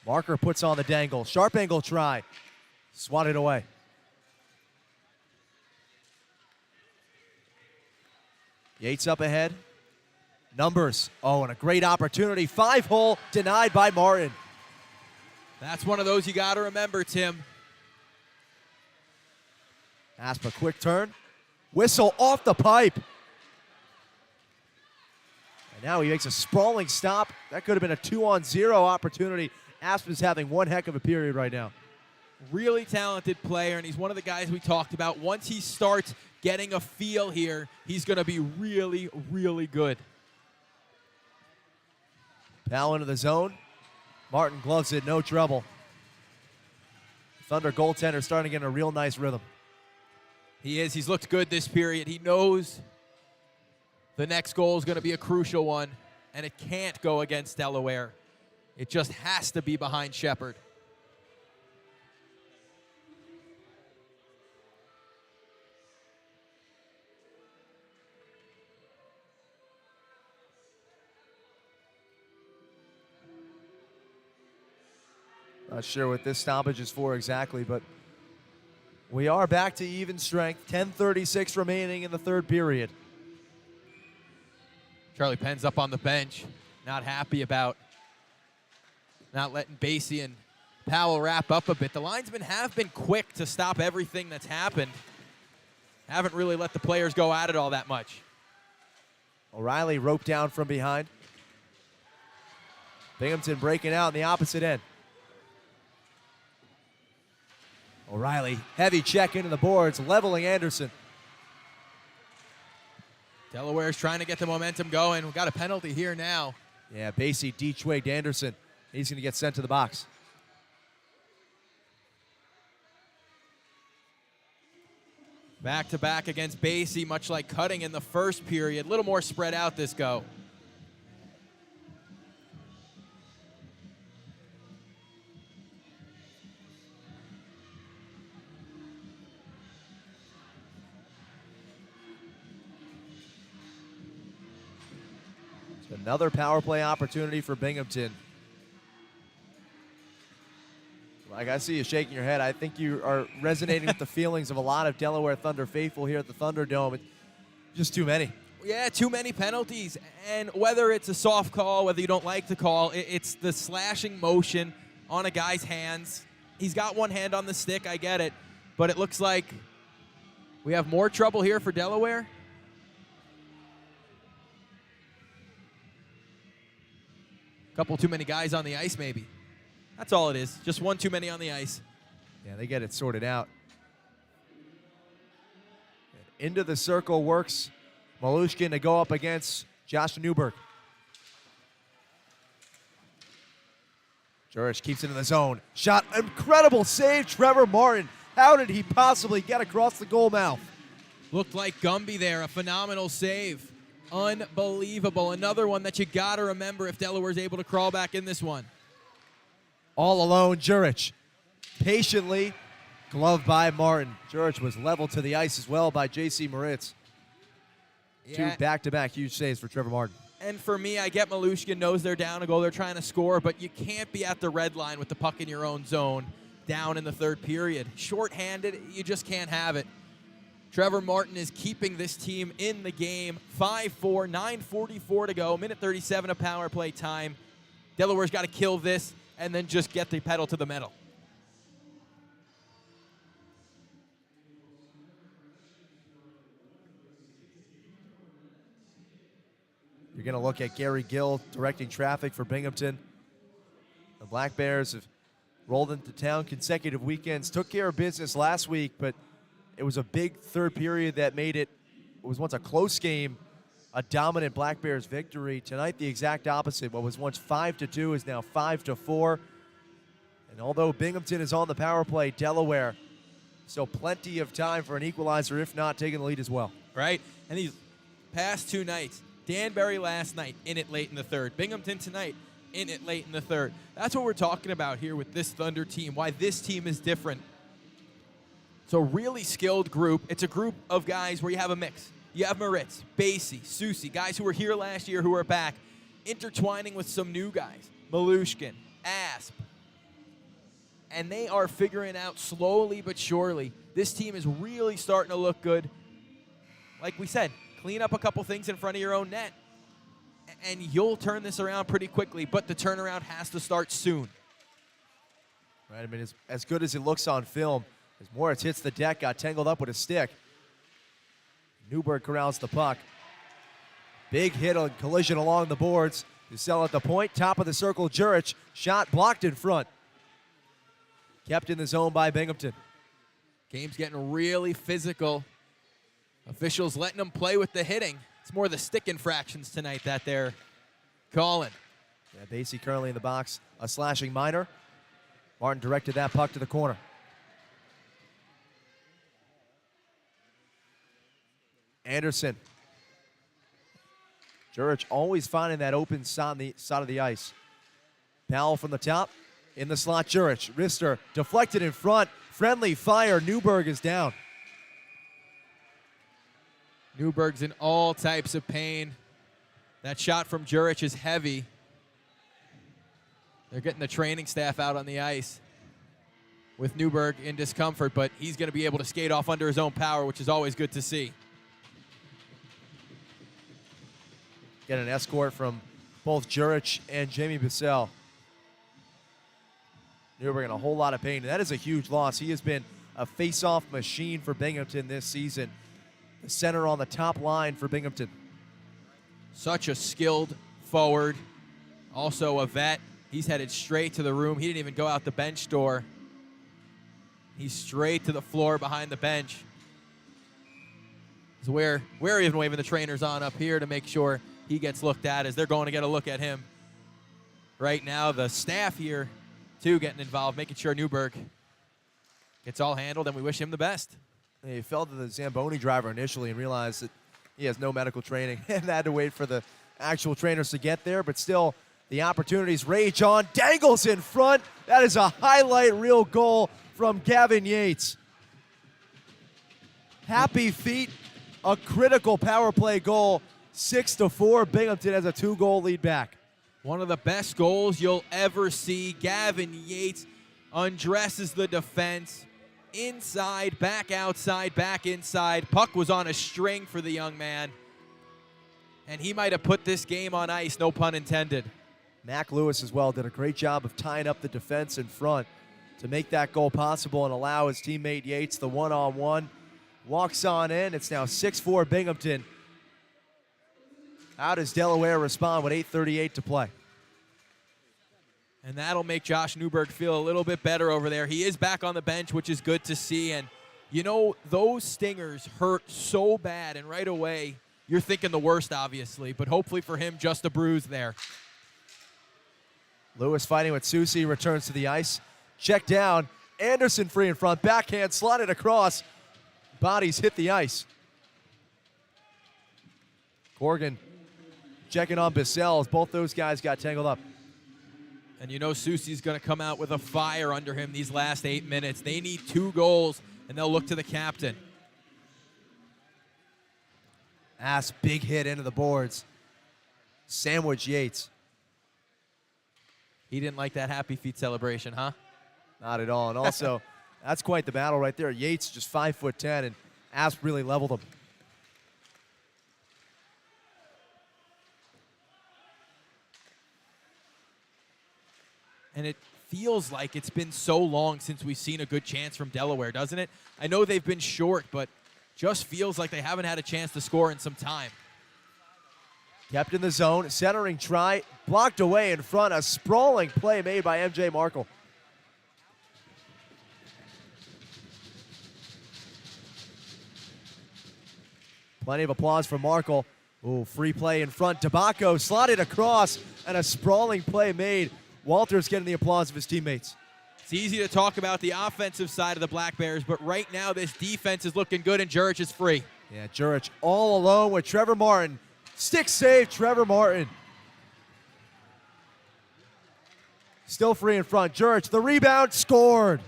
Marker puts on the dangle. Sharp angle try. Swatted away. Yates up ahead. Numbers. Oh, and a great opportunity. 5-hole denied by Martin. That's one of those you got to remember, Tim. Asp a quick turn. Whistle off the pipe. And now he makes a sprawling stop. That could have been a 2-on-0 opportunity. Asp is having one heck of a period right now. Really talented player, and he's one of the guys we talked about. Once he starts getting a feel here, he's going to be really, really good. Powell into the zone. Martin gloves it, no trouble. Thunder goaltender starting to get in a real nice rhythm. He is. He's looked good this period. He knows the next goal is going to be a crucial one, and it can't go against Delaware. It just has to be behind Shepard. Not sure what this stoppage is for exactly, but we are back to even strength. 10:36 remaining in the third period. Charlie Penn's up on the bench, not happy about not letting Basie and Powell wrap up a bit. The linesmen have been quick to stop everything that's happened. Haven't really let the players go at it all that much. O'Reilly roped down from behind. Binghamton breaking out in the opposite end. O'Reilly, heavy check into the boards, leveling Anderson. Delaware's trying to get the momentum going. We've got a penalty here now. Yeah, Basie de-twigged Anderson. He's going to get sent to the box. Back-to-back against Basie, much like Cutting in the first period. A little more spread out this go. Another power play opportunity for Binghamton. Like I see you shaking your head. I think you are resonating with the feelings of a lot of Delaware Thunder faithful here at the Thunderdome. It's just too many. Yeah, too many penalties. And whether it's a soft call, whether you don't like the call, it's the slashing motion on a guy's hands. He's got one hand on the stick, I get it. But it looks like we have more trouble here for Delaware. Couple too many guys on the ice, maybe. That's all it is. Just one too many on the ice. Yeah, they get it sorted out. And into the circle works Malushkin to go up against Josh Newberg. Jurich keeps it in the zone. Shot, incredible save, Trevor Martin. How did he possibly get across the goal mouth? Looked like Gumby there, a phenomenal save. Unbelievable. Another one that you got to remember if Delaware's able to crawl back in this one. All alone, Jurich. Patiently gloved by Martin. Jurich was leveled to the ice as well by J.C. Moritz. Yeah. 2 back-to-back huge saves for Trevor Martin. And for me, I get Malushkin knows they're down a goal. They're trying to score, but you can't be at the red line with the puck in your own zone down in the third period. Short-handed, you just can't have it. Trevor Martin is keeping this team in the game. 5-4, 9:44 to go, minute 37 of power play time. Delaware's got to kill this and then just get the pedal to the metal. You're going to look at Gary Gill directing traffic for Binghamton. The Black Bears have rolled into town consecutive weekends, took care of business last week, but it was a big third period that made it was once a close game, a dominant Black Bears victory. Tonight, the exact opposite. What was once 5-2 is now 5-4. And although Binghamton is on the power play, Delaware still plenty of time for an equalizer, if not taking the lead as well. Right? And these past 2 nights, Danbury last night, in it late in the third. Binghamton tonight, in it late in the third. That's what we're talking about here with this Thunder team, why this team is different. It's a really skilled group. It's a group of guys where you have a mix. You have Moritz, Basie, Susi, guys who were here last year who are back, intertwining with some new guys. Malushkin, Asp. And they are figuring out slowly but surely. This team is really starting to look good. Like we said, clean up a couple things in front of your own net, and you'll turn this around pretty quickly, but the turnaround has to start soon. Right, I mean, as good as it looks on film, as Moritz hits the deck, got tangled up with a stick. Newberg corrals the puck. Big hit on collision along the boards. Ucell at the point, top of the circle, Jurich. Shot blocked in front. Kept in the zone by Binghamton. Game's getting really physical. Officials letting them play with the hitting. It's more the stick infractions tonight that they're calling. Yeah, Basie currently in the box, a slashing minor. Martin directed that puck to the corner. Anderson. Jurich always finding that open side of the ice. Powell from the top. In the slot, Jurich. Rister deflected in front. Friendly fire. Newberg is down. Newberg's in all types of pain. That shot from Jurich is heavy. They're getting the training staff out on the ice with Newberg in discomfort, but he's going to be able to skate off under his own power, which is always good to see. Get an escort from both Jurich and Jamie Bissell. Newberg in a whole lot of pain. And that is a huge loss. He has been a face-off machine for Binghamton this season. The center on the top line for Binghamton. Such a skilled forward. Also a vet. He's headed straight to the room. He didn't even go out the bench door. He's straight to the floor behind the bench. So we're even waving the trainers on up here to make sure he gets looked at as they're going to get a look at him. Right now, the staff here, too, getting involved, making sure Newberg gets all handled, and we wish him the best. He fell to the Zamboni driver initially and realized that he has no medical training and had to wait for the actual trainers to get there, but still the opportunities rage on. Dangles in front. That is a highlight reel goal from Gavin Yates. Happy feet, a critical power play goal. 6-4, Binghamton has a 2-goal lead back. One of the best goals you'll ever see. Gavin Yates undresses the defense. Inside, back outside, back inside. Puck was on a string for the young man. And he might have put this game on ice, no pun intended. Mac Lewis as well did a great job of tying up the defense in front to make that goal possible and allow his teammate Yates the one-on-one. Walks on in. It's now 6-4 Binghamton. How does Delaware respond with 8:38 to play? And that'll make Josh Newberg feel a little bit better over there. He is back on the bench, which is good to see. And, you know, those stingers hurt so bad. And right away, you're thinking the worst, obviously. But hopefully for him, just a bruise there. Lewis fighting with Susi, returns to the ice. Check down. Anderson free in front. Backhand, slotted across. Bodies hit the ice. Corgan checking on Bissell. Both those guys got tangled up. And you know Susi's going to come out with a fire under him these last 8 minutes. They need 2 goals, and they'll look to the captain. Ass big hit into the boards. Sandwich Yates. He didn't like that happy feet celebration, huh? Not at all. And also, that's quite the battle right there. Yates just 5'10", and Asp really leveled him. And it feels like it's been so long since we've seen a good chance from Delaware, doesn't it? I know they've been short, but just feels like they haven't had a chance to score in some time. Kept in the zone, centering try, blocked away in front. A sprawling play made by MJ Markle. Plenty of applause for Markle. Ooh, free play in front. Tabacco slotted across, and a sprawling play made. Walters getting the applause of his teammates. It's easy to talk about the offensive side of the Black Bears, but right now this defense is looking good, and Jurich is free. Yeah, Jurich all alone with Trevor Martin. Stick save, Trevor Martin. Still free in front. Jurich, the rebound, scored.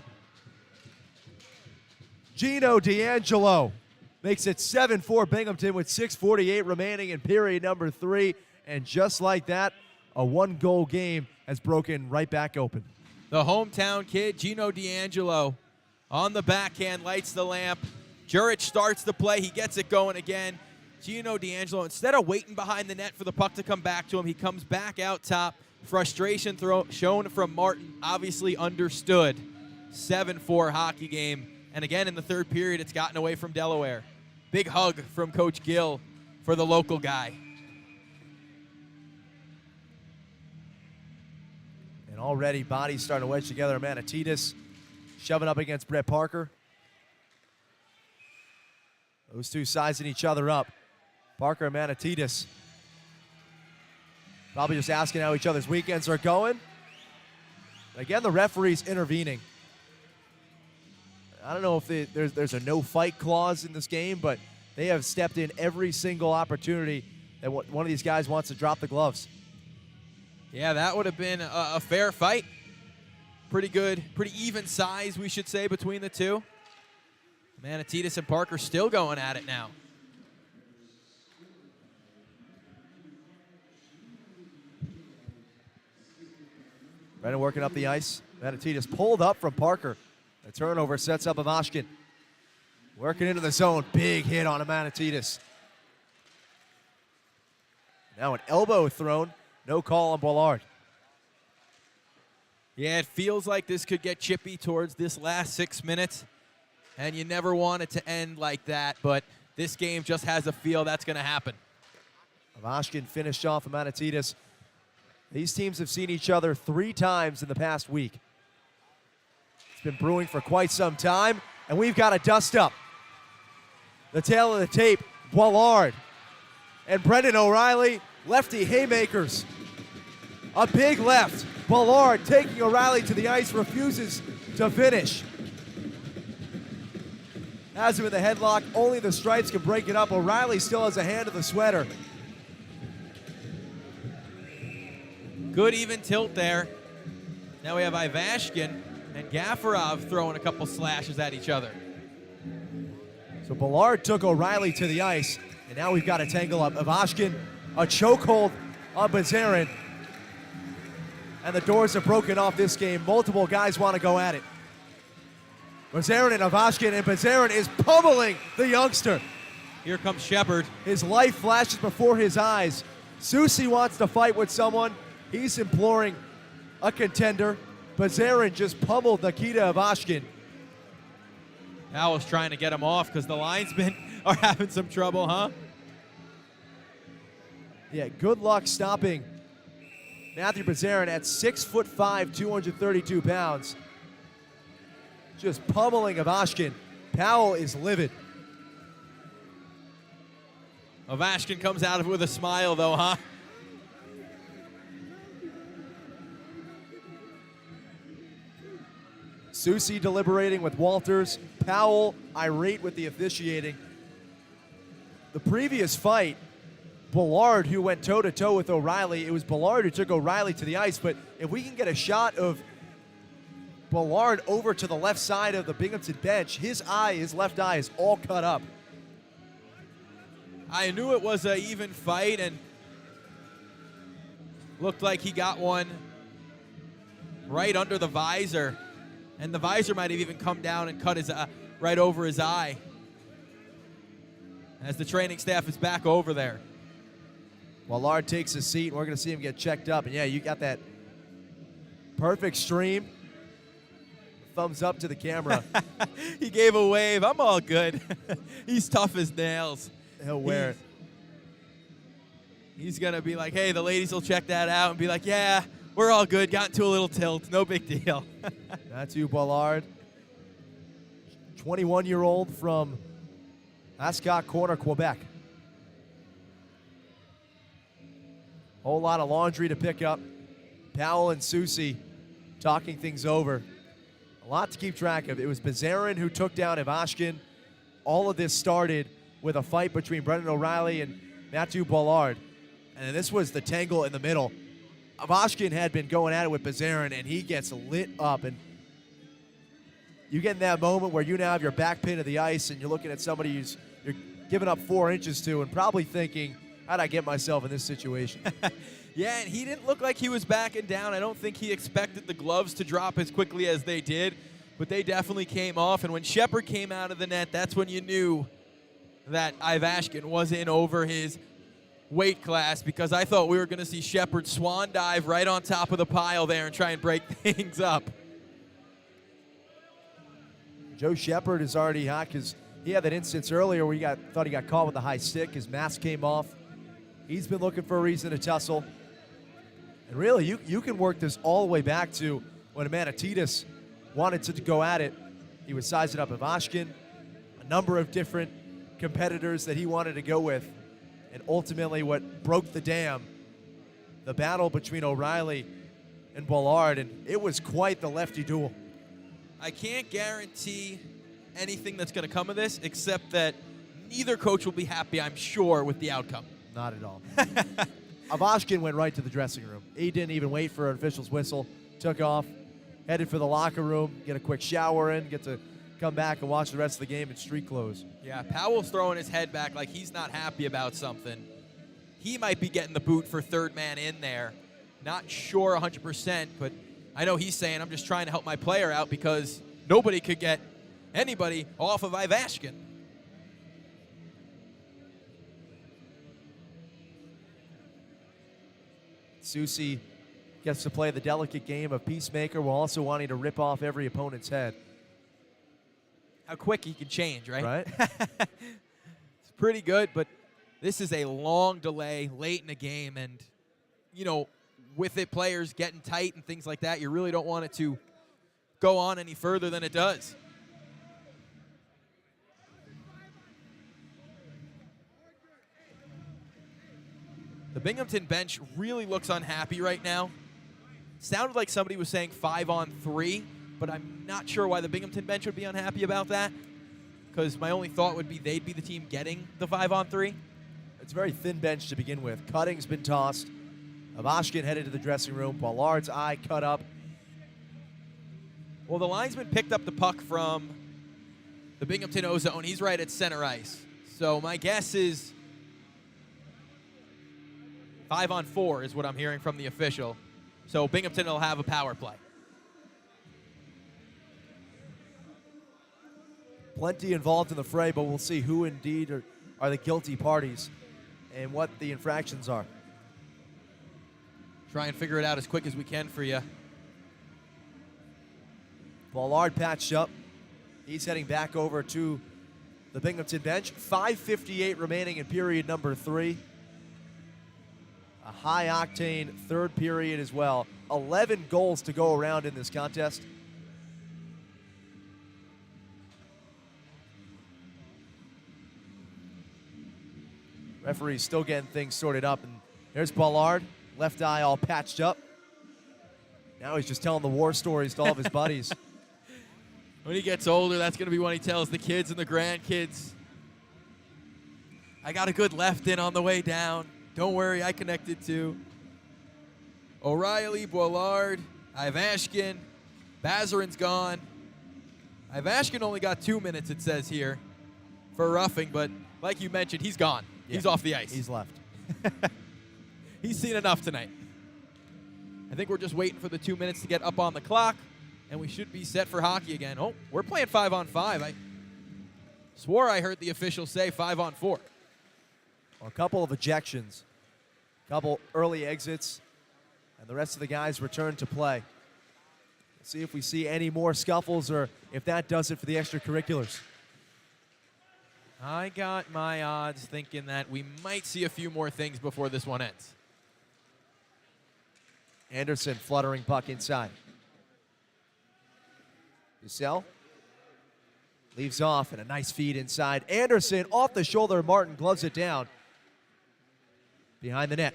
Gino D'Angelo makes it 7-4 Binghamton with 6:48 remaining in period number 3. And just like that, a 1-goal game has broken right back open. The hometown kid, Gino D'Angelo, on the backhand, lights the lamp. Jurich starts the play. He gets it going again. Gino D'Angelo, instead of waiting behind the net for the puck to come back to him, he comes back out top. Frustration shown from Martin, obviously understood. 7-4 hockey game. And again, in the third period, it's gotten away from Delaware. Big hug from Coach Gill for the local guy. And already bodies starting to wedge together. Manatidis shoving up against Brett Parker. Those two sizing each other up. Parker and Manatidis probably just asking how each other's weekends are going. Again, the referee's intervening. I don't know if there's a no-fight clause in this game, but they have stepped in every single opportunity that one of these guys wants to drop the gloves. Yeah, that would have been a fair fight. Pretty good, pretty even size, we should say, between the two. Manatidis and Parker still going at it now. Brennan working up the ice. Manatidis pulled up from Parker. The turnover sets up Ivashkin. Working into the zone. Big hit on a Manatidis. Now an elbow thrown. No call on Bollard. Yeah, it feels like this could get chippy towards this last 6 minutes. And you never want it to end like that, but this game just has a feel that's going to happen. Ivashkin finished off a Manatidis. These teams have seen each other 3 times in the past week. It's been brewing for quite some time, and we've got a dust up. The tail of the tape, Bollard and Brendan O'Reilly, lefty haymakers. A big left. Bollard taking O'Reilly to the ice, refuses to finish. Has him in the headlock. Only the stripes can break it up. O'Reilly still has a hand of the sweater. Good even tilt there. Now we have Ivashkin and Gafarov throwing a couple slashes at each other. So Bollard took O'Reilly to the ice, and now we've got a tangle up. Ivashkin, a chokehold on Bazarin. And the doors are broken off this game. Multiple guys want to go at it. Bazarin and Ivashkin, and Bazarin is pummeling the youngster. Here comes Shepard. His life flashes before his eyes. Susi wants to fight with someone. He's imploring a contender. Bazarin just pummeled Nikita Ivashkin. Powell's trying to get him off because the linesmen are having some trouble, huh? Yeah, good luck stopping Matthew Bazarin at 6'5", 232 pounds. Just pummeling Ivashkin. Powell is livid. Ivashkin comes out of it with a smile, though, huh? Susie deliberating with Walters. Powell irate with the officiating. The previous fight, Ballard, who went toe-to-toe with O'Reilly, it was Ballard who took O'Reilly to the ice, but if we can get a shot of Ballard over to the left side of the Binghamton bench, his left eye is all cut up. I knew it was an even fight, and looked like he got one right under the visor. And the visor might have even come down and cut his right over his eye as the training staff is back over there. Ballard takes a seat, and we're going to see him get checked up. And, yeah, you got that perfect stream. Thumbs up to the camera. He gave a wave. I'm all good. He's tough as nails. He'll wear it. He's going to be like, hey, the ladies will check that out and be like, yeah, we're all good. Got into a little tilt. No big deal. Mathieu Ballard, 21-year-old from Ascot Corner, Quebec. Whole lot of laundry to pick up. Powell and Susie talking things over. A lot to keep track of. It was Bazarin who took down Ivashkin. All of this started with a fight between Brendan O'Reilly and Mathieu Ballard. And then this was the tangle in the middle. Ivashkin had been going at it with Bazarin, and he gets lit up. And you get in that moment where you now have your back pin of the ice, and you're looking at somebody you're giving up 4 inches to and probably thinking, how'd I get myself in this situation? Yeah, and he didn't look like he was backing down. I don't think he expected the gloves to drop as quickly as they did, but they definitely came off. And when Shepard came out of the net, that's when you knew that Ivashkin was in over his weight class, because I thought we were going to see Shepard swan dive right on top of the pile there and try and break things up. Joe Shepard is already hot because he had that instance earlier where he thought he got caught with a high stick. His mask came off. He's been looking for a reason to tussle. And really, you can work this all the way back to when Manatitas wanted to go at it. He was sizing up Ivashkin, a number of different competitors that he wanted to go with. And ultimately what broke the dam, the battle between O'Reilly and Ballard, and it was quite the lefty duel. I can't guarantee anything that's going to come of this, except that neither coach will be happy, I'm sure, with the outcome. Not at all. Ivashkin went right to the dressing room. He didn't even wait for an official's whistle. Took off, headed for the locker room, get a quick shower in, get to come back and watch the rest of the game in street clothes. Yeah, Powell's throwing his head back like he's not happy about something. He might be getting the boot for third man in there. Not sure 100%, but I know he's saying, I'm just trying to help my player out because nobody could get anybody off of Ivashkin. Susie gets to play the delicate game of peacemaker while also wanting to rip off every opponent's head. How quick he can change, right? Right. It's pretty good, but this is a long delay late in the game, and, you know, with it players getting tight and things like that, you really don't want it to go on any further than it does. The Binghamton bench really looks unhappy right now. Sounded like somebody was saying 5-on-3, but I'm not sure why the Binghamton bench would be unhappy about that, because my only thought would be they'd be the team getting the 5-on-3. It's a very thin bench to begin with. Cutting's been tossed. Ivashkin headed to the dressing room. Ballard's eye cut up. Well, the linesman picked up the puck from the Binghamton O-zone. He's right at center ice. So my guess is 5-on-4 is what I'm hearing from the official. So Binghamton will have a power play. Plenty involved in the fray, but we'll see who indeed are the guilty parties and what the infractions are. Try and figure it out as quick as we can for you. Ballard patched up. He's heading back over to the Binghamton bench. 5:58 remaining in period number 3. A high-octane third period as well. 11 goals to go around in this contest. Referee's still getting things sorted up. And there's Ballard, left eye all patched up. Now he's just telling the war stories to all of his buddies. When he gets older, that's going to be when he tells the kids and the grandkids. I got a good left in on the way down. Don't worry, I connected too. O'Reilly, Ballard, Ivashkin, Bazarin's gone. Ivashkin only got 2 minutes, it says here, for roughing, but like you mentioned, he's gone. Yeah, he's off the ice. He's left. He's seen enough tonight. I think we're just waiting for the 2 minutes to get up on the clock, and we should be set for hockey again. Oh, we're playing 5-on-5. I swore I heard the official say 5-on-4. Well, a couple of ejections, a couple early exits, and the rest of the guys return to play. Let's see if we see any more scuffles or if that does it for the extracurriculars. I got my odds thinking that we might see a few more things before this one ends. Anderson fluttering puck inside. Bussell leaves off and a nice feed inside. Anderson off the shoulder. Martin gloves it down. Behind the net.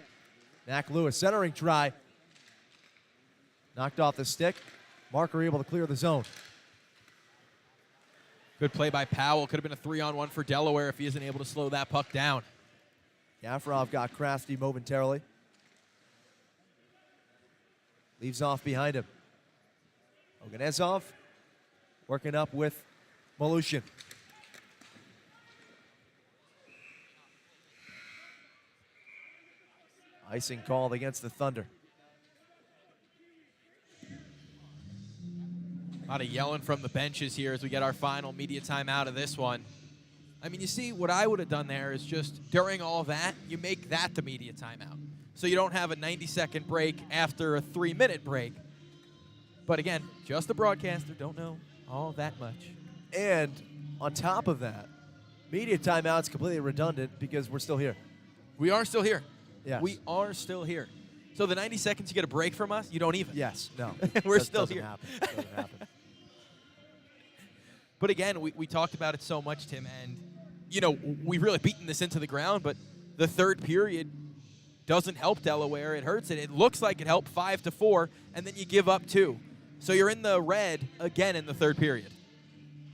Mac Lewis centering try. Knocked off the stick. Marker able to clear the zone. Good play by Powell. Could have been a 3-on-1 for Delaware if he isn't able to slow that puck down. Gafarov got crafty momentarily. Leaves off behind him. Oganezov working up with Malushin. Icing called against the Thunder. A lot of yelling from the benches here as we get our final media time out of this one. I mean, you see, what I would have done there is just during all that, you make that the media timeout. So you don't have a 90-second break after a 3-minute break. But again, just a broadcaster, don't know all that much. And on top of that, media timeout's completely redundant because we're still here. We are still here. Yes. We are still here. So the 90 seconds you get a break from us, you don't even. Yes, no. We're still doesn't here. Happen. Doesn't happen. But again, we talked about it so much, Tim, and, you know, we've really beaten this into the ground, but the third period doesn't help Delaware. It hurts it. It looks like it helped 5-4, and then you give up 2. So you're in the red again in the third period.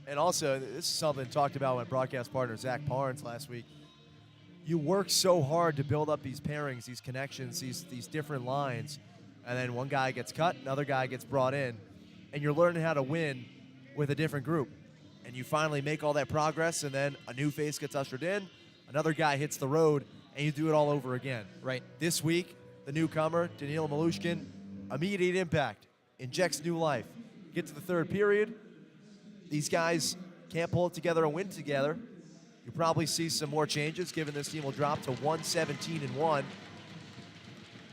And also, this is something talked about with broadcast partner Zach Parnes last week. You work so hard to build up these pairings, these connections, these different lines, and then one guy gets cut, another guy gets brought in, and you're learning how to win with a different group. And you finally make all that progress, and then a new face gets ushered in, another guy hits the road, and you do it all over again. Right. This week, the newcomer, Danila Malushkin, immediate impact, injects new life. Get to the third period, these guys can't pull it together and win together. You'll probably see some more changes, given this team will drop to 1-17-1,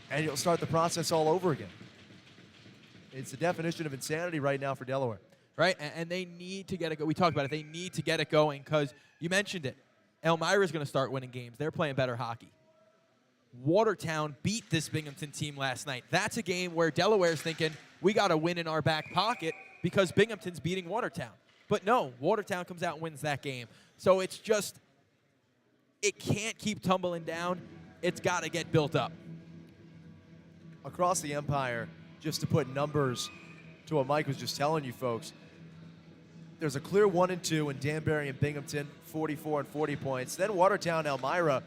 and you'll start the process all over again. It's the definition of insanity right now for Delaware. Right, and they need to get it going. We talked about it. They need to get it going because you mentioned it. Elmira's going to start winning games. They're playing better hockey. Watertown beat this Binghamton team last night. That's a game where Delaware's thinking, we got to win in our back pocket because Binghamton's beating Watertown. But no, Watertown comes out and wins that game. So it's just, it can't keep tumbling down. It's got to get built up. Across the Empire, just to put numbers to what Mike was just telling you folks, there's a clear 1 and 2 in Danbury and Binghamton, 44 and 40 points. Then Watertown, Elmira,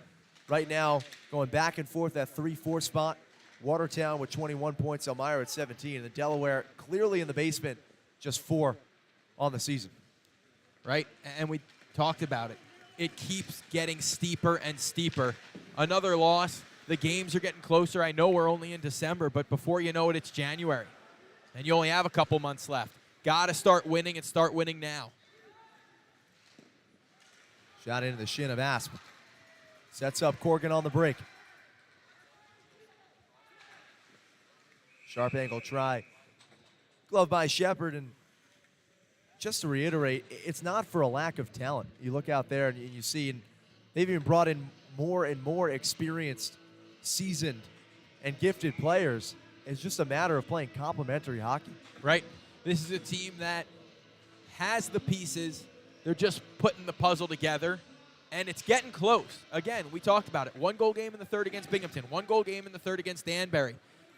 right now going back and forth at 3-4 spot. Watertown with 21 points, Elmira at 17. And the Delaware clearly in the basement, just 4 on the season. Right, and we talked about it. It keeps getting steeper and steeper. Another loss. The games are getting closer. I know we're only in December, but before you know it, it's January. And you only have a couple months left. Got to start winning and start winning now. Shot into the shin of Asp. Sets up Corgan on the break. Sharp angle try. Glove by Shepard, and just to reiterate, it's not for a lack of talent. You look out there and you see, and they've even brought in more and more experienced, seasoned, and gifted players. It's just a matter of playing complementary hockey. Right. This is a team that has the pieces. They're just putting the puzzle together, and it's getting close. Again, we talked about it. 1-goal game in the third against Binghamton. 1-goal game in the third against Danbury.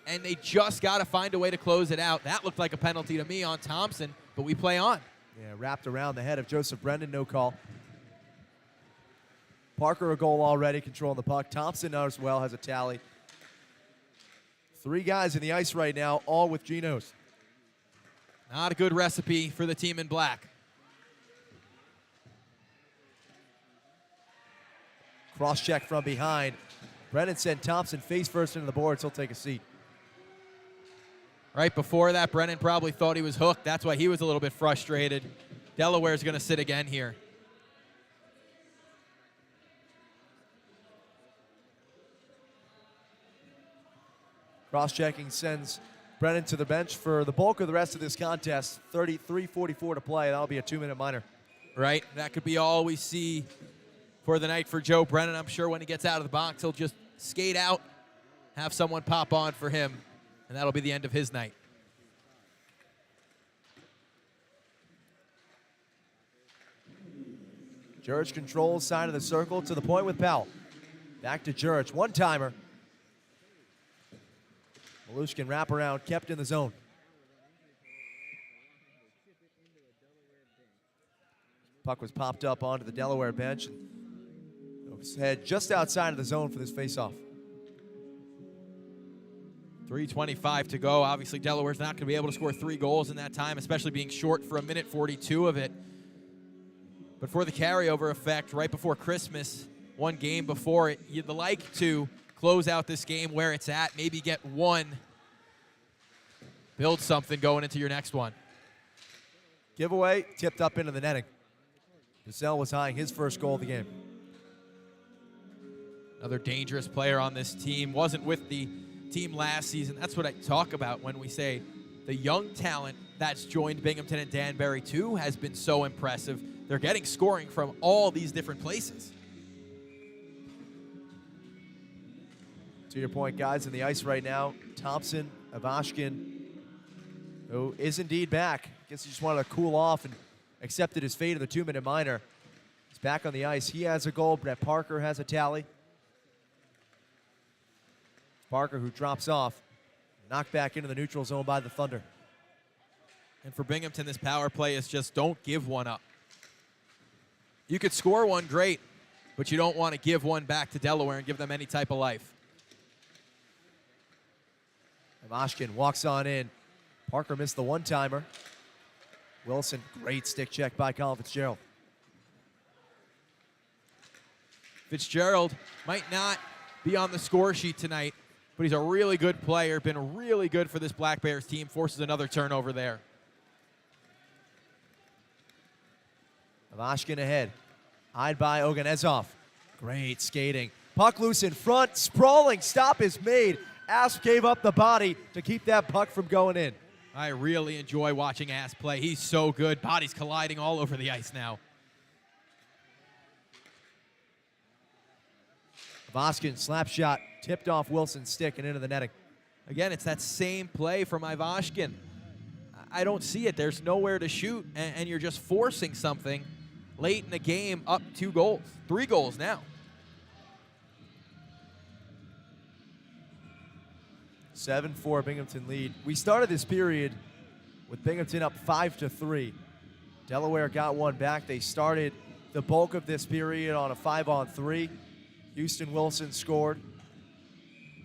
And they just got to find a way to close it out. That looked like a penalty to me on Thompson, but we play on. Yeah, wrapped around the head of Joseph Brendan, no call. Parker a goal already, controlling the puck. Thompson as well has a tally. 3 guys in the ice right now, all with Genos. Not a good recipe for the team in black. Cross check from behind. Brennan sent Thompson face first into the boards. He'll take a seat. Right before that, Brennan probably thought he was hooked. That's why he was a little bit frustrated. Delaware's going to sit again here. Cross-checking sends Brennan to the bench for the bulk of the rest of this contest. 33:44 to play. That'll be a 2-minute minor. Right. That could be all we see for the night for Joe Brennan. I'm sure when he gets out of the box, he'll just skate out, have someone pop on for him, and that'll be the end of his night. Jurich controls side of the circle to the point with Powell. Back to Jurich. One-timer. Malushkin wraparound, kept in the zone. Puck was popped up onto the Delaware bench. And was head just outside of the zone for this faceoff. 3:25 to go. Obviously, Delaware's not going to be able to score 3 goals in that time, especially being short for 1:42 of it. But for the carryover effect, right before Christmas, 1 game before it, you'd like to close out this game where it's at, maybe get 1, build something going into your next one. Giveaway, tipped up into the netting. Bissell was eyeing his first goal of the game. Another dangerous player on this team. Wasn't with the team last season. That's what I talk about when we say the young talent that's joined Binghamton and Danbury too has been so impressive. They're getting scoring from all these different places. To your point, guys, in the ice right now, Thompson, Ivashkin, who is indeed back. Guess he just wanted to cool off and accepted his fate of the 2-minute minor. He's back on the ice. He has a goal. Brett Parker has a tally. Parker, who drops off, knocked back into the neutral zone by the Thunder. And for Binghamton, this power play is just don't give one up. You could score one, great, but you don't want to give one back to Delaware and give them any type of life. Ivashkin walks on in. Parker missed the one-timer. Wilson, great stick check by Colin Fitzgerald. Fitzgerald might not be on the score sheet tonight, but he's a really good player, been really good for this Black Bears team, forces another turnover there. Ivashkin ahead. Eyed by Oganezov. Great skating. Puck loose in front. Sprawling stop is made. Asp gave up the body to keep that puck from going in. I really enjoy watching Asp play. He's so good. Bodies colliding all over the ice now. Ivashkin slap shot tipped off Wilson's stick and into the netting. Again, it's that same play from Ivashkin. I don't see it. There's nowhere to shoot, and you're just forcing something late in the game up 2 goals. 3 goals now. 7-4 Binghamton lead. We started this period with Binghamton up 5-3. Delaware got one back. They started the bulk of this period on a 5-on-3. Houston Wilson scored.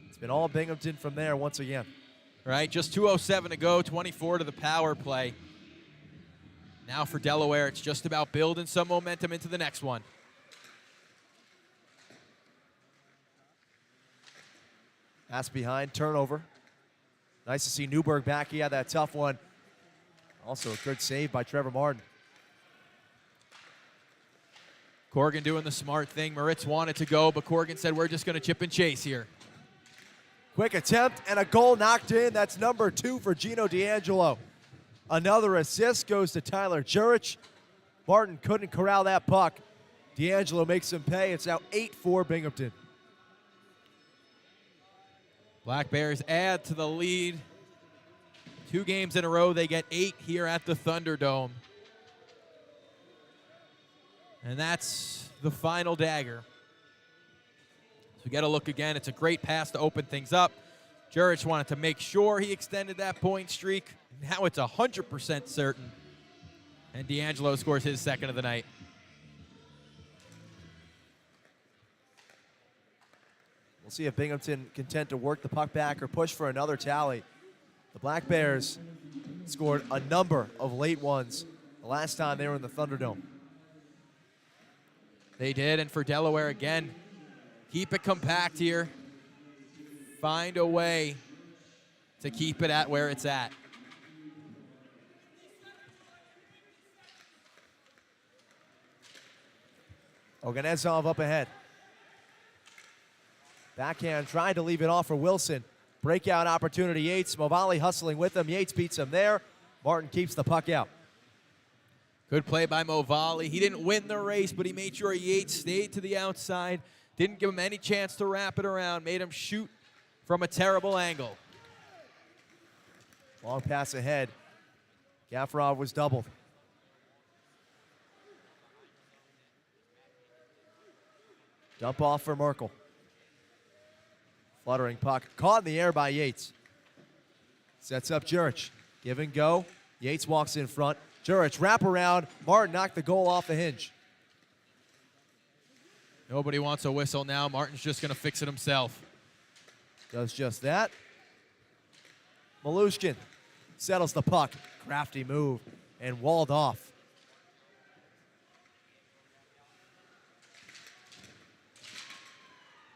It's been all Binghamton from there once again. Right, just 2:07 to go, 24 to the power play. Now for Delaware, it's just about building some momentum into the next one. Pass behind, turnover. Nice to see Newberg back. He had that tough one. Also a good save by Trevor Martin. Corrigan doing the smart thing. Moritz wanted to go, but Corrigan said, we're just going to chip and chase here. Quick attempt and a goal knocked in. That's number 2 for Gino D'Angelo. Another assist goes to Tyler Jurich. Martin couldn't corral that puck. D'Angelo makes him pay. It's now 8-4 Binghamton. Black Bears add to the lead. 2 games in a row, they get 8 here at the Thunderdome. And that's the final dagger. So we got to look again. It's a great pass to open things up. Jurich wanted to make sure he extended that point streak. Now it's 100% certain. And D'Angelo scores his second of the night. We'll see if Binghamton content to work the puck back or push for another tally. The Black Bears scored a number of late ones the last time they were in the Thunderdome. They did, and for Delaware again, keep it compact here. Find a way to keep it at where it's at. Oganezov up ahead. Backhand trying to leave it off for Wilson. Breakout opportunity, Yates. Movali hustling with him. Yates beats him there. Martin keeps the puck out. Good play by Movali. He didn't win the race, but he made sure Yates stayed to the outside. Didn't give him any chance to wrap it around. Made him shoot from a terrible angle. Long pass ahead. Gafarov was doubled. Dump off for Merkel. Fluttering puck. Caught in the air by Yates. Sets up Jurich. Give and go. Yates walks in front. Jurich wrap around. Martin knocked the goal off the hinge. Nobody wants a whistle now. Martin's just going to fix it himself. Does just that. Malushkin settles the puck. Crafty move and walled off.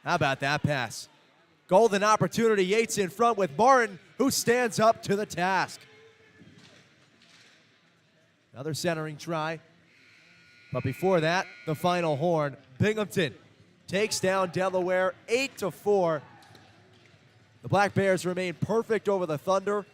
How about that pass? Golden opportunity. Yates in front with Martin, who stands up to the task. Another centering try. But before that, the final horn. Binghamton takes down Delaware 8-4. The Black Bears remain perfect over the Thunder.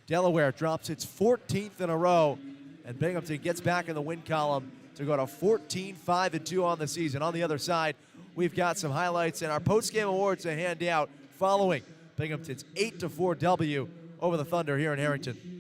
Delaware drops its 14th in a row, and Binghamton gets back in the win column to go to 14-5-2 on the season. On the other side, we've got some highlights and our post-game awards to hand out following Binghamton's 8-4 W over the Thunder here in Harrington.